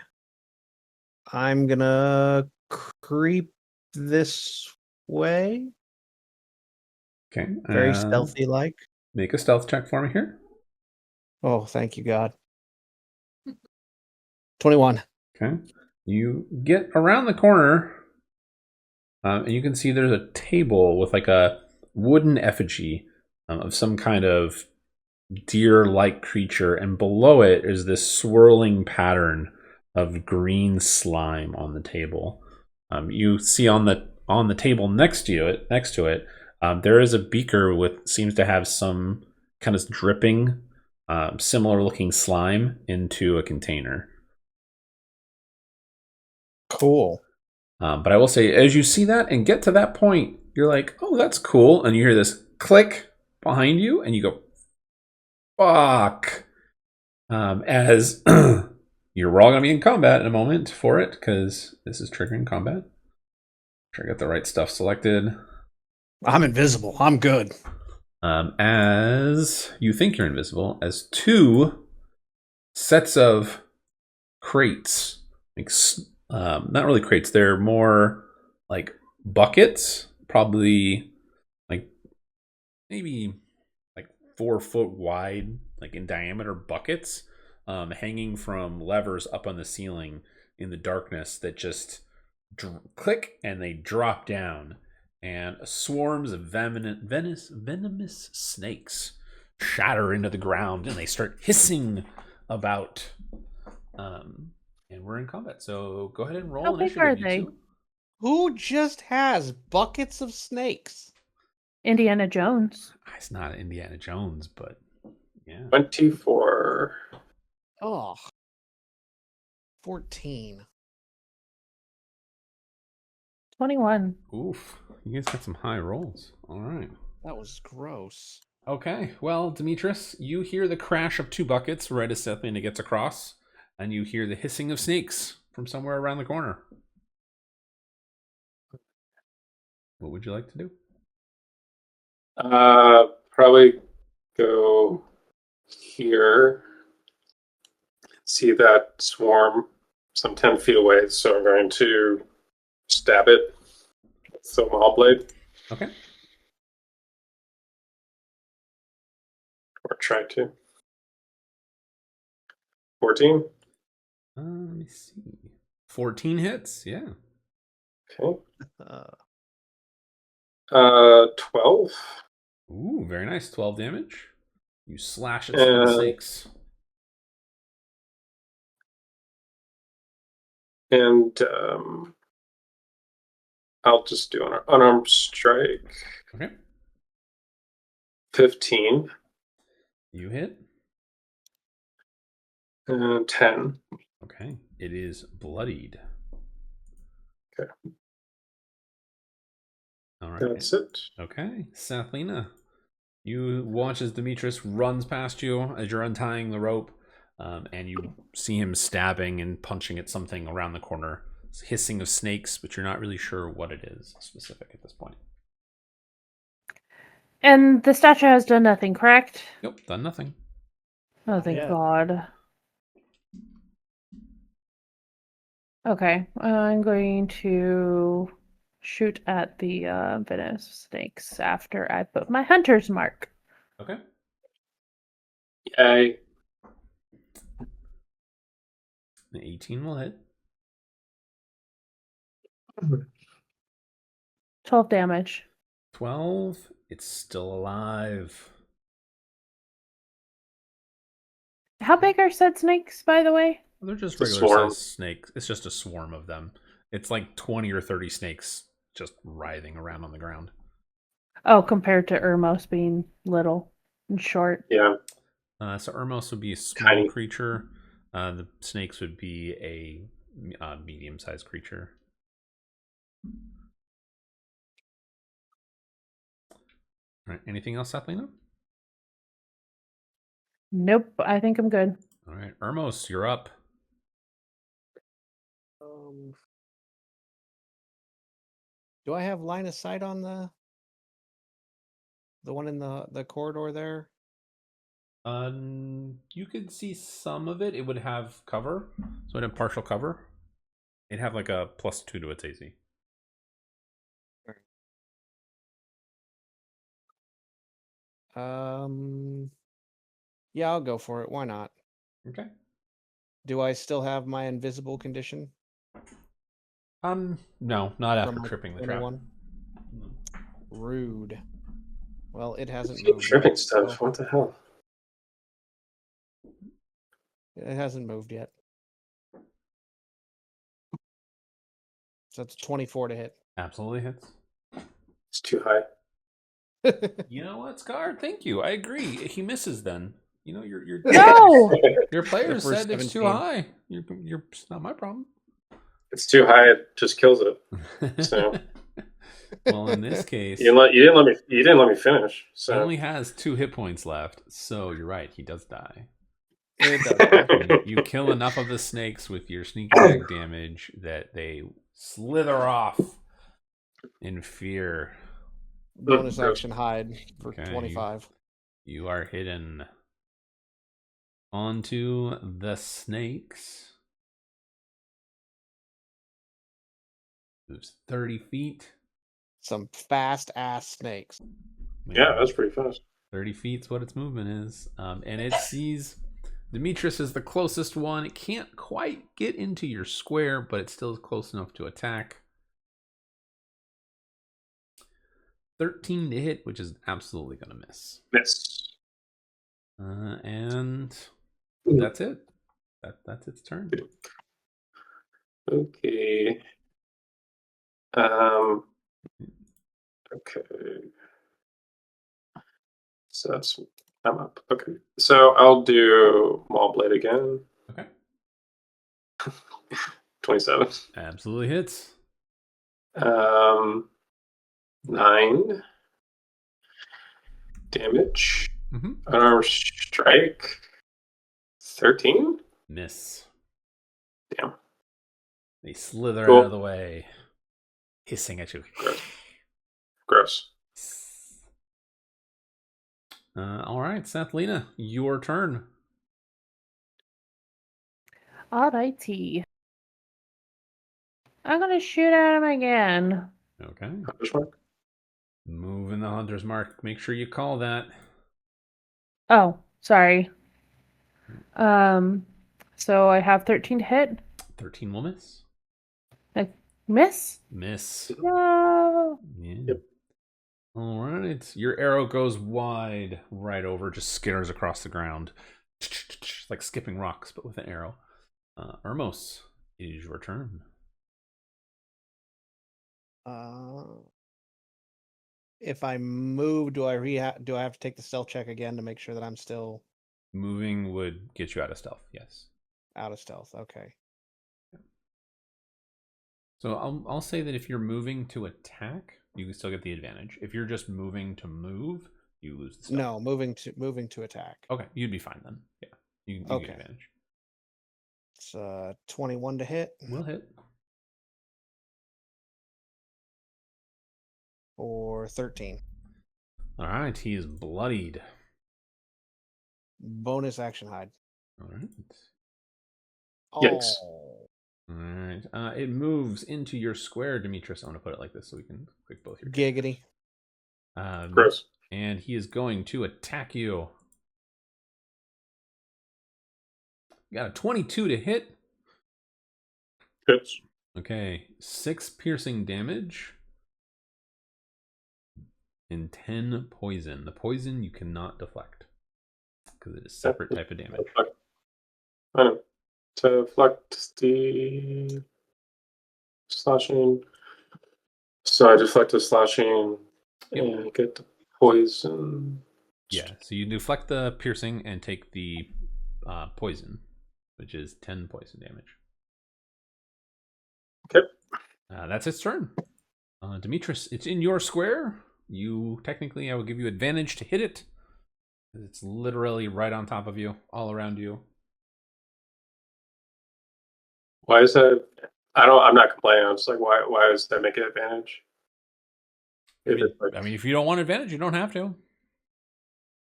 I'm gonna creep this way. Okay. Very stealthy like. Make a stealth check for me here. Oh, thank you, God. 21. Okay. You get around the corner, and you can see there's a table with like a wooden effigy of some kind of deer-like creature, and below it is this swirling pattern of green slime on the table. You see on the table next to it, there is a beaker with seems to have some kind of dripping, similar-looking slime into a container. Cool. But I will say, as you see that and get to that point, you're like, "Oh, that's cool," and you hear this click behind you, and you go, "Fuck!" As you're all gonna be in combat in a moment for it, because this is triggering combat. Sure, I got the right stuff selected. I'm invisible. I'm good. As you think you're invisible, as 2 sets of crates, like not really crates, they're more like buckets, probably like maybe like 4 foot wide, like in diameter buckets, hanging from levers up on the ceiling in the darkness that just click and they drop down, and swarms of venomous snakes shatter into the ground and they start hissing about. And we're in combat, so go ahead and roll How big initiative. are you they? two. Who just has buckets of snakes? Indiana Jones. It's not Indiana Jones, but yeah. 24. Oh. 14. 21. Oof, you guys got some high rolls. All right. That was gross. Okay, well, Demetrius, you hear the crash of two buckets right as Sethlina gets across, and you hear the hissing of snakes from somewhere around the corner. What would you like to do? Probably go here. See that swarm some 10 feet away, so I'm going to stab it with the maul blade. Okay. Or try to. 14. Let me see. 14 hits, yeah. Okay. Uh, 12. Ooh, very nice. 12 damage. You slash it through the snakes. And I'll just do an unarmed strike. Okay. 15. You hit. And 10. Okay. It is bloodied. Okay. All right. That's it. Okay. Sethlina, you watch as Demetrius runs past you as you're untying the rope, and you see him stabbing and punching at something around the corner. It's hissing of snakes, but you're not really sure what it is specific at this point. And the statue has done nothing, correct? Nope, done nothing. Oh, thank yet. God. Okay, I'm going to shoot at the venomous snakes after I put my hunter's mark. Okay. Yay. An 18 will hit. 12 damage. 12. It's still alive. How big are said snakes, by the way? They're just It's a regular swarm. sized snakes. It's just a swarm of them. It's like 20 or 30 snakes just writhing around on the ground. Oh, compared to Ermos being little and short. Yeah. So Ermos would be a small Tiny. creature. The snakes would be a medium-sized creature. All right. Anything else, Sethlina? Nope, I think I'm good. All right. Ermos, you're up. Do I have line of sight on the one in the corridor there? You could see some of it. It would have cover. So it'd have partial cover. It'd have like a +2 to its AC. Yeah, I'll go for it. Why not? Okay. Do I still have my invisible condition? No, not after From my tripping the trap. 21? Rude. Well, it hasn't Keep moved. tripping yet, stuff. so- What the hell? It hasn't moved yet. So it's 24 to hit. Absolutely hits. It's too high. You know what, Scar? Thank you. I agree. He misses then. You know, your No! your players For said it's too 17. high. It's not my problem. It's too high. It just kills it. So. Well, in this case, You didn't let me finish. he So only has 2 hit points left. So you're right. He does die. It does. You kill enough of the snakes with your sneak attack damage that they slither off in fear. Bonus action hide for Okay, 25. You are hidden. Onto the snakes. Moves 30 feet. Some fast ass snakes. yeah, that's pretty fast. 30 feet is what its movement is. And it sees Demetrius is the closest one. It can't quite get into your square, but it's still close enough to attack. 13 to hit, which is absolutely going to miss. Miss. And that's it. That's its turn. Okay. Okay. So I'm up. Okay. So I'll do Maul Blade again. Okay. 27. Absolutely hits. 9 damage. Mm-hmm. Unarmed strike. 13? Miss. Damn. They slither Cool. out of the way, hissing at you. Gross. All right, Seth, Lena, your turn. Alrighty. I'm gonna shoot at him again. Okay. Hunter's mark. Move in the hunter's mark. Make sure you call that. Oh, sorry. So I have 13 to hit. 13 will miss. Miss? Miss. No. Yeah. Yep. All right. Your arrow goes wide right over, just skitters across the ground. Like skipping rocks, but with an arrow. Ermos, it is your turn. If I move, do I have to take the stealth check again to make sure that I'm still Moving would get you out of stealth, yes. out of stealth? Okay. So I'll say that if you're moving to attack, you can still get the advantage. If you're just moving to move, you lose the stealth. No, moving to attack. Okay, you'd be fine then. Yeah, you Okay. get advantage. It's 21 to hit Will hit. or 13. All right, he is bloodied. Bonus action hide. All right. Yikes. Oh. All right. It moves into your square, Demetrius. I want to put it like this so we can click both your Giggity. Gross. And he is going to attack you. Got a 22 to hit. Hits. Okay, 6 piercing damage and 10 poison. The poison you cannot deflect because it is a separate type of damage. I know. To deflect the slashing. So I deflect the slashing and get the poison. Yeah, so you deflect the piercing and take the poison, which is 10 poison damage. Okay. That's its turn. Demetrius, it's in your square. You technically, I will give you advantage to hit it. It's literally right on top of you, all around you. Why is that? I'm not complaining. I'm just like, why does that make it advantage? I mean, if you don't want advantage, you don't have to.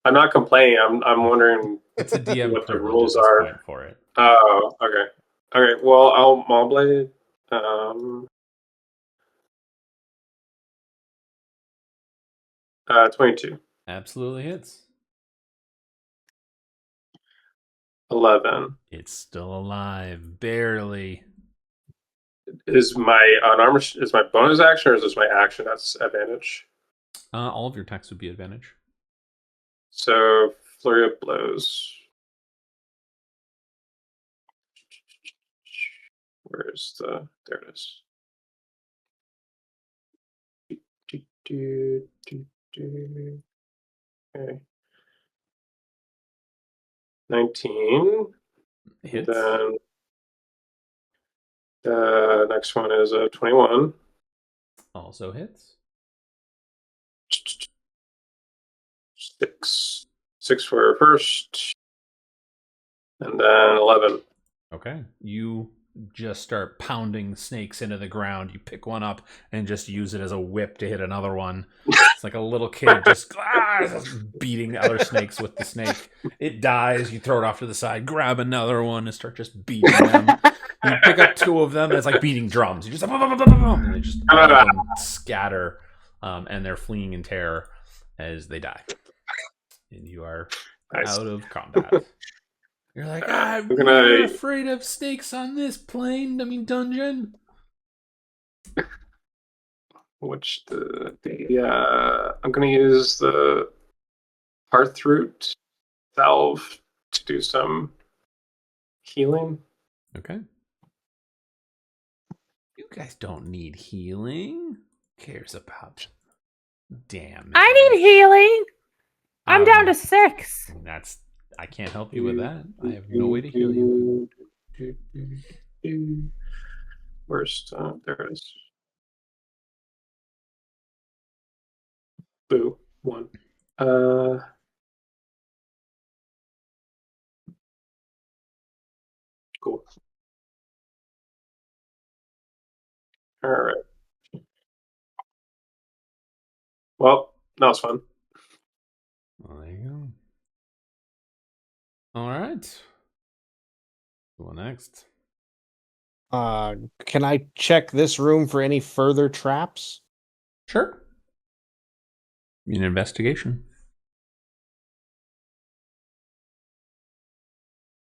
I'm not complaining. I'm wondering It's a DM what the privilege rules at this are point for it. Oh, okay. Okay. Well, I'll Maw Blade. 22. Absolutely hits. 11. It's still alive, barely. Is my unarmored is my bonus action or is this my action that's advantage? All of your attacks would be advantage. So flurry of blows. Where's the? There it is. Okay. 19. Hits. Then the next one is a 21. Also hits. 6 for first, and then 11. Okay. You just start pounding snakes into the ground. You pick one up and just use it as a whip to hit another one. It's like a little kid just beating the other snakes with the snake. It dies. You throw it off to the side, grab another one, and start just beating them. You pick up 2 of them, and it's like beating drums. You just and they just all of them scatter, and they're fleeing in terror as they die. And you are out of combat. You're like, I'm not afraid of snakes on this dungeon. Which I'm gonna use the Hearthroot salve to do some healing. Okay. You guys don't need healing. Who cares about damage? I need healing. I'm down to 6. I can't help you with that. I have no way to heal you. Where's there it is. Boo. 1. Cool. All right. Well, that was fun. Well, there you go. All right. Well, next. Can I check this room for any further traps? Sure. An investigation.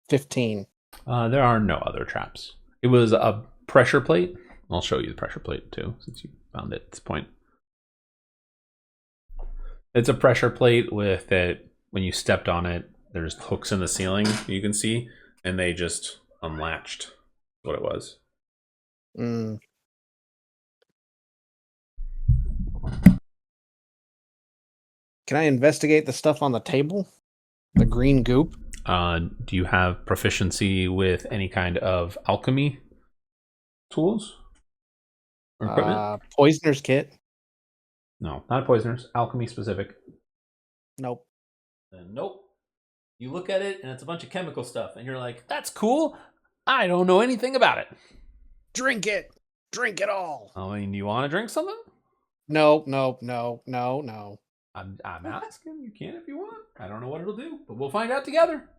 15. There are no other traps. It was a pressure plate. I'll show you the pressure plate too, since you found it at this point. It's a pressure plate with it. When you stepped on it, there's hooks in the ceiling you can see, and they just unlatched. What it was. Mm. Can I investigate the stuff on the table? The green goop? Do you have proficiency with any kind of alchemy tools or equipment? Poisoner's kit? No, not poisoners. Alchemy specific. Nope. Nope. You look at it and it's a bunch of chemical stuff, and you're like, "That's cool. I don't know anything about it." Drink it. Drink it all. I mean, do you want to drink something? No. I'm asking. You can if you want. I don't know what it'll do, but we'll find out together.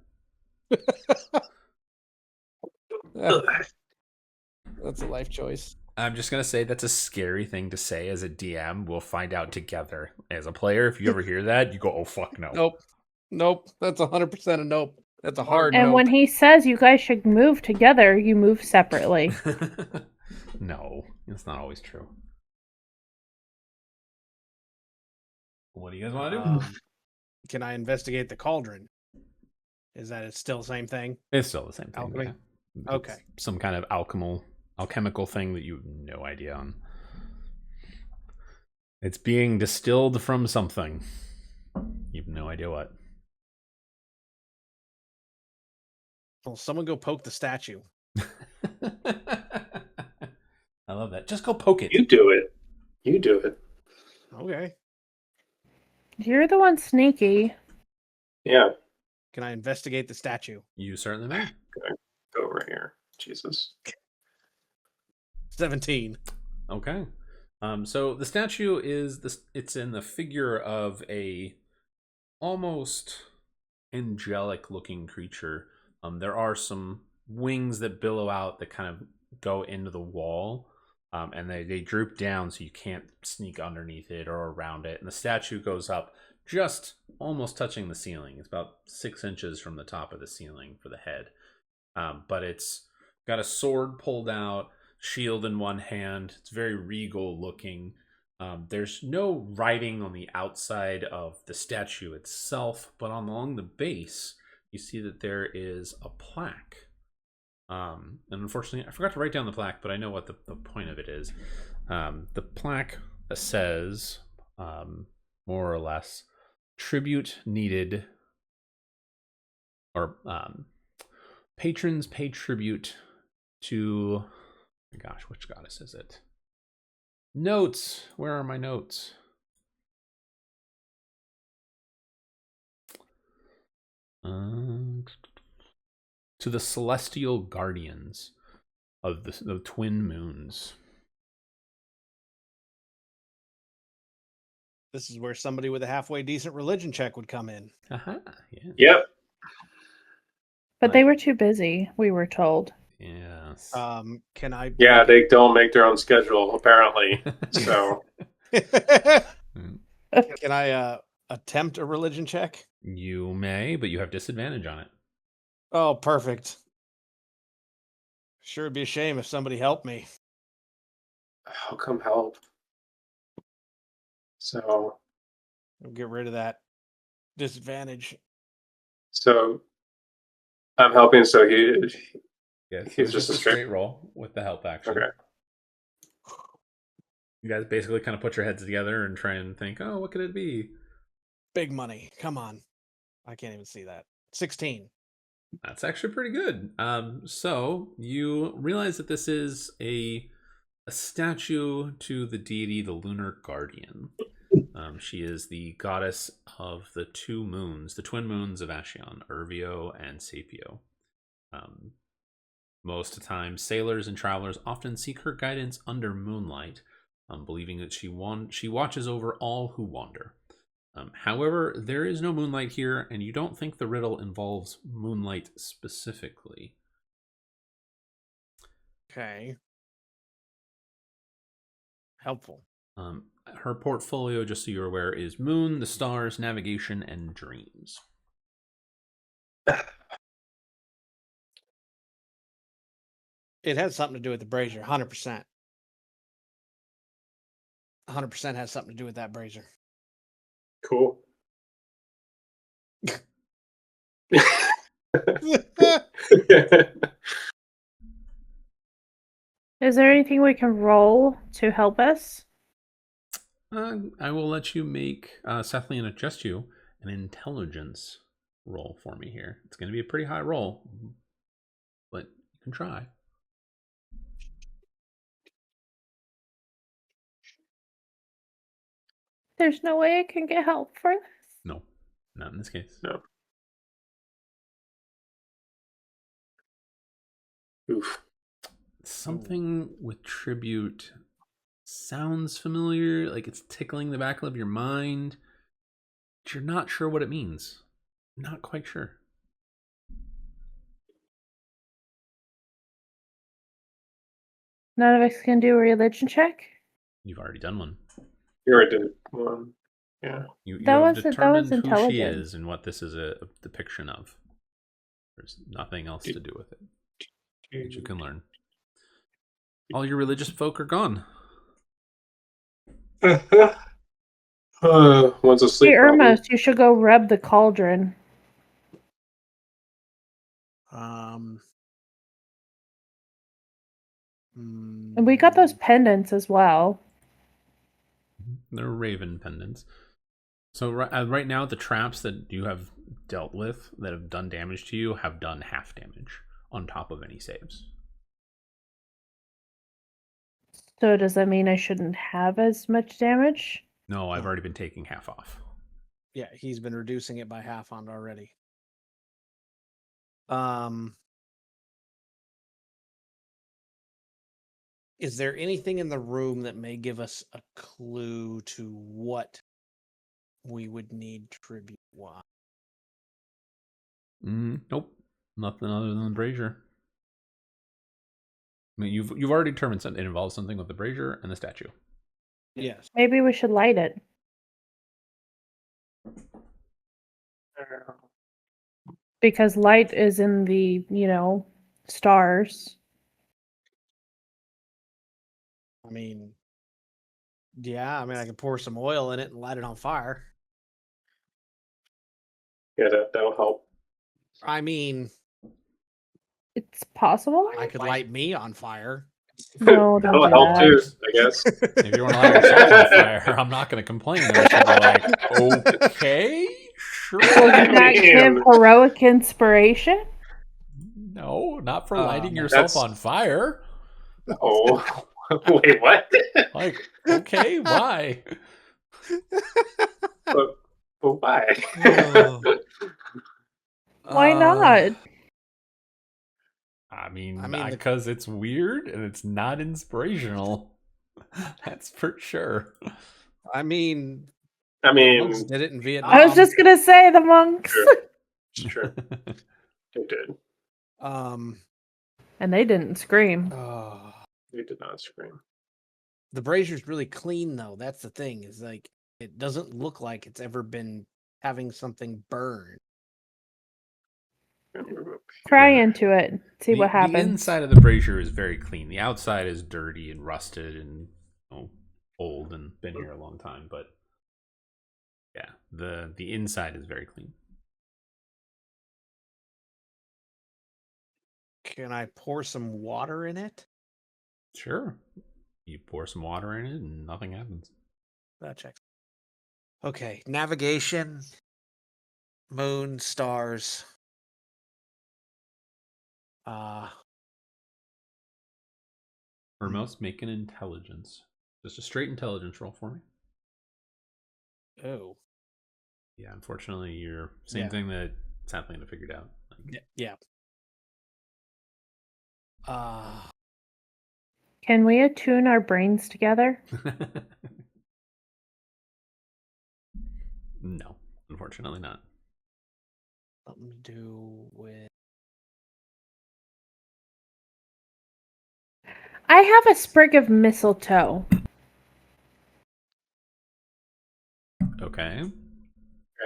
That's a life choice. I'm just gonna say that's a scary thing to say as a DM. We'll find out together. As a player, if you ever hear that, you go, "Oh fuck no." Nope. That's 100% a nope. That's a hard And nope. when he says you guys should move together, you move separately. No, it's not always true. What do you guys want to do? Can I investigate the cauldron? Is that it's still the same thing? It's still the same thing. Alchemy? Yeah. It's Okay. some kind of alchemical thing that you have no idea on. It's being distilled from something. You have no idea what. Well, someone go poke the statue. I love that. Just go poke it. You do it. You do it. Okay. You're the one sneaky. Yeah. Can I investigate the statue? You certainly may. Go over here. Jesus. 17. Okay. So the statue it's in the figure of a almost angelic looking creature. There are some wings that billow out that kind of go into the wall, and they droop down so you can't sneak underneath it or around it. And the statue goes up just almost touching the ceiling. It's about 6 inches from the top of the ceiling for the head. But it's got a sword pulled out, shield in one hand. It's very regal looking. There's no writing on the outside of the statue itself, but along the base, you see that there is a plaque. And unfortunately, I forgot to write down the plaque, but I know what the point of it is. The plaque says, more or less, tribute needed, or patrons pay tribute to, gosh, which goddess is it? Notes. Where are my notes? To the celestial guardians of the twin moons. This is where somebody with a halfway decent religion check would come in. Aha, yeah. Yep. But they were too busy, we were told. Yes. Can I? Yeah, they don't make their own schedule, apparently. So. Can I attempt a religion check? You may, but you have disadvantage on it. Oh, perfect. Sure, it'd be a shame if somebody helped me. How come help? So. I'll get rid of that disadvantage. So. I'm helping, so Yes, he's just a straight roll with the help action. Okay. You guys basically kind of put your heads together and try and think, oh, what could it be? Big money. Come on. I can't even see that. 16. That's actually pretty good. So you realize that this is a statue to the deity, the Lunar Guardian. She is the goddess of the two moons, the twin moons of Ashion, Urvio and Sapio. Most of the time, sailors and travelers often seek her guidance under moonlight, believing that she watches over all who wander. However, there is no moonlight here, and you don't think the riddle involves moonlight specifically. Okay. Helpful. Her portfolio, just so you're aware, is moon, the stars, navigation, and dreams. It has something to do with the brazier, 100%. 100% has something to do with that brazier. Cool. Is there anything we can roll to help us? I will let you make Cethlean adjust you an intelligence roll for me here. It's going to be a pretty high roll, but you can try. There's no way I can get help for this. No, not in this case. No. Oof. Something with tribute sounds familiar, like it's tickling the back of your mind, but you're not sure what it means. Not quite sure. None of us can do a religion check? You've already done one. You already did one. Yeah. You That have was determined who she intelligent. is and what this is a depiction of. There's nothing else to do with it that you can learn. All your religious folk are gone. One's asleep. Hey, probably. Irma, you should go rub the cauldron. And we got those pendants as well. They're raven pendants. So right now, the traps that you have dealt with that have done damage to you have done half damage on top of any saves. So does that mean I shouldn't have as much damage? No, I've already been taking half off. Yeah, he's been reducing it by half on it already. Is there anything in the room that may give us a clue to what we would need tribute wise? Nope, nothing other than the brazier. I mean, you've already determined it involves something with the brazier and the statue. Yes. Maybe we should light it. Because light is in the, stars. I mean, I can pour some oil in it and light it on fire. Yeah, that'll help. I mean, It's possible. I could light me on fire. No, don't That'll do help that. too, I guess. If you want to light yourself on fire, I'm not going to complain. I'm just gonna be like, okay, sure. Does that give heroic inspiration? No, not for lighting that's- yourself on fire. Oh, wait, what? Like, okay, why? but why? Why not? I mean, the- because it's weird and it's not inspirational. That's for sure. I mean, I monks mean, did it in Vietnam. I was just gonna say the monks. True. It's true. They did. And they didn't scream. They did not scream. The brazier's really clean though. That's the thing. Is like it doesn't look like it's ever been having something burn. Pry into it. See what The happens. inside of the brazier is very clean. The outside is dirty and rusted and old and been here a long time. But yeah, the inside is very clean. Can I pour some water in it? Sure. You pour some water in it and nothing happens. That checks. Okay, navigation, moon, stars. Hermos, make an intelligence. Just a straight intelligence roll for me. Oh. Yeah, unfortunately, you're same Yeah. thing that Satlina figured out. Like, Yeah. Can we attune our brains together? No, unfortunately not. Something to do with. I have a sprig of mistletoe. Okay. Okay.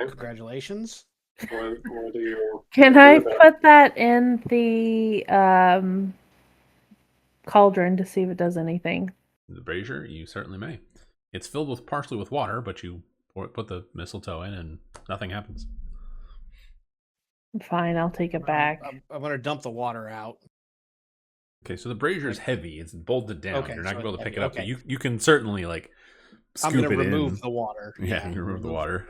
Congratulations. What do you? Can do I with that? put that in the cauldron to see if it does anything? The brazier, you certainly may. It's filled with partially with water, but you put the mistletoe in and nothing happens. Fine, I'll take it back. I'm going to dump the water out. Okay, so the brazier is heavy. It's bolted down. Okay, You're not so gonna be able to it's pick it heavy, up, but okay. you can certainly like I'm scoop going it to remove in. the water. Yeah, you remove the water.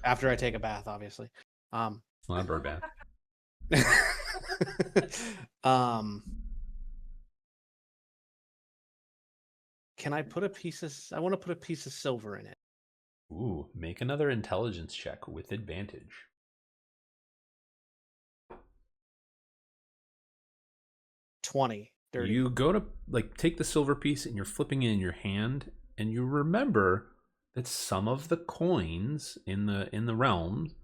After I take a bath, obviously. It's not a bird bath. Can I put a piece of? I want to put a piece of silver in it. Ooh, make another intelligence check with advantage. 20. Dirty. You go to like take the silver piece and you're flipping it in your hand, and you remember that some of the coins in the realms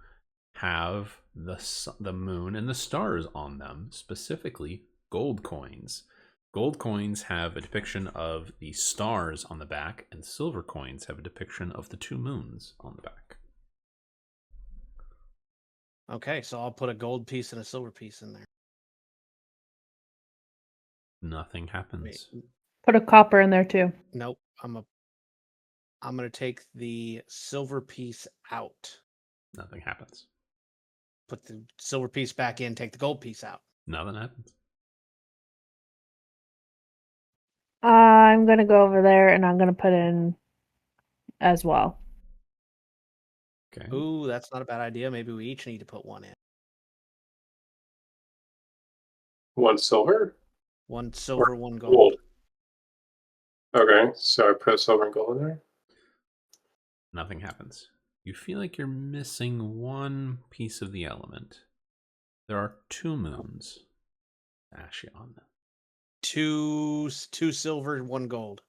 have the moon and the stars on them, specifically gold coins. Gold coins have a depiction of the stars on the back, and silver coins have a depiction of the two moons on the back. Okay, so I'll put a gold piece and a silver piece in there. Nothing happens. Wait, Put a copper in there too. nope. I'm gonna take the silver piece out. Nothing happens. Put the silver piece back in. Take the gold piece out. Nothing happens. I'm gonna go over there and I'm gonna put in as well. Okay. Ooh, that's not a bad idea. Maybe we each need to put one in. One silver? One silver, one gold. Gold. Okay, so I put silver and gold in there. Nothing happens. You feel like you're missing one piece of the element. There are two moons actually on them. Two silver, one gold.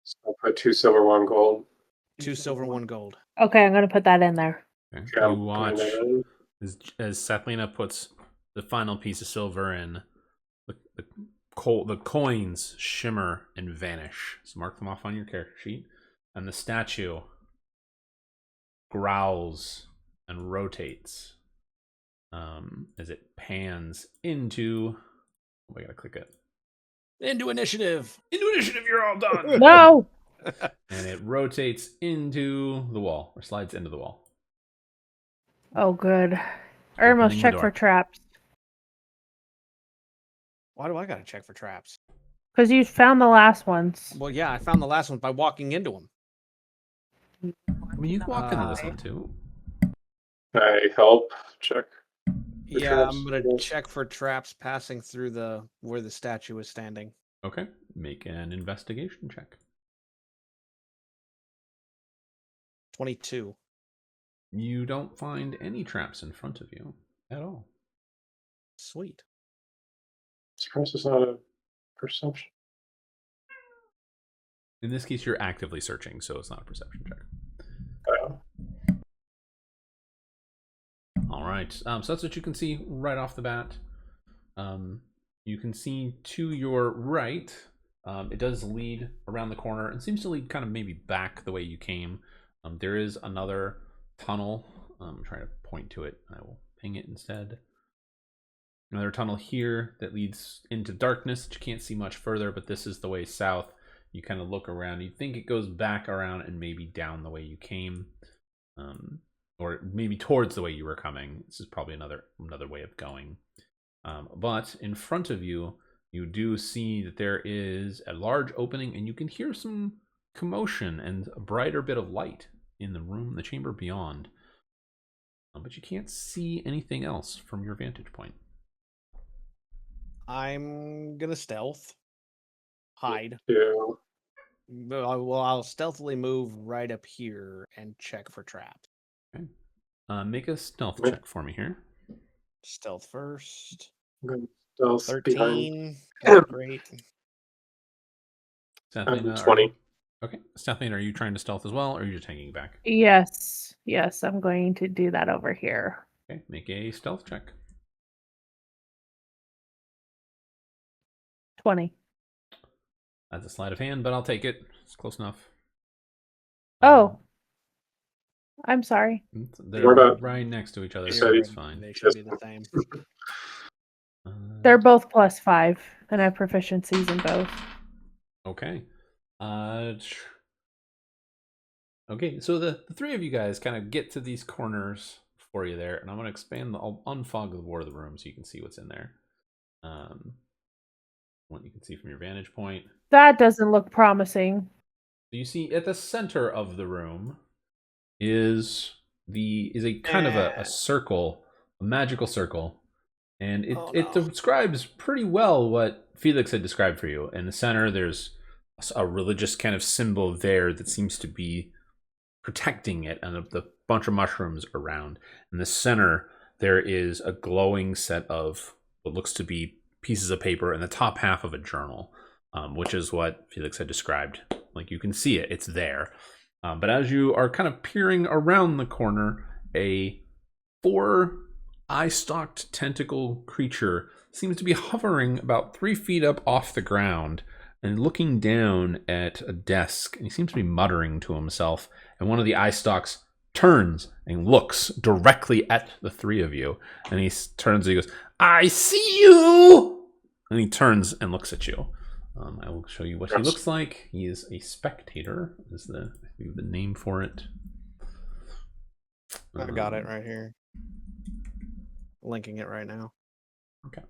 So I put 2 silver, 1 gold. Two silver, one gold. Okay, I'm gonna put that in there. Okay. Yeah, You I'm watch putting that in. as Satlina puts the final piece of silver in. The coins shimmer and vanish. So mark them off on your character sheet. And the statue growls and rotates as it pans into. Oh, I gotta click it. Into initiative. Into initiative, you're all done. No! And it rotates into the wall, or slides into the wall. Oh, good. Irmos, Opening the check door. for traps. Why do I gotta check for traps? Because you found the last ones. Well, yeah, I found the last one by walking into them. I mean, you can walk into this one too. I help check. Yeah, traps, I'm gonna yes. check for traps passing through where the statue is standing. Okay, make an investigation check. 22. You don't find any traps in front of you at all. Sweet. Surprised it's not a perception. In this case, you're actively searching, so it's not a perception check. All right, so that's what you can see right off the bat. You can see to your right, it does lead around the corner and seems to lead kind of maybe back the way you came. There is another tunnel. I'm trying to point to it. I will ping it instead. Another tunnel here that leads into darkness that you can't see much further, but this is the way south. You kind of look around. You think it goes back around and maybe down the way you came, or maybe towards the way you were coming. This is probably another way of going. But in front of you, you do see that there is a large opening, and you can hear some commotion and a brighter bit of light in the room, the chamber beyond. But you can't see anything else from your vantage point. I'm gonna stealth. Hide. Yeah. I'll stealthily move right up here and check for traps. Okay. Make a stealth Okay. check for me here. Stealth first. I'm going stealth behind. 13. Not great. Stephanie, 20. Okay. Stephanie, are you trying to stealth as well, or are you just hanging back? Yes, yes, I'm going to do that over here. Okay. Make a stealth check. 20. That's a sleight of hand, but I'll take it. It's close enough. Oh, I'm sorry. They're What about- right next to each other, You so said it's it- fine. They should be the same. They're both +5, and I have proficiencies in both. Okay. Okay, so the three of you guys kind of get to these corners for you there, and I'm going to expand I'll unfog the war of the room so you can see what's in there. What you can see from your vantage point. That doesn't look promising. You see at the center of the room is a kind of a circle, a magical circle, and it describes pretty well what Felix had described for you. In the center, there's a religious kind of symbol there that seems to be protecting it, and the bunch of mushrooms around. In the center, there is a glowing set of what looks to be pieces of paper and the top half of a journal, which is what Felix had described. Like, you can see it, it's there. But as you are kind of peering around the corner, a 4 eye-stalked tentacle creature seems to be hovering about 3 feet up off the ground and looking down at a desk. And he seems to be muttering to himself. And one of the eye stalks turns and looks directly at the three of you. And he turns and he goes, "I see you!" And he turns and looks at you. I will show you what he looks like. He is a spectator, is the name for it. I got it right here. Linking it right now. Okay.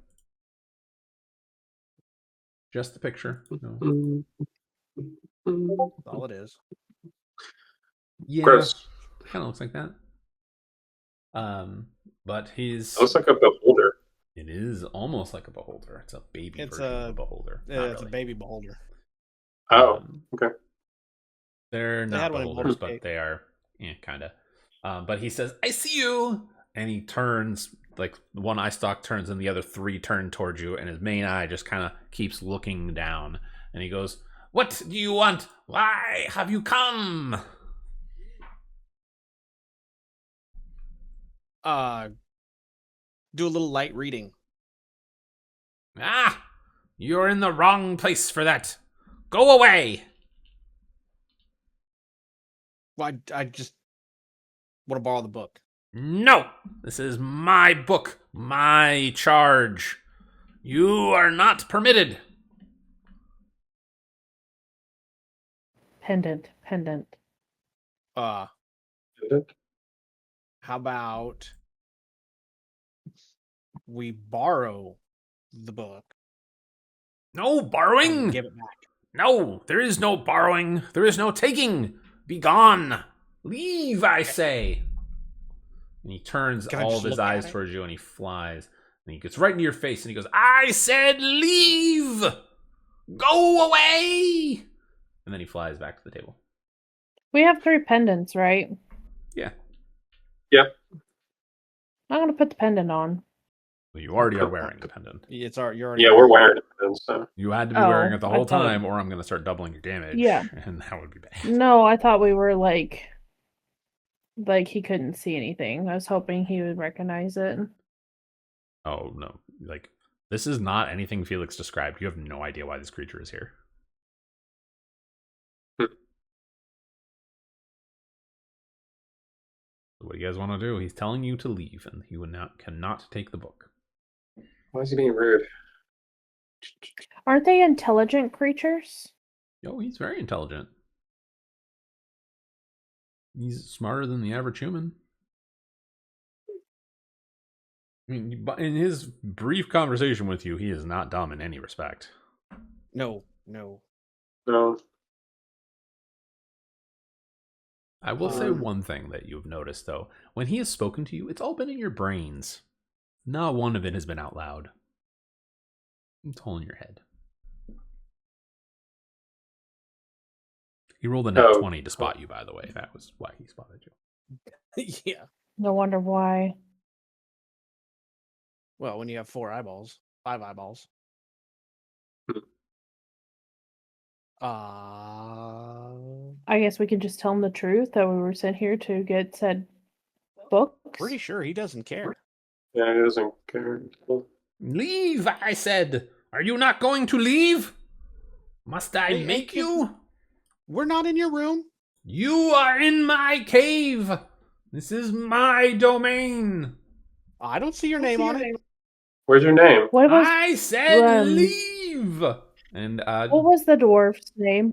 Just the picture. No. That's all it is. Yeah, Gross. kind of looks like that. But he's. It looks like a beholder. It is almost like a beholder. It's a baby It's version of a beholder. Yeah, Not it's a really. baby beholder. Oh, okay. They're They not had one in beholders, Baldur's but Gate. they are, kind of. But he says, "I see you," and he turns. Like, one eye stalk turns, and the other 3 turn towards you, and his main eye just kind of keeps looking down. And he goes, "What do you want? Why have you come?" Do a little light reading. "Ah, you're in the wrong place for that. Go away." Well, I just want to borrow the book. "No, this is my book, my charge. You are not permitted." Pendant. How about we borrow the book "No and borrowing. give it back? No, there is no borrowing. There is no taking. Be gone. Leave, I say." And he turns Can I all just of his look at eyes it? towards you, and he flies. And he gets right into your face, and he goes, "I said leave. Go away." And then he flies back to the table. We have 3 pendants, right? Yeah. I'm going to put the pendant on. Well, you already are wearing the pendant. You're already. Yeah, we're wearing it. So. You had to be wearing it the I whole thought- time, or I'm going to start doubling your damage. Yeah. And that would be bad. No, I thought we were like he couldn't see anything. I was hoping he would recognize it. Oh, no. Like, this is not anything Felix described. You have no idea why this creature is here. What do you guys want to do? He's telling you to leave, and he cannot take the book. Why is he being rude? Aren't they intelligent creatures? Yo, he's very intelligent. He's smarter than the average human. I mean, in his brief conversation with you, he is not dumb in any respect. No. No. I will say one thing that you've noticed, though. When he has spoken to you, it's all been in your brains. Not one of it has been out loud. It's all in your head. He rolled a net 20 to spot you, by the way. That was why he spotted you. Yeah. No wonder why. Well, when you have 5 eyeballs. I guess we can just tell him the truth that we were sent here to get said books. Pretty sure he doesn't care. Yeah, he doesn't care. Leave, I said. Are you not going to leave? Must I Hey, make hey, you? We're not in your room. You are in my cave. This is my domain. I don't see your name on it. Where's your name? What was I said um, leave. And what was the dwarf's name?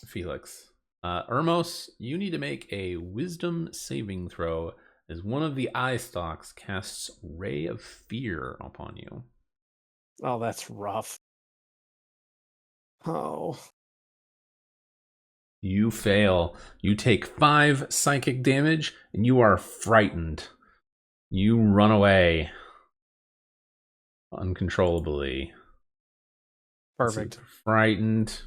Felix. Ermos, you need to make a wisdom saving throw as one of the eye stalks casts Ray of Fear upon you. Oh, that's rough. Oh. You fail. You take 5 psychic damage, and you are frightened. You run away uncontrollably. Perfect. Frightened.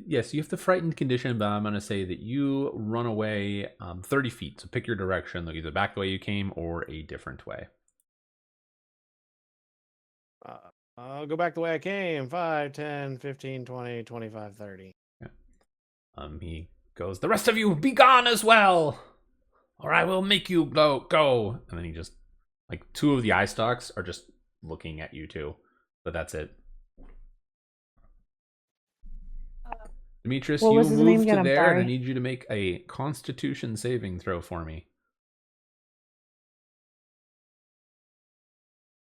Yes, you have the frightened condition, but I'm going to say that you run away 30 feet. So pick your direction. Look either back the way you came or a different way. I'll go back the way I came. 5, 10, 15, 20, 25, 30. Yeah. He goes, the rest of you, be gone as well, or I will make you go. And then he just, like, 2 of the eye stalks are just looking at you too. But that's it. Demetrius, What you was his name move again? to I'm there, and I sorry. need you to make a Constitution saving throw for me.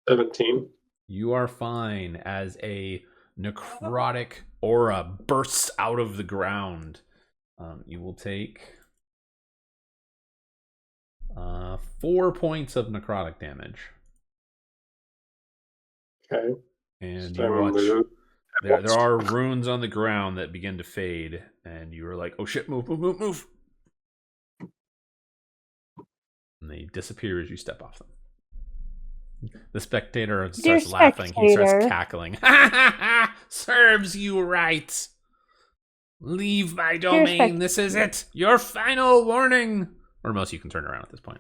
17. You are fine as a necrotic aura bursts out of the ground. You will take 4 points of necrotic damage. Okay. And So you watch. move. There are runes on the ground that begin to fade, and you are like, oh shit, move. And they disappear as you step off them. The spectator starts laughing. He starts cackling. Ha ha ha! Serves you right. Leave my domain. This is it. Your final warning. Or most you can turn around at this point.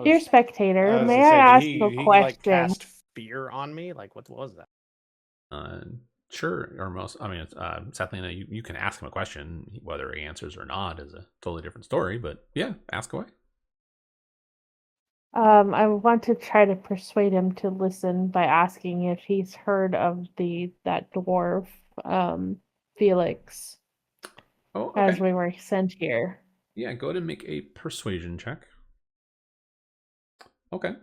Dear spectator, was may gonna say, I ask did a he question? like cast fear on me? Like, what was that? Sure. Or most. I mean, it's Sathlina, you can ask him a question. Whether he answers or not is a totally different story. But yeah, ask away. I want to try to persuade him to listen by asking if he's heard of that dwarf, Felix, Oh, okay. as we were sent here. Yeah, go ahead and make a persuasion check. Okay.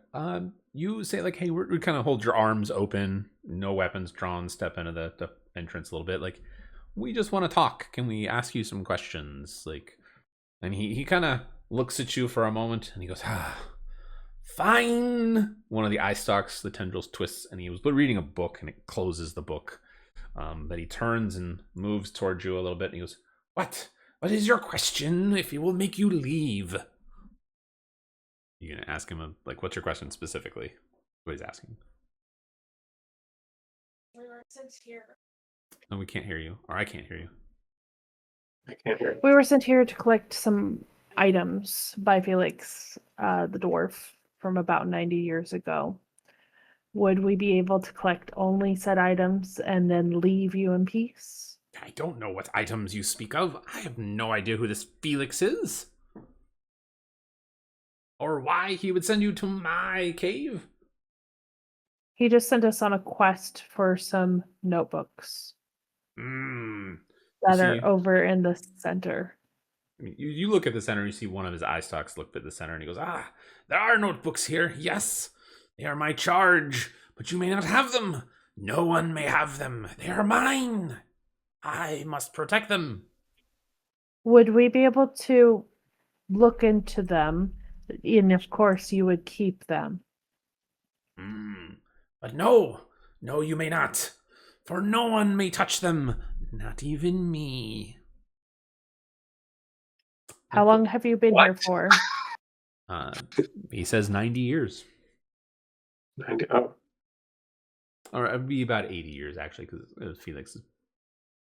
You say like, hey, we kind of hold your arms open, no weapons drawn, step into the entrance a little bit. Like, we just want to talk. Can we ask you some questions? Like, and he kind of looks at you for a moment, and he goes, fine. One of the eye stalks, the tendrils twists, and he was reading a book, and it closes the book. But he turns and moves towards you a little bit, and he goes, what? What is your question? If he will make you leave. You gonna ask him like, what's your question specifically? What he's asking? We were sent here. No, we can't hear you, or I can't hear you. I can't hear. We were sent here to collect some items by Felix, the dwarf, from about 90 years ago. Would we be able to collect only said items and then leave you in peace? I don't know what items you speak of. I have no idea who this Felix is. Or why he would send you to my cave. He just sent us on a quest for some notebooks that are over in the center. I mean, you look at the center, you see one of his eye stalks look at the center, and he goes, there are notebooks here. Yes, they are my charge, but you may not have them. No one may have them. They are mine. I must protect them. Would we be able to look into them? And of course, you would keep them. But no, you may not. For no one may touch them, not even me. How long have you been here for? He says 90 years. 90. Oh. Or it'd be about 80 years, actually, because Felix is...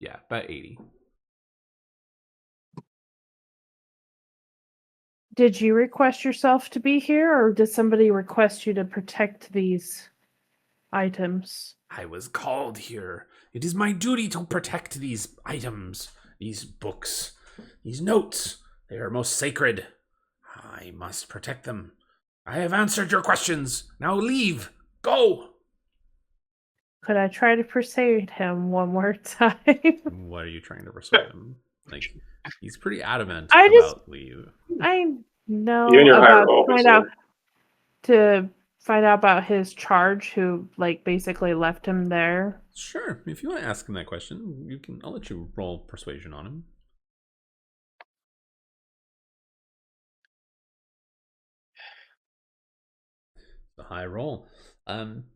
Yeah, about 80. Did you request yourself to be here, or did somebody request you to protect these items? I was called here. It is my duty to protect these items, these books, these notes. They are most sacred. I must protect them. I have answered your questions. Now leave. Go. Could I try to persuade him one more time? What are you trying to persuade him? Like, he's pretty adamant I just- about leave. I know You and your higher about roll. to find out about his charge, who like basically left him there. Sure. If you want to ask him that question, you can. I'll let you roll persuasion on him. The high roll.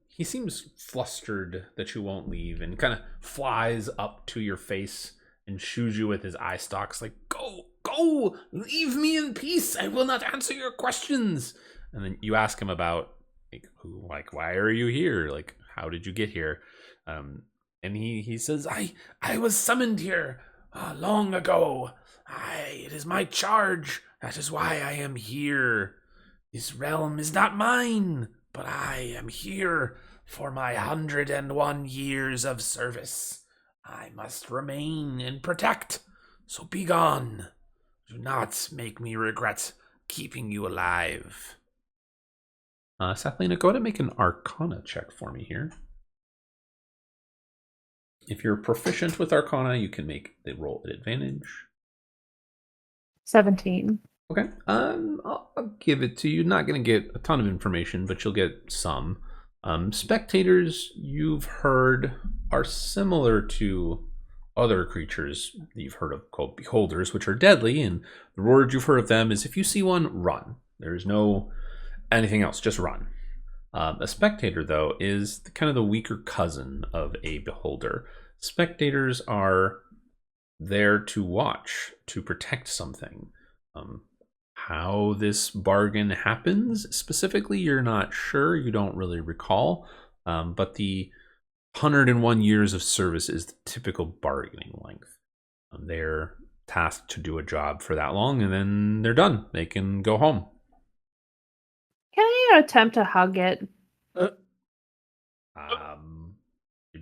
He seems flustered that you won't leave, and kind of flies up to your face and shoos you with his eye stalks, like, "Go, go, leave me in peace. I will not answer your questions." And then you ask him about, like, who, like, why are you here? Like, how did you get here? And he says, I was summoned here long ago. It is my charge. That is why I am here. This realm is not mine, but I am here for my 101 years of service. I must remain and protect, so be gone. Do not make me regret keeping you alive. Sathlina, go ahead and make an Arcana check for me here. If you're proficient with Arcana, you can make the roll at advantage. 17. Okay. I'll give it to you. Not going to get a ton of information, but you'll get some. Spectators, you've heard, are similar to other creatures that you've heard of called beholders, which are deadly, and the word you've heard of them is if you see one, run. There's no anything else, just run. A spectator, though, is kind of the weaker cousin of a beholder. Spectators are there to watch, to protect something. How this bargain happens specifically, you're not sure. You don't really recall. But the 101 years of service is the typical bargaining length. They're tasked to do a job for that long, and then they're done. They can go home. Can I attempt to hug it? It'd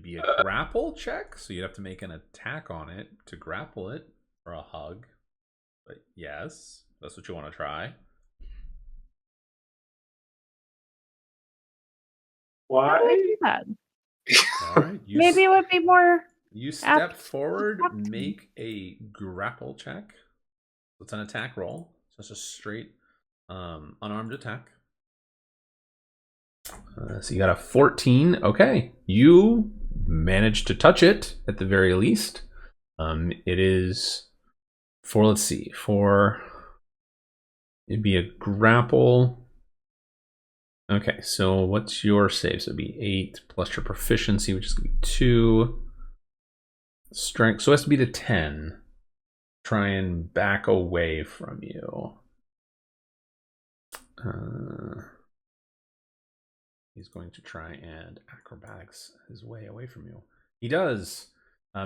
be a grapple check, so you'd have to make an attack on it to grapple it for a hug. But yes, that's what you want to try. How do I Why? do that? All right. Maybe it would be more. You step apt forward, to me. make a grapple check. So it's an attack roll. So it's a straight unarmed attack. So you got a 14. Okay. You managed to touch it at the very least. It is for, let's see, it'd be a grapple. Okay, so what's your save? So it'd be 8 plus your proficiency, which is going to be 2. Strength, so it has to be to 10. Try and back away from you. He's going to try and acrobatics his way away from you. He does.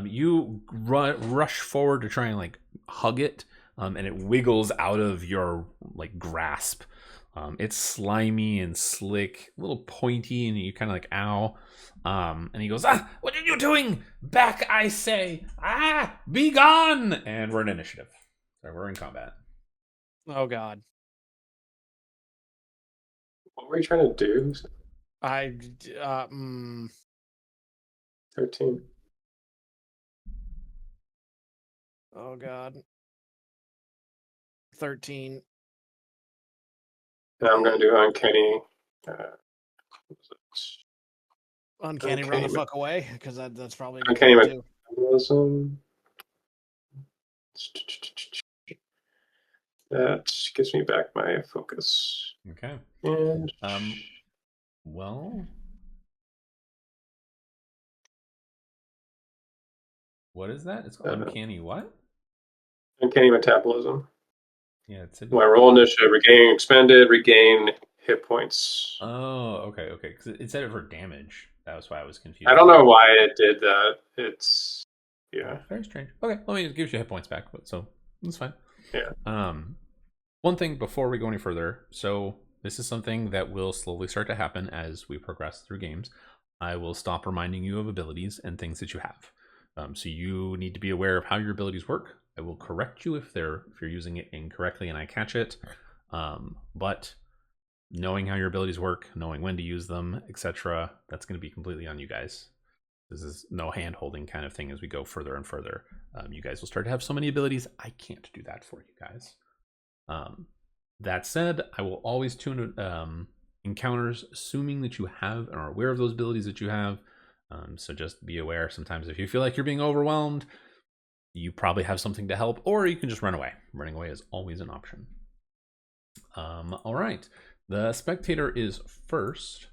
You rush forward to try and like hug it, and it wiggles out of your like grasp. It's slimy and slick, a little pointy, and you kind of like, ow. And he goes, what are you doing? Back, I say. Be gone. And we're in initiative. Sorry, we're in combat. Oh God. What were you trying to do? 13. Oh God. 13. And I'm going to do uncanny. Uncanny run the Okay, fuck away, because that's probably a good Uncanny thing to do. metabolism. That gives me back my focus. Okay. And Well, what is that? It's called uncanny what? uncanny metabolism. Yeah, it's My roll initiative, regain expended, regain hit points. Oh, okay. Because it said it for damage. That was why I was confused. I don't know why it did that. It's yeah. Very strange. Okay, well, I mean, it gives you hit points back, but so that's fine. Yeah. One thing before we go any further, so this is something that will slowly start to happen as we progress through games. I will stop reminding you of abilities and things that you have. So you need to be aware of how your abilities work. I will correct you if you're using it incorrectly and I catch it. But knowing how your abilities work, knowing when to use them, etc., that's going to be completely on you guys. This is no hand-holding kind of thing as we go further and further. You guys will start to have so many abilities. I can't do that for you guys. That said, I will always tune encounters assuming that you have and are aware of those abilities that you have. So just be aware. Sometimes if you feel like you're being overwhelmed, you probably have something to help, or you can just run away. Running away is always an option. All right. The spectator is first.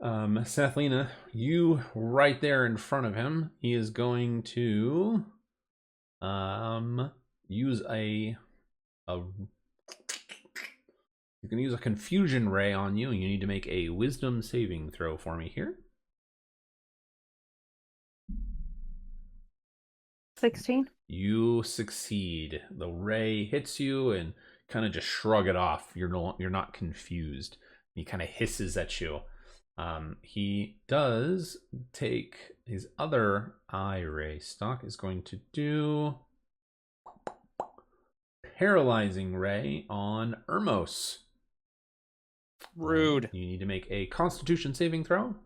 Sathlina, you right there in front of him. He is going to use he's going to use a confusion ray on you. You need to make a wisdom saving throw for me here. 16. You succeed. The ray hits you and kind of just shrug it off. You're not confused. He kind of hisses at you. He does take his other eye ray stock is going to do paralyzing ray on Ermos. Rude. You need to make a Constitution saving throw.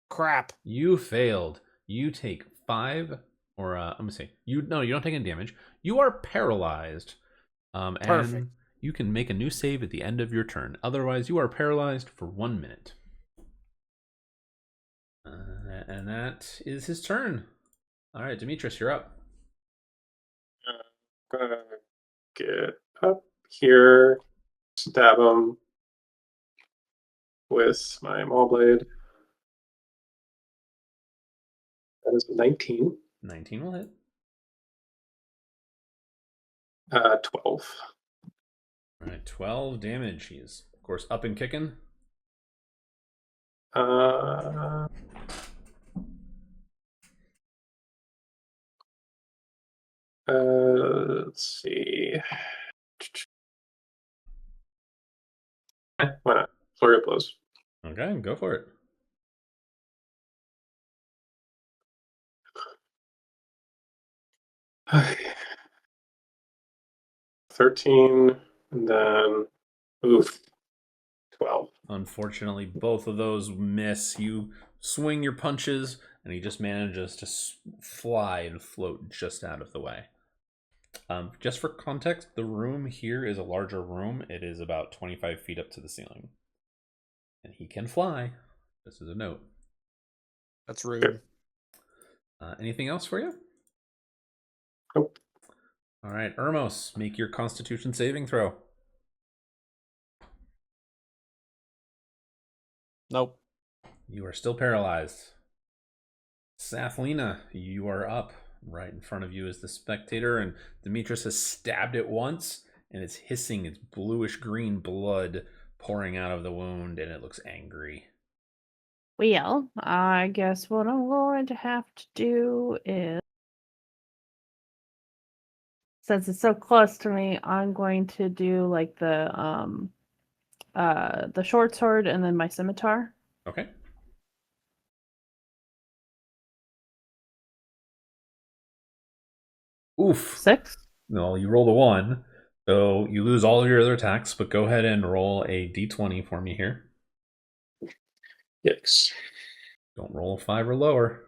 Crap. You failed. You take 5, or let me see. You don't take any damage. You are paralyzed. Perfect. And you can make a new save at the end of your turn. Otherwise, you are paralyzed for 1 minute. And that is his turn. All right, Demetrius, you're up. I'm gonna get up here, stab him with my maul blade. That is 19. 19 will hit. 12. All right, 12 damage. He is, of course, up and kicking. Let's see. Why not? Flurry of blows. Okay, go for it. Okay. 13, and then 12. Unfortunately, both of those miss. You swing your punches, and he just manages to fly and float just out of the way. Just for context, the room here is a larger room. It is about 25 feet up to the ceiling. And he can fly. This is a note. That's rude. Anything else for you? Nope. All right, Ermos, make your Constitution saving throw. Nope. You are still paralyzed. Sathlina, you are up. Right in front of you is the spectator, and Demetrius has stabbed it once, and it's hissing its bluish green blood pouring out of the wound, and it looks angry. Well, I guess what I'm going to have to do is, since it's so close to me, I'm going to do like the short sword and then my scimitar. Okay. Oof. 6. No, you rolled a 1, so you lose all of your other attacks, but go ahead and roll a d20 for me here. Yikes. Don't roll a 5 or lower.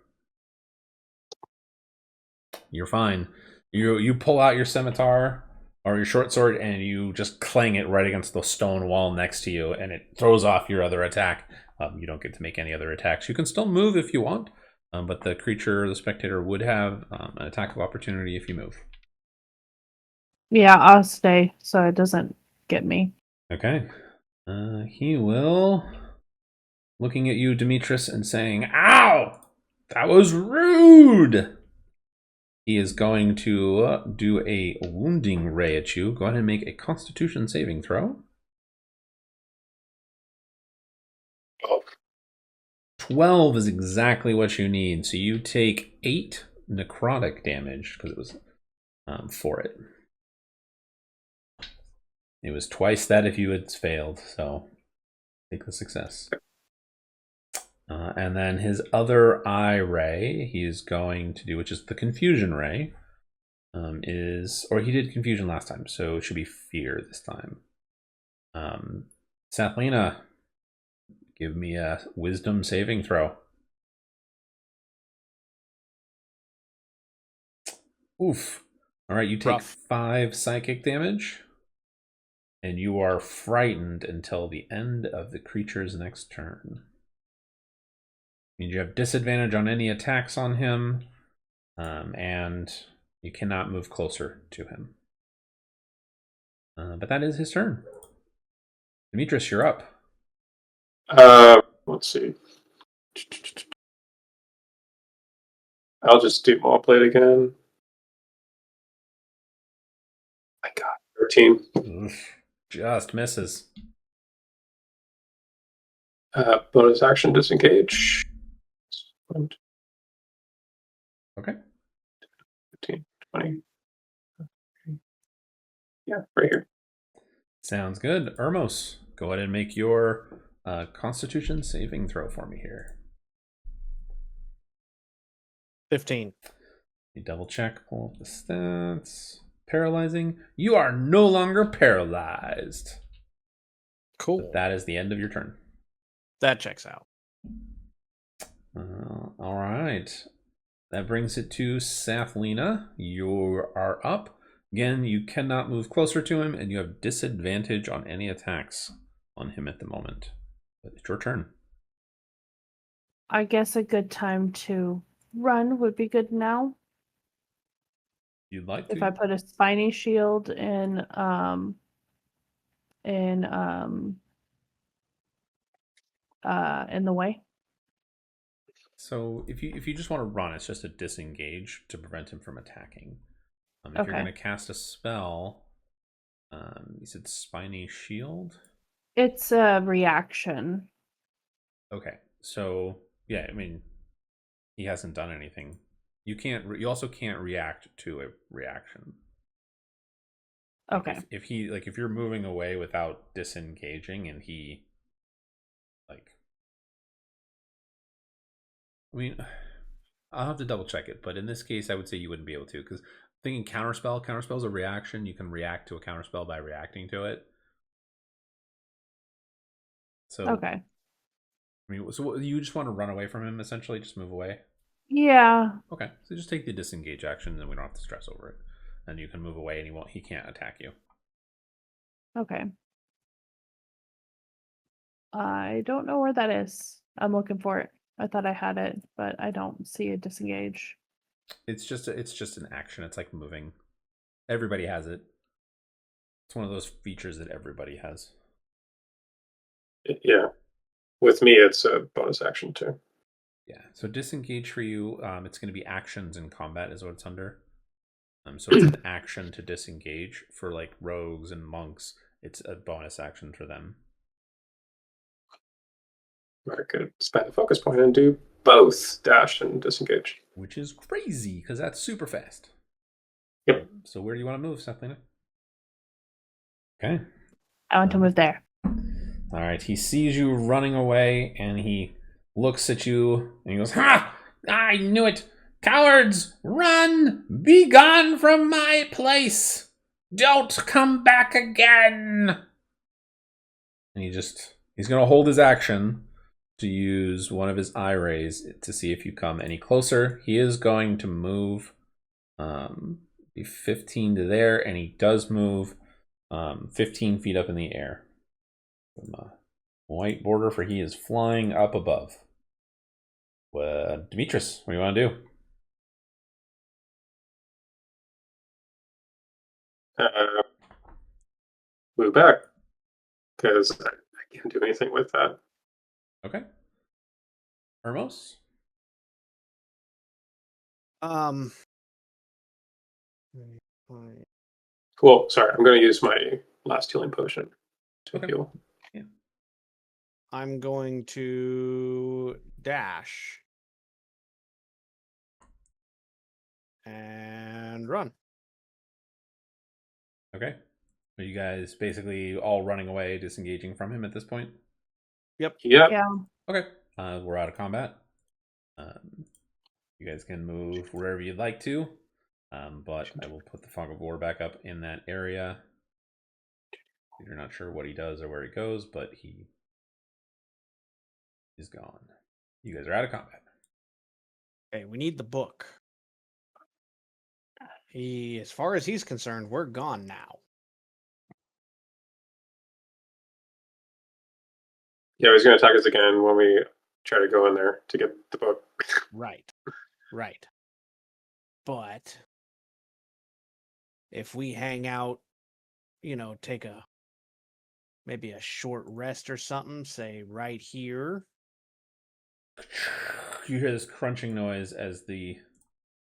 You're fine. You pull out your scimitar or your short sword and you just clang it right against the stone wall next to you, and it throws off your other attack. You don't get to make any other attacks. You can still move if you want, but the creature, the spectator, would have an attack of opportunity if you move. Yeah, I'll stay so it doesn't get me. Okay. He will, looking at you, Demetrius, and saying, "Ow! That was rude!" He is going to do a wounding ray at you. Go ahead and make a Constitution saving throw. Oh, 12 is exactly what you need. So you take 8 necrotic damage because it was for it. It was twice that if you had failed. So take the success. And then his other eye ray, he is going to do, which is the confusion ray, or he did confusion last time, so it should be fear this time. Sathlina, give me a wisdom saving throw. Oof. All right, you take Rough. 5 psychic damage, and you are frightened until the end of the creature's next turn. Means you have disadvantage on any attacks on him, and you cannot move closer to him. But that is his turn. Demetrius, you're up. let's see. I'll just do maul plate again. I got 13. Oof, just misses. Bonus action disengage. Okay. 15, 20. Yeah, right here. Sounds good. Ermos, go ahead and make your Constitution saving throw for me here. 15. You double check, pull up the stats. Paralyzing. You are no longer paralyzed. Cool. But that is the end of your turn. That checks out. All right. That brings it to Sathlina. You are up. Again, you cannot move closer to him, and you have disadvantage on any attacks on him at the moment. But it's your turn. I guess a good time to run would be good now. You'd like to? If I put a spiny shield in the way. So if you just want to run, it's just a disengage to prevent him from attacking. If Okay. you're going to cast a spell, you said spiny shield. It's a reaction. Okay, so yeah, I mean, he hasn't done anything. You can't. You also can't react to a reaction. Like Okay. if you're moving away without disengaging, and he, like, I mean, I'll have to double check it, but in this case, I would say you wouldn't be able to, because thinking counterspell is a reaction. You can react to a counterspell by reacting to it. So Okay. I mean, so you just want to run away from him, essentially, just move away. Yeah. Okay, so just take the disengage action, and we don't have to stress over it. And you can move away, and he can't attack you. Okay. I don't know where that is. I'm looking for it. I thought I had it, but I don't see a disengage. It's just an action. It's like moving. Everybody has it. It's one of those features that everybody has. Yeah. With me, it's a bonus action too. Yeah. So disengage for you, it's going to be actions in combat is what it's under. So it's an action to disengage for like rogues and monks. It's a bonus action for them. I could spend a focus point and do both dash and disengage. Which is crazy because that's super fast. Yep. So where do you want to move, Sathlina? Okay. I want to move there. All right. He sees you running away, and he looks at you, and he goes, "Ha! I knew it! Cowards, run! Be gone from my place! Don't come back again!" And he's going to hold his action to use one of his eye rays to see if you come any closer. He is going to move be 15 to there, and he does move 15 feet up in the air from a white border, for he is flying up above. Demetrius, what do you want to do? Move back because I can't do anything with that. Okay. Hermos? Alright. Cool. Sorry, I'm going to use my last healing potion to Okay. heal. I'm going to dash and run. Okay. Are you guys basically all running away, disengaging from him at this point? Yep. Yeah. Okay. We're out of combat. You guys can move wherever you'd like to, but I will put the Fog of War back up in that area. You're not sure what he does or where he goes, but he is gone. You guys are out of combat. Okay, we need the book. As far as he's concerned, we're gone now. Yeah, he's going to attack us again when we try to go in there to get the book. Right. Right. But if we hang out, take maybe a short rest or something, say right here. You hear this crunching noise as the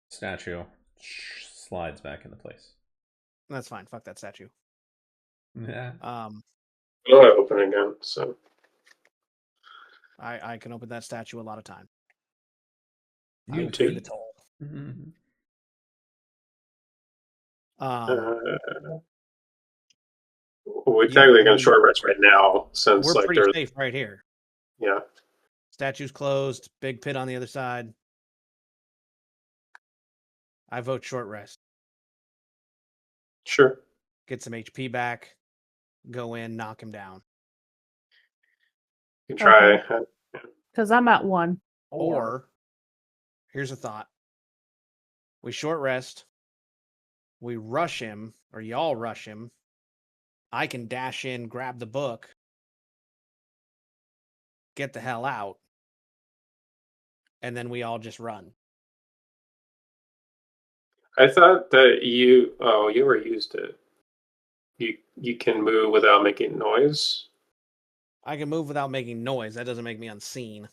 statue slides back into place. That's fine. Fuck that statue. Yeah. I open again, so I can open that statue a lot of time. I You will pay the take- toll. Mhm. we're Yeah, technically I going mean, to short rest right now since we're like pretty there's safe right here. yeah. Statue's closed. Big pit on the other side. I vote short rest. Sure. Get some HP back. Go in, knock him down. You can try. Because I'm at 1. Or here's a thought. We short rest. We rush him, or y'all rush him. I can dash in, grab the book, get the hell out, and then we all just run. I thought that you already used it. You can move without making noise. I can move without making noise. That doesn't make me unseen.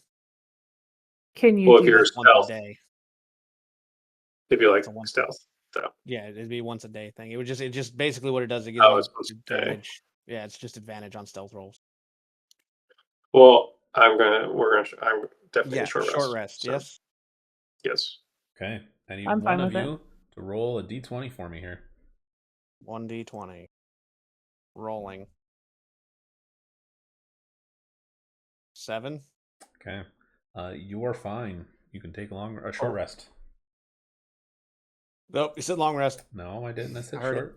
Can you Well, if do you're this? Once stealth, a day. if you like It's a once stealth. So. Yeah, it'd be once a day thing. It just basically what it does. It gives Oh, me it's once a day. advantage. Yeah, it's just advantage on stealth rolls. Well, I'm definitely Yeah, short rest. So, yes. yes. Okay. I need I'm one fine of with it. you to roll a d20 for me here. 1d20. Rolling. 7. Okay. You are fine. You can take a short rest. Nope, you said long rest. No, I didn't. I said I heard short.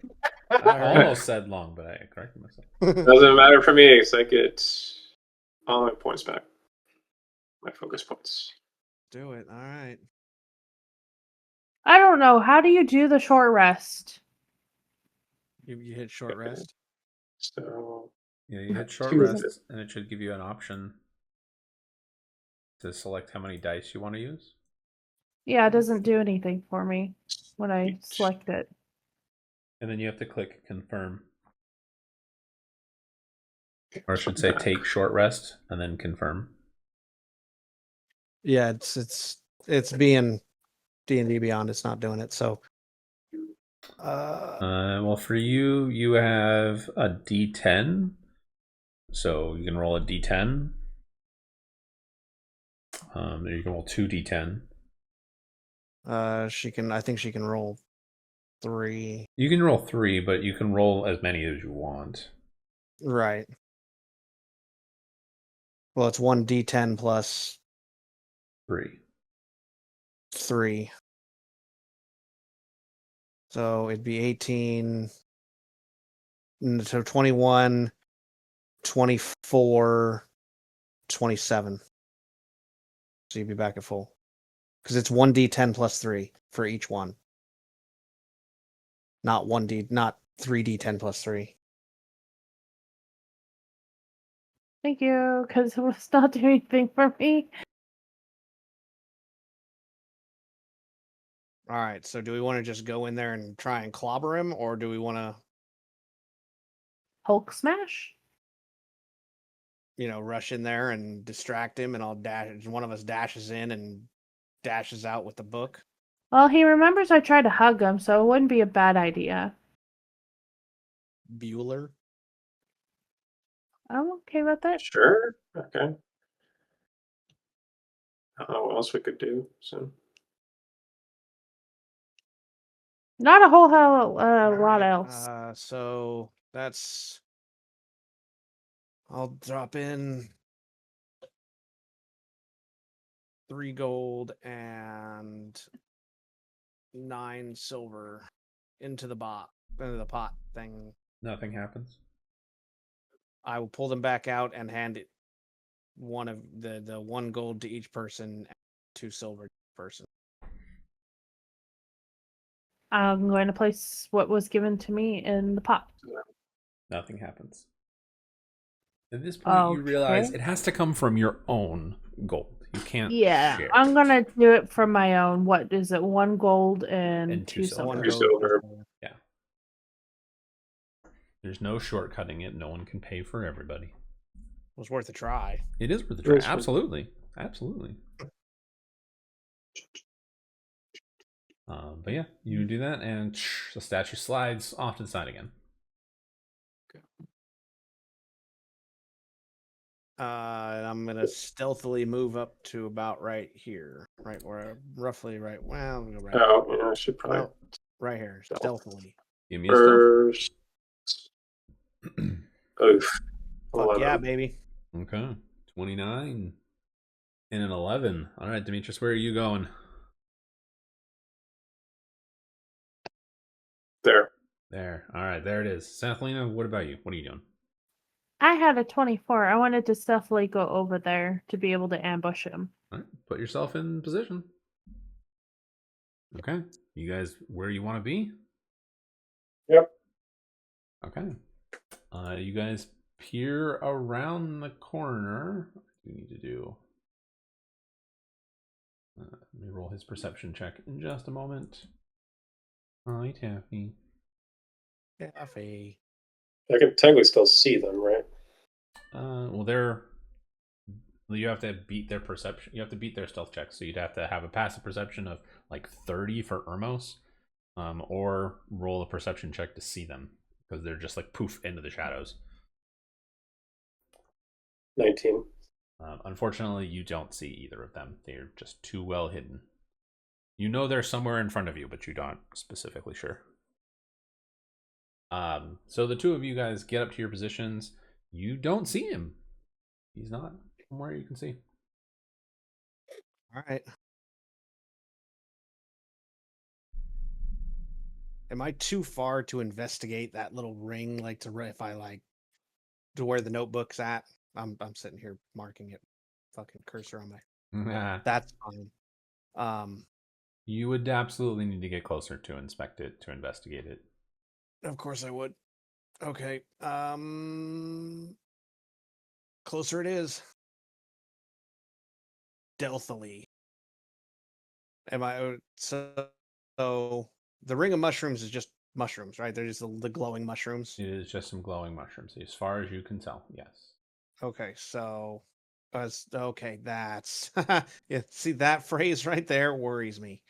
I I heard it. almost said long, but I corrected myself. Doesn't matter for me because I get all my points back. My focus points. Do it. All right. I don't know. How do you do the short rest? You hit short rest. So Yeah, you hit short Two. rest, and it should give you an option to select how many dice you want to use. Yeah, it doesn't do anything for me when I select it. And then you have to click confirm. Or I should say take short rest and then confirm. Yeah, it's being D&D Beyond. It's not doing it. So, Well, for you, you have a D10. So you can roll a D10. You can roll 2 D10. I think she can roll 3. You can roll 3, but you can roll as many as you want. Right. Well, it's 1d10 plus 3. 3. So it'd be 18. So 21, 24, 27. So you'd be back at full. Because it's 1d10 plus 3 for each one. Not 3d10 plus 3. Thank you, because it was not doing anything for me. All right, so do we want to just go in there and try and clobber him, or do we want to, Hulk smash? rush in there and distract him, and one of us dashes in and dashes out with the book? Well, he remembers I tried to hug him, so it wouldn't be a bad idea. Bueller. I'm okay with it. Sure. Okay. I don't know what else we could do. So Not a whole hell lot else. So that's. I'll drop in 3 gold and 9 silver into the pot thing. Nothing happens. I will pull them back out and hand it one of the 1 gold to each person, 2 silver to each person. I'm going to place what was given to me in the pot. Nothing happens. At this point, you realize Okay. it has to come from your own gold. You can't Yeah, share. I'm gonna do it from my own. What is it? 1 gold and And 2 2 silver. 1 Two gold. silver. Yeah. There's no shortcutting it. No one can pay for everybody. It was worth a try. It is worth a try. Yes, sir. Absolutely. Absolutely. But yeah, you do that, and the statue slides off to the side again. I'm gonna stealthily move up to about right here, right where roughly right. Well, we'll go right. Oh, yeah, I should probably No, right here, stealthily. Give me a stealth. first. Oof. Fuck yeah, 11. baby. Okay. 29 and an 11. All right, Demetrius, where are you going? There. There. All right, there it is. Sathelina, what about you? What are you doing? I had a 24. I wanted to stealthily go over there to be able to ambush him. All right, put yourself in position. Okay. You guys where you want to be? Yep. Okay. You guys peer around the corner. What do you need to do? Let me roll his perception check in just a moment. Hi, Taffy. Taffy. I can technically still see them, right? Well, you have to beat their perception. You have to beat their stealth check. So you'd have to have a passive perception of like 30 for Ermos, or roll a perception check to see them because they're just like poof into the shadows. 19. Unfortunately, you don't see either of them. They're just too well hidden. You know they're somewhere in front of you, but you aren't specifically sure. So the two of you guys get up to your positions. You don't see him. He's not from where you can see. All right. Am I too far to investigate that little ring? Like if I like to where the notebook's at? I'm sitting here marking it. Fucking cursor on my. That's fine. You would absolutely need to get closer to inspect it, to investigate it. Of course I would. Okay. Closer it is. Stealthily. Am I so the ring of mushrooms is just mushrooms, right? They're just the glowing mushrooms. It is just some glowing mushrooms, as far as you can tell. Yes. Okay, so okay, that's yeah, see that phrase right there worries me.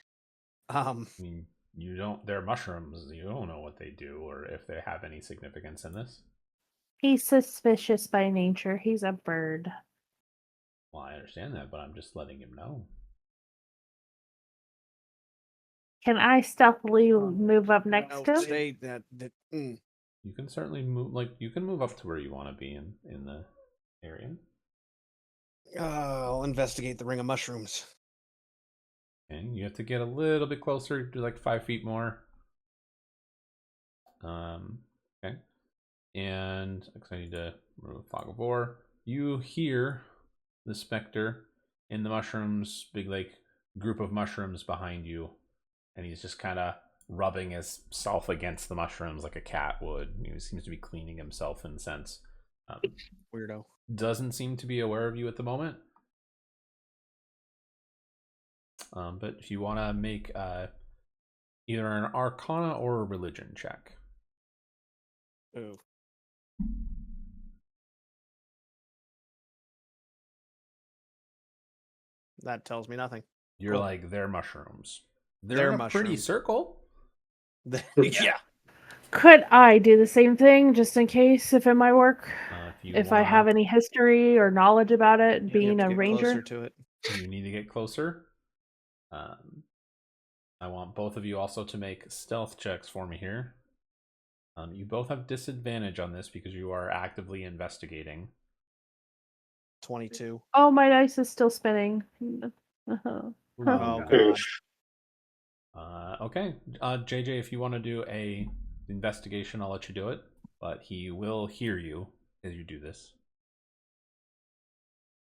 I mean, you don't. They're mushrooms. You don't know what they do or if they have any significance in this. He's suspicious by nature. He's a bird. Well, I understand that, but I'm just letting him know. Can I stealthily move up next to him? Say that. You can certainly move. Like you can move up to where you want to be in the area. I'll investigate the ring of mushrooms. And you have to get a little bit closer, do like 5 feet more. Okay. And I need to remove fog of war. You hear the specter in the mushrooms, big like group of mushrooms behind you, and he's just kind of rubbing himself against the mushrooms like a cat would. He seems to be cleaning himself in a sense. Weirdo. Doesn't seem to be aware of you at the moment. But if you want to make either an Arcana or a Religion check. Ooh. That tells me nothing. You're Cool. like, they're mushrooms. They're in a pretty mushrooms. circle. Yeah. Could I do the same thing just in case if it might work? If I have any history or knowledge about it, You being have a to get ranger. closer to it. you need to get closer. I want both of you also to make stealth checks for me here. You both have disadvantage on this because you are actively investigating. 22. Oh, my dice is still spinning. Oh, God. God. Okay. JJ, if you want to do a investigation, I'll let you do it. But he will hear you as you do this.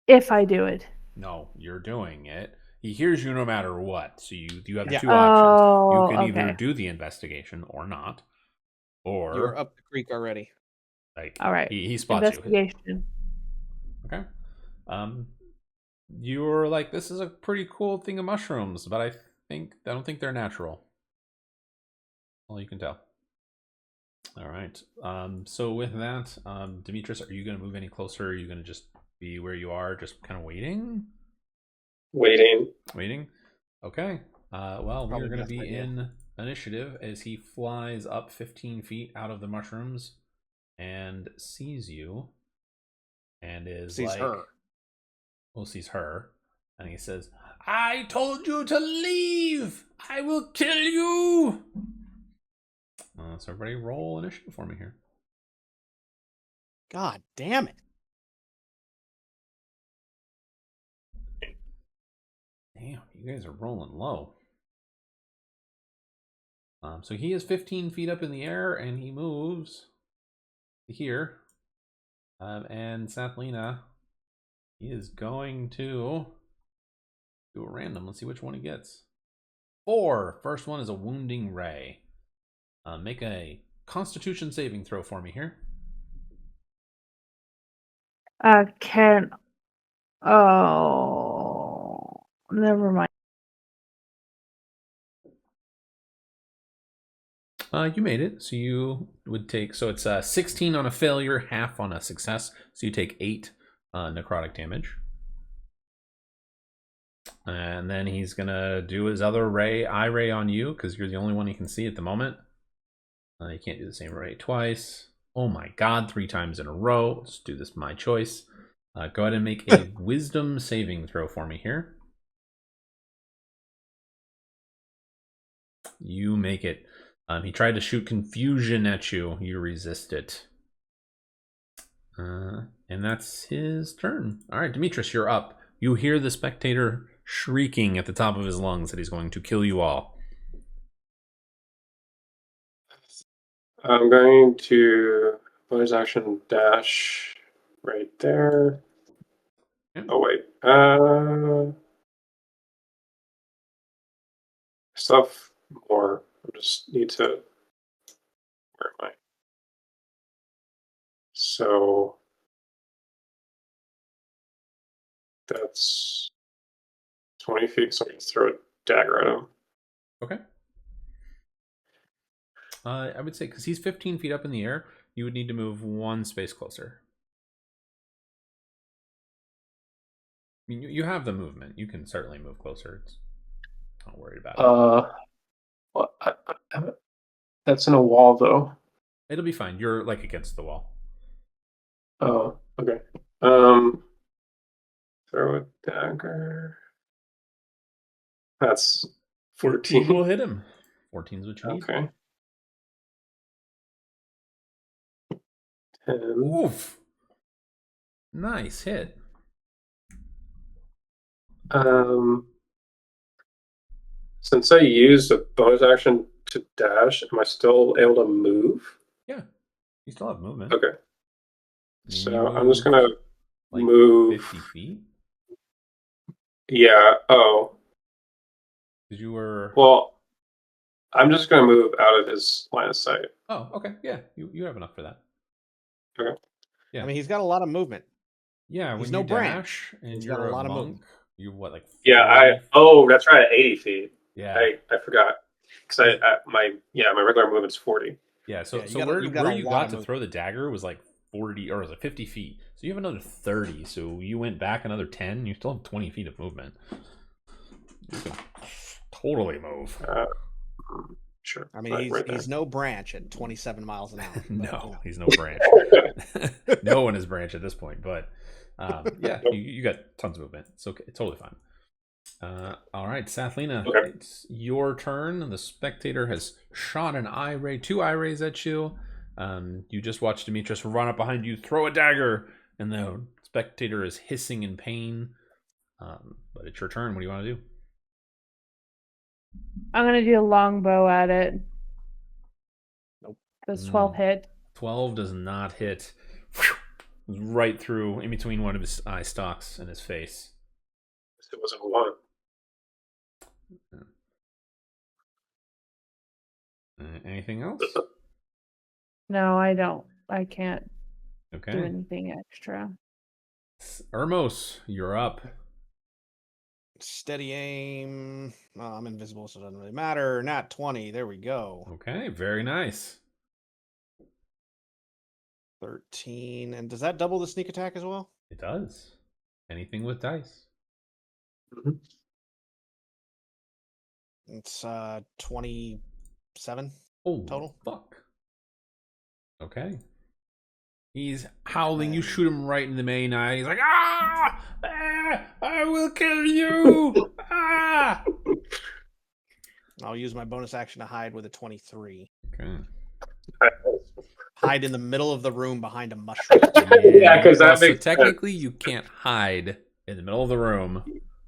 If I do it. No, you're doing it. He hears you no matter what. So you have Yeah. two options. Oh, You can either okay. do the investigation or not. Or You're up the creek already. like All right. he spots you. Investigation. Okay. You're like, this is a pretty cool thing of mushrooms, but I don't think they're natural. Well, you can tell. All right. So with that, Demetrius, are you going to move any closer? Are you going to just be where you are, just kind of waiting? Waiting. Okay. Well, Probably we're going to best be idea. in initiative as he flies up 15 feet out of the mushrooms and sees you, and is Sees like, her. well, sees her, and he says, "I told you to leave. I will kill you." So everybody roll initiative for me here. God damn it. Damn, you guys are rolling low. So he is 15 feet up in the air, and he moves to here. And Sathlina, he is going to do a random. Let's see which one he gets. 4. First one is a wounding ray. Make a Constitution saving throw for me here. Oh, never mind. You made it. So you would take, so it's 16 on a failure, half on a success. So you take 8 necrotic damage. And then he's going to do his other eye ray on you because you're the only one he can see at the moment. You can't do the same ray twice. Oh my God, 3 times in a row. Let's do this my choice. Go ahead and make a wisdom saving throw for me here. You make it. He tried to shoot confusion at you. You resist it. And that's his turn. All right, Demetrius, you're up. You hear the spectator shrieking at the top of his lungs that he's going to kill you all. I'm going to bonus action dash right there. Yeah. Oh wait. Stuff more. I just need to. Where am I? So that's 20 feet. So I can throw a dagger at him. Okay. I would say because he's 15 feet up in the air, you would need to move 1 space closer. I mean, you have the movement. You can certainly move closer. It's not worried about it. Well, that's in a wall though. It'll be fine. You're like against the wall. Oh, okay. Throw a dagger. That's 14. Will hit him. 14 is what you need. Okay. 10. Oof. Nice hit. Since I used a bonus action to dash, am I still able to move? Yeah. You still have movement. Okay. You So I'm just moved, gonna like, move 50 feet. Yeah. Oh. Because you were. Well, I'm just gonna move out of his line of sight. Oh, okay. Yeah, you have enough for that. Okay. Yeah. I mean, he's got a lot of movement. Yeah, He's when no you branch. dash and He's got you're a lot a of monk, movement. you what, like 40? Yeah. Oh, that's right. At 80 feet. Yeah. I forgot because my regular movement's 40. Yeah. So Yeah, so you where got a you lot got of to movement. throw the dagger was like 40 or was it 50 feet. So you have another 30. So you went back another 10. You still have 20 feet of movement. totally move. Sure. I mean, he's no branch at 27 miles an hour. But, No, he's no branch. No one is branch at this point, but yeah, you got tons of movement. It's okay. It's totally fine. All right, Sathlina, it's your turn. The spectator has shot an eye ray, 2 eye rays at you. You just watched Demetrius run up behind you, throw a dagger, and the spectator is hissing in pain. But it's your turn. What do you want to do? I'm gonna do a longbow at it. Nope. Does 12 hit? 12 does not hit. Right through, in between one of his eye stalks and his face. It wasn't a one. Anything else? No, I don't. I can't do Okay. anything extra. Ermos, you're up. Steady aim. Oh, I'm invisible, so it doesn't really matter. Nat 20. There we go. Okay, very nice. 13. And does that double the sneak attack as well? It does. Anything with dice. Mm-hmm. It's 27 Oh, total. Fuck. Okay. He's howling. You shoot him right in the main eye. He's like, ah! I will kill you! Ah! I'll use my bonus action to hide with a 23. Okay. Hide in the middle of the room behind a mushroom. Yeah, because that so makes technically you can't hide in the middle of the room.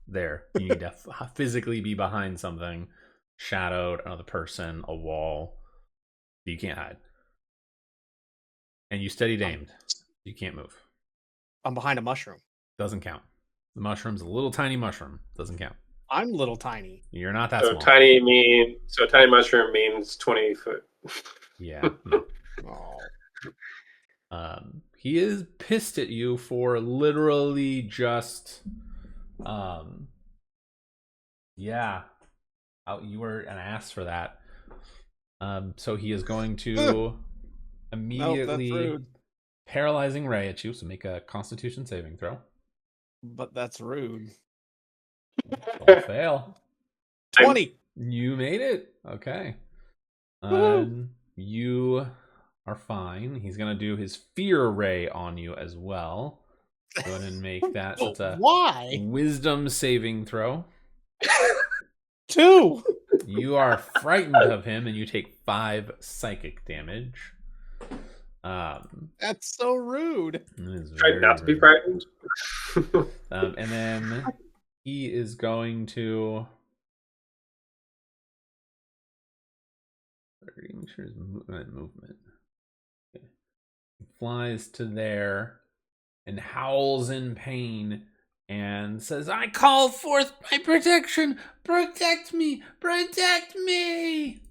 There, you need to physically be behind something, shadowed, another person, a wall. You can't hide, and you steady aimed. You can't move. I'm behind a mushroom. Doesn't count. The mushroom's a little tiny mushroom. Doesn't count. I'm little tiny. You're not that so small. tiny mushroom means 20 foot. Yeah. No. Oh. He is pissed at you for literally just, yeah, you were an ass for that. So he is going to immediately paralyzing ray at you. So make a Constitution saving throw. But that's rude. Don't fail. 20. You made it. Okay. You are fine. He's gonna do his fear ray on you as well. Go ahead and make that. It's a Why? wisdom saving throw. 2. You are frightened of him, and you take 5 psychic damage. That's so rude. Try not to be frightened. And then he is going to. Make sure his movement. Okay. He flies to there and howls in pain and says, "I call forth my protection! Protect me! Protect me!"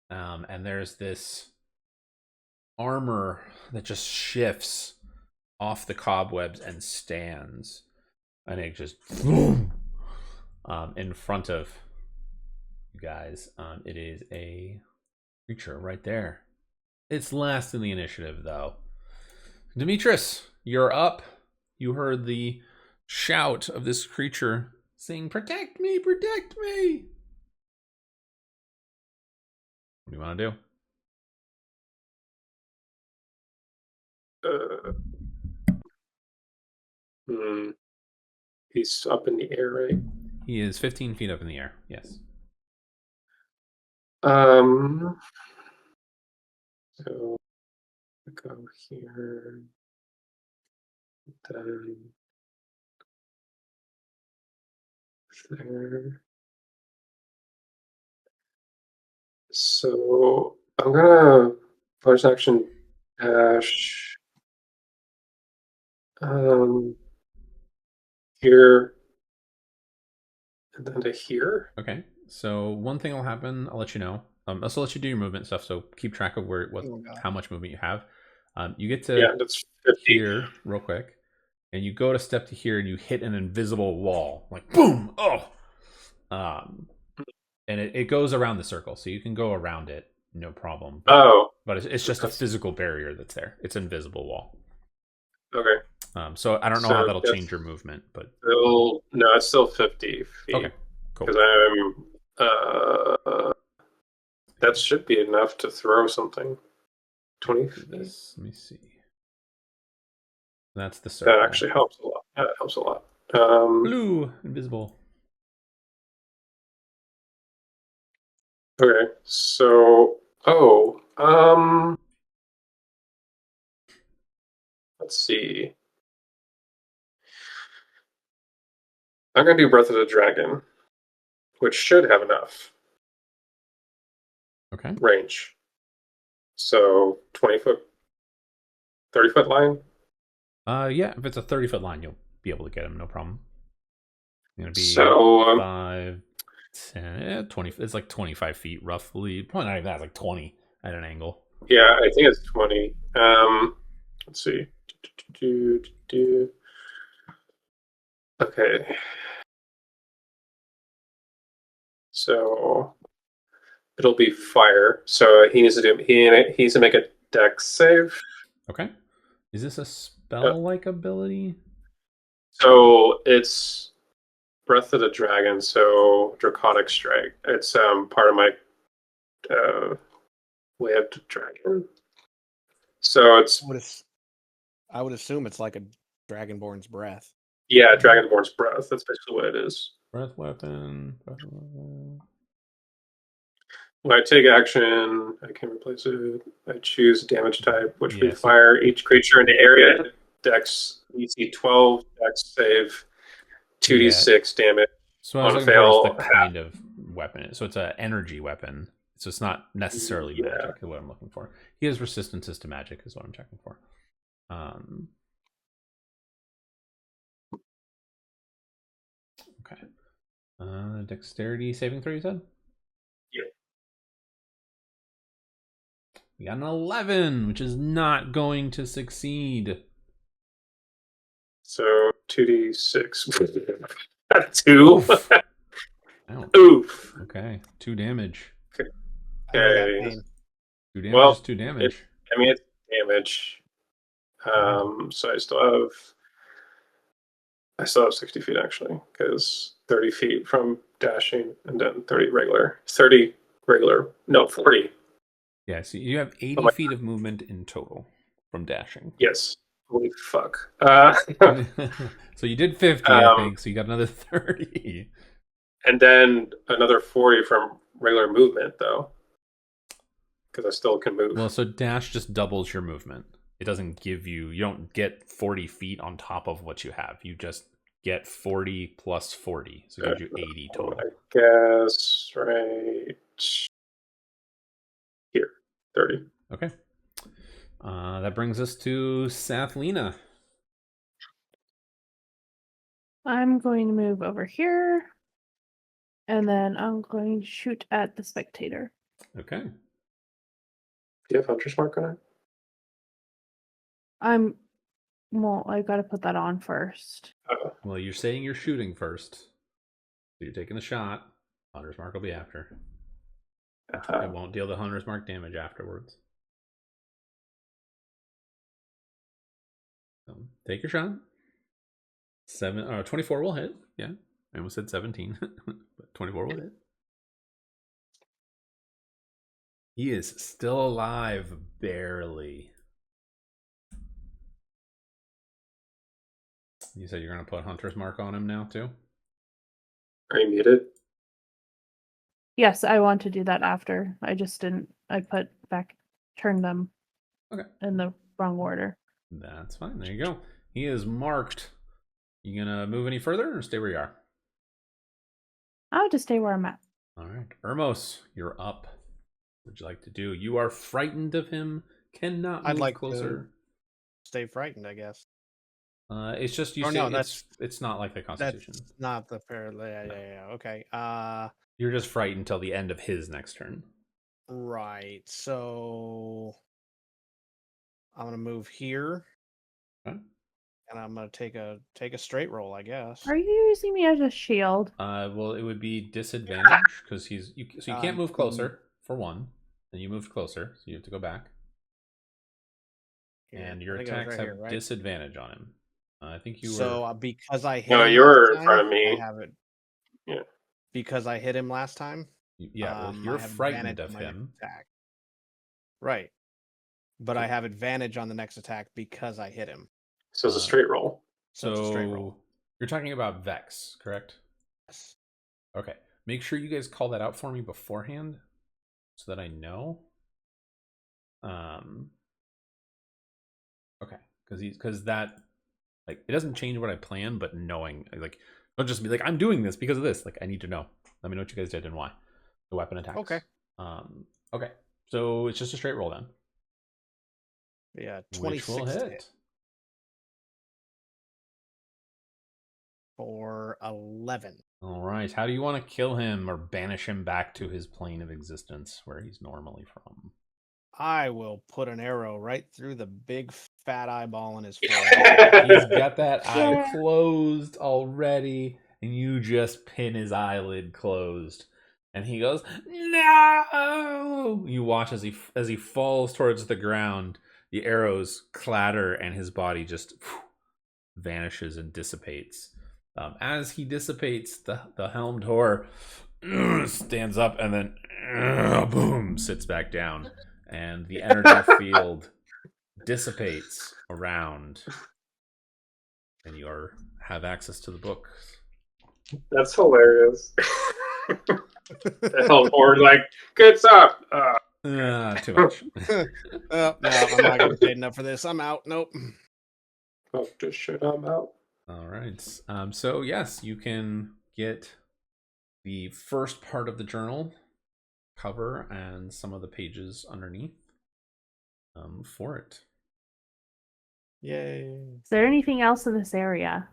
And there's this armor that just shifts off the cobwebs and stands. And it just boom, in front of you guys. It is a creature right there. It's last in the initiative, though. Demetrius, you're up. You heard the shout of this creature saying, "Protect me! Protect me!" What do you want to do? He's up in the air, right? He is 15 feet up in the air. Yes. So go here. Then there. So I'm gonna bonus action dash here and then to here. Okay. So one thing will happen. I'll let you know. I'll also let you do your movement stuff. So keep track of how much movement you have. You get to that's 50. Here real quick, and you go to step to here, and you hit an invisible wall, like boom. Oh. And it goes around the circle, so you can go around it, no problem. But it's just a physical barrier that's there. It's an invisible wall. Okay. So I don't know how that'll change your movement, but no, it's still 50 feet. Okay, cool. Because That should be enough to throw something. 20 Do feet. this. Let me see. That's the circle. That actually helps a lot. That helps a lot. Blue, invisible. Okay, so let's see. I'm gonna do Breath of the Dragon, which should have enough Okay. range. So 20-foot, 30-foot line. Yeah, if it's a 30-foot line, you'll be able to get him, no problem. It's gonna be So 5, 10, 20. It's like 25 feet roughly. Probably not even that. It's like 20 at an angle. yeah, I think it's 20. Let's see. Okay. So it'll be fire. So he needs to make a dex save. Okay. Is this a spell-like ability? So it's Breath of the Dragon, so Draconic Strike. It's part of my Way of the Dragon. So it's I would assume it's like a Dragonborn's breath. yeah, Dragonborn's Breath. That's basically what it is. Breath weapon. Breath weapon. When I take action, I can replace it. I choose damage type, which we Yes. fire each creature in the area. Dex DC 12, Dex save, 2d6 damage. So I was On a looking for fail, the kind of weapon. So it's an energy weapon. So it's not necessarily Yeah. magic is what I'm looking for. He has resistances to magic is what I'm checking for. Okay. Dexterity saving throw, you said? Yeah. You got an 11, which is not going to succeed. So 2d6. 2. Oof. Ouch. Oof. Okay. 2 damage. I know that Okay. pain. 2 damage Well, is 2 damage. It's damage. So I still have 60 feet actually, because 30 feet from dashing and then 30 regular. 30 regular. No, 40. Yeah, so you have 80 my feet of movement in total from dashing. Yes. Holy fuck. So you did 50, I think, so you got another 30. And then another 40 from regular movement, though, because I still can move. Well, so dash just doubles your movement. It doesn't give you don't get 40 feet on top of what you have. You just get 40 plus 40. So it gives you 80 total. I guess right here, 30. Okay. That brings us to Sathlina. I'm going to move over here. And then I'm going to shoot at the spectator. Okay. Do you have Hunter's Mark on it? Well, I got to put that on first. Well, you're saying you're shooting first. So you're taking the shot. Hunter's Mark will be after. It won't deal the Hunter's Mark damage afterwards. So take your shot. 24 will hit. Yeah. I almost said 17. But 24 will hit. He is still alive, barely. You said you're going to put Hunter's Mark on him now, too? Are you muted? Yes, I want to do that after. I just didn't. I turned them in the wrong order. That's fine. There you go. He is marked. You going to move any further or stay where you are? I'll just stay where I'm at. All right. Ermos, you're up. What would you like to do? You are frightened of him. Cannot move I'd like closer. to stay frightened, I guess. It's just you. Oh, say no, it's not like the Constitution. That's not the parallel. Yeah. Okay. You're just frightened until the end of his next turn. Right. So I'm gonna move here, Okay. and I'm gonna take a straight roll, I guess. Are you using me as a shield? Well, it would be disadvantage because you can't move closer for one. Then you moved closer, so you have to go back. Here. And your I think I was attacks right have here, right? disadvantage on him. I think you So were. because I hit No, him you were last in front of time, me. I have it. Yeah. because I hit him last time. Yeah, well, I you're have frightened advantage of on my next him. attack. Right. But I have advantage on the next attack because I hit him. So it's a straight roll. So it's a straight roll. You're talking about Vex, correct? Yes. Okay. Make sure you guys call that out for me beforehand so that I know. Okay. Because that, like, it doesn't change what I plan, but knowing, like, don't just be like, I'm doing this because of this. Like, I need to know. Let me know what you guys did and why. The weapon attacks. Okay. Okay. So it's just a straight roll then. Yeah, Which 26 will to hit. hit for 11. All right. How do you want to kill him or banish him back to his plane of existence where he's normally from? I will put an arrow right through the big fat eyeball in his forehead. He's got that eye closed already, and you just pin his eyelid closed. And he goes, "No!" You watch as he falls towards the ground. The arrows clatter, and his body just vanishes and dissipates. As he dissipates, the helmed whore stands up and then boom, sits back down, and the energy field dissipates around, and you have access to the book. That's hilarious. The help board, like, good stuff. Too much. No, I'm not getting paid enough for this. I'm out. Nope. Oh, just shit, I'm out. All right. So yes, you can get the first part of the journal cover and some of the pages underneath for it. Yay. Is there anything else in this area?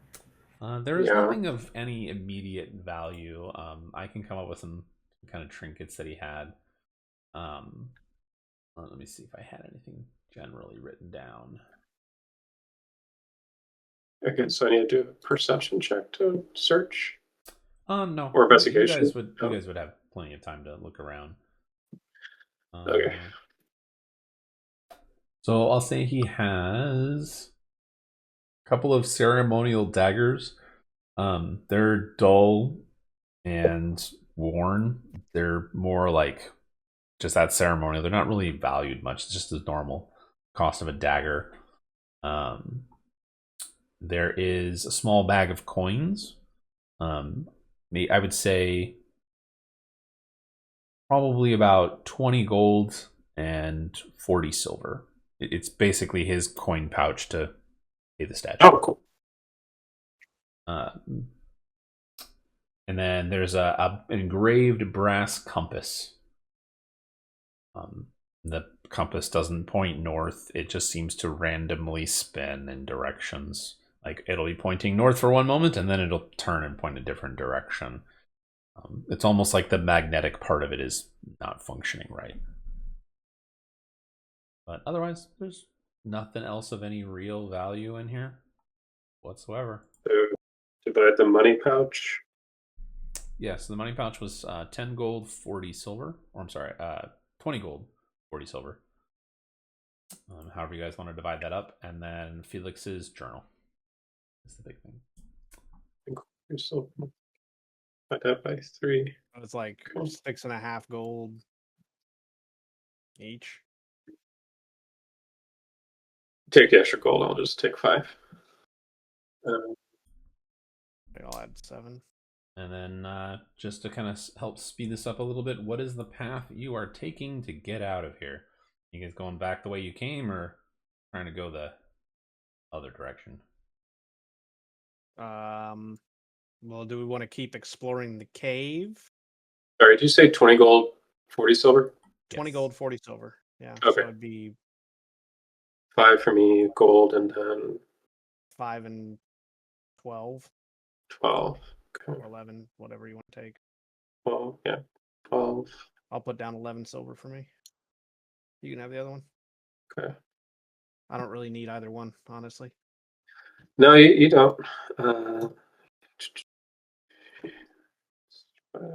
There is nothing of any immediate value. I can come up with some kind of trinkets that he had. Let me see if I had anything generally written down. Okay, so I need to do a perception check to search. No. Or investigation. You guys would have plenty of time to look around. Okay. So I'll say he has a couple of ceremonial daggers. They're dull and worn. They're more like just that ceremonial. They're not really valued much. It's just the normal cost of a dagger. There is a small bag of coins. I would say probably about 20 gold and 40 silver. It's basically his coin pouch to pay the statue. Oh, cool. And then there's a engraved brass compass. The compass doesn't point north. It just seems to randomly spin in directions. Like it'll be pointing north for one moment, and then it'll turn and point a different direction. It's almost like the magnetic part of it is not functioning right. But otherwise, there's nothing else of any real value in here whatsoever. So, divide the money pouch. Yeah, so the money pouch was 10 gold, 40 silver. Or I'm sorry, 20 gold, 40 silver. However you guys want to divide that up. And then Felix's journal is the big thing. You're still divide that by 3. It's like Cool. 6.5 gold each. Take the extra gold. I'll just take 5. I'll add 7. And then just to kind of help speed this up a little bit, what is the path you are taking to get out of here? You guys going back the way you came or trying to go the other direction? Well, do we want to keep exploring the cave? Sorry, did you say 20 gold, 40 silver? 20 Yes. gold, 40 silver. Yeah. Okay. So it'd be 5 for me, gold, and then 5 and 12 12. Okay. or 11, whatever you want to take. 12, yeah. 12. I'll put down 11 silver for me. You can have the other one. Okay. I don't really need either one, honestly. No, you don't.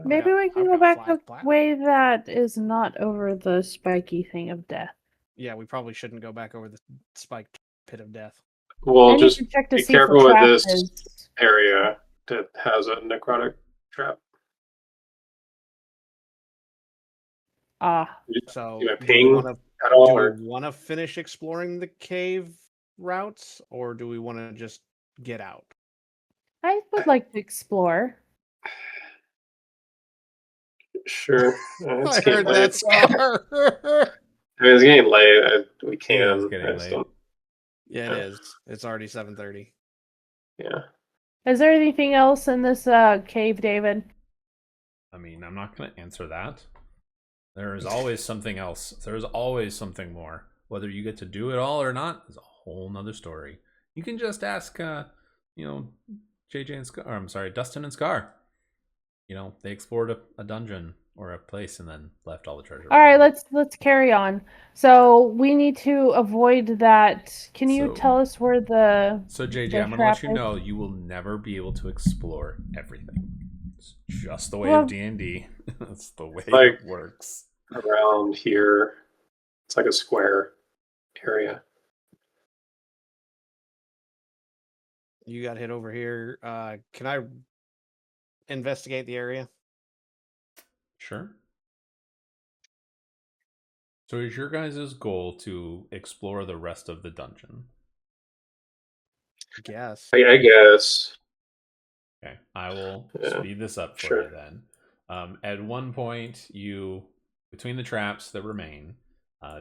Maybe we can I've go got back 5 the platinum. way that is not over the spiky thing of death. Yeah, we probably shouldn't go back over the spiked pit of death. Well, I need just to check to be see if careful the with trap this is. area that has a necrotic trap. Ah, So Do I do we ping want to at all, do we or want to finish exploring the cave routes, or do we want to just get out? I would like to explore. sure? It's I getting heard that, late. Scar. I mean, it's getting late. We It is can. getting I just late. don't. Yeah, it Yeah. is. It's already 7:30. Yeah. Is there anything else in this cave, David? I mean, I'm not going to answer that. There is always something else. There's always something more. Whether you get to do it all or not is a whole nother story. You can just ask, JJ and Scar. Or, I'm sorry, Dustin and Scar. They explored a dungeon or a place and then left all the treasure. All right, let's carry on. So we need to avoid that. Can you So- tell us where the So JJ, the I'm gonna let trap you is? know you will never be able to explore everything. It's just the way Well- of D&D. That's the way Like- it works. Around here, it's like a square area. You got hit over here. Can I investigate the area? Sure. So is your guys' goal to explore the rest of the dungeon? Guess. I guess. Okay, I will Yeah, speed this up for sure. you then. At one point, between the traps that remain,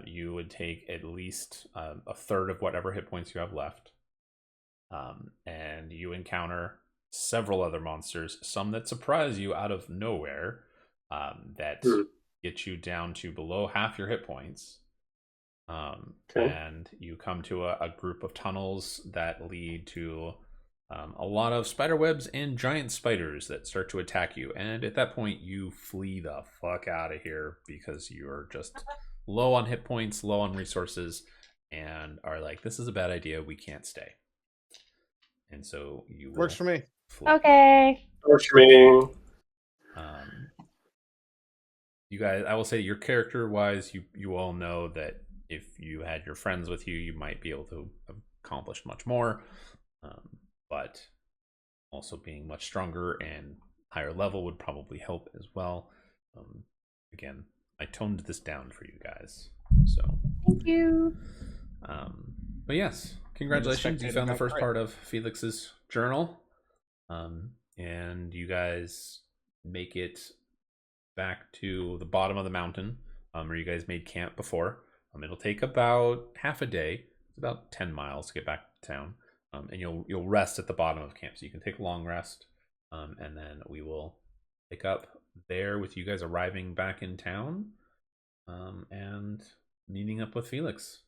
you would take at least a third of whatever hit points you have left. And you encounter several other monsters, some that surprise you out of nowhere, that get you down to below half your hit points. Okay. And you come to a group of tunnels that lead to a lot of spider webs and giant spiders that start to attack you. And at that point, you flee the fuck out of here because you're just low on hit points, low on resources, and are like, this is a bad idea. We can't stay. And so you Works for me. flee. Okay. Works for me. You guys, I will say, your character wise, you all know that if you had your friends with you, you might be able to accomplish much more. But also being much stronger and higher level would probably help as well. Again, I toned this down for you guys. So Thank you. but yes, congratulations, you found the first Right. part of Felix's journal. And you guys make it back to the bottom of the mountain, where you guys made camp before. It'll take about half a day. It's about 10 miles to get back to town. And you'll rest at the bottom of camp, so you can take a long rest. And then we will pick up there with you guys arriving back in town, and meeting up with Felix.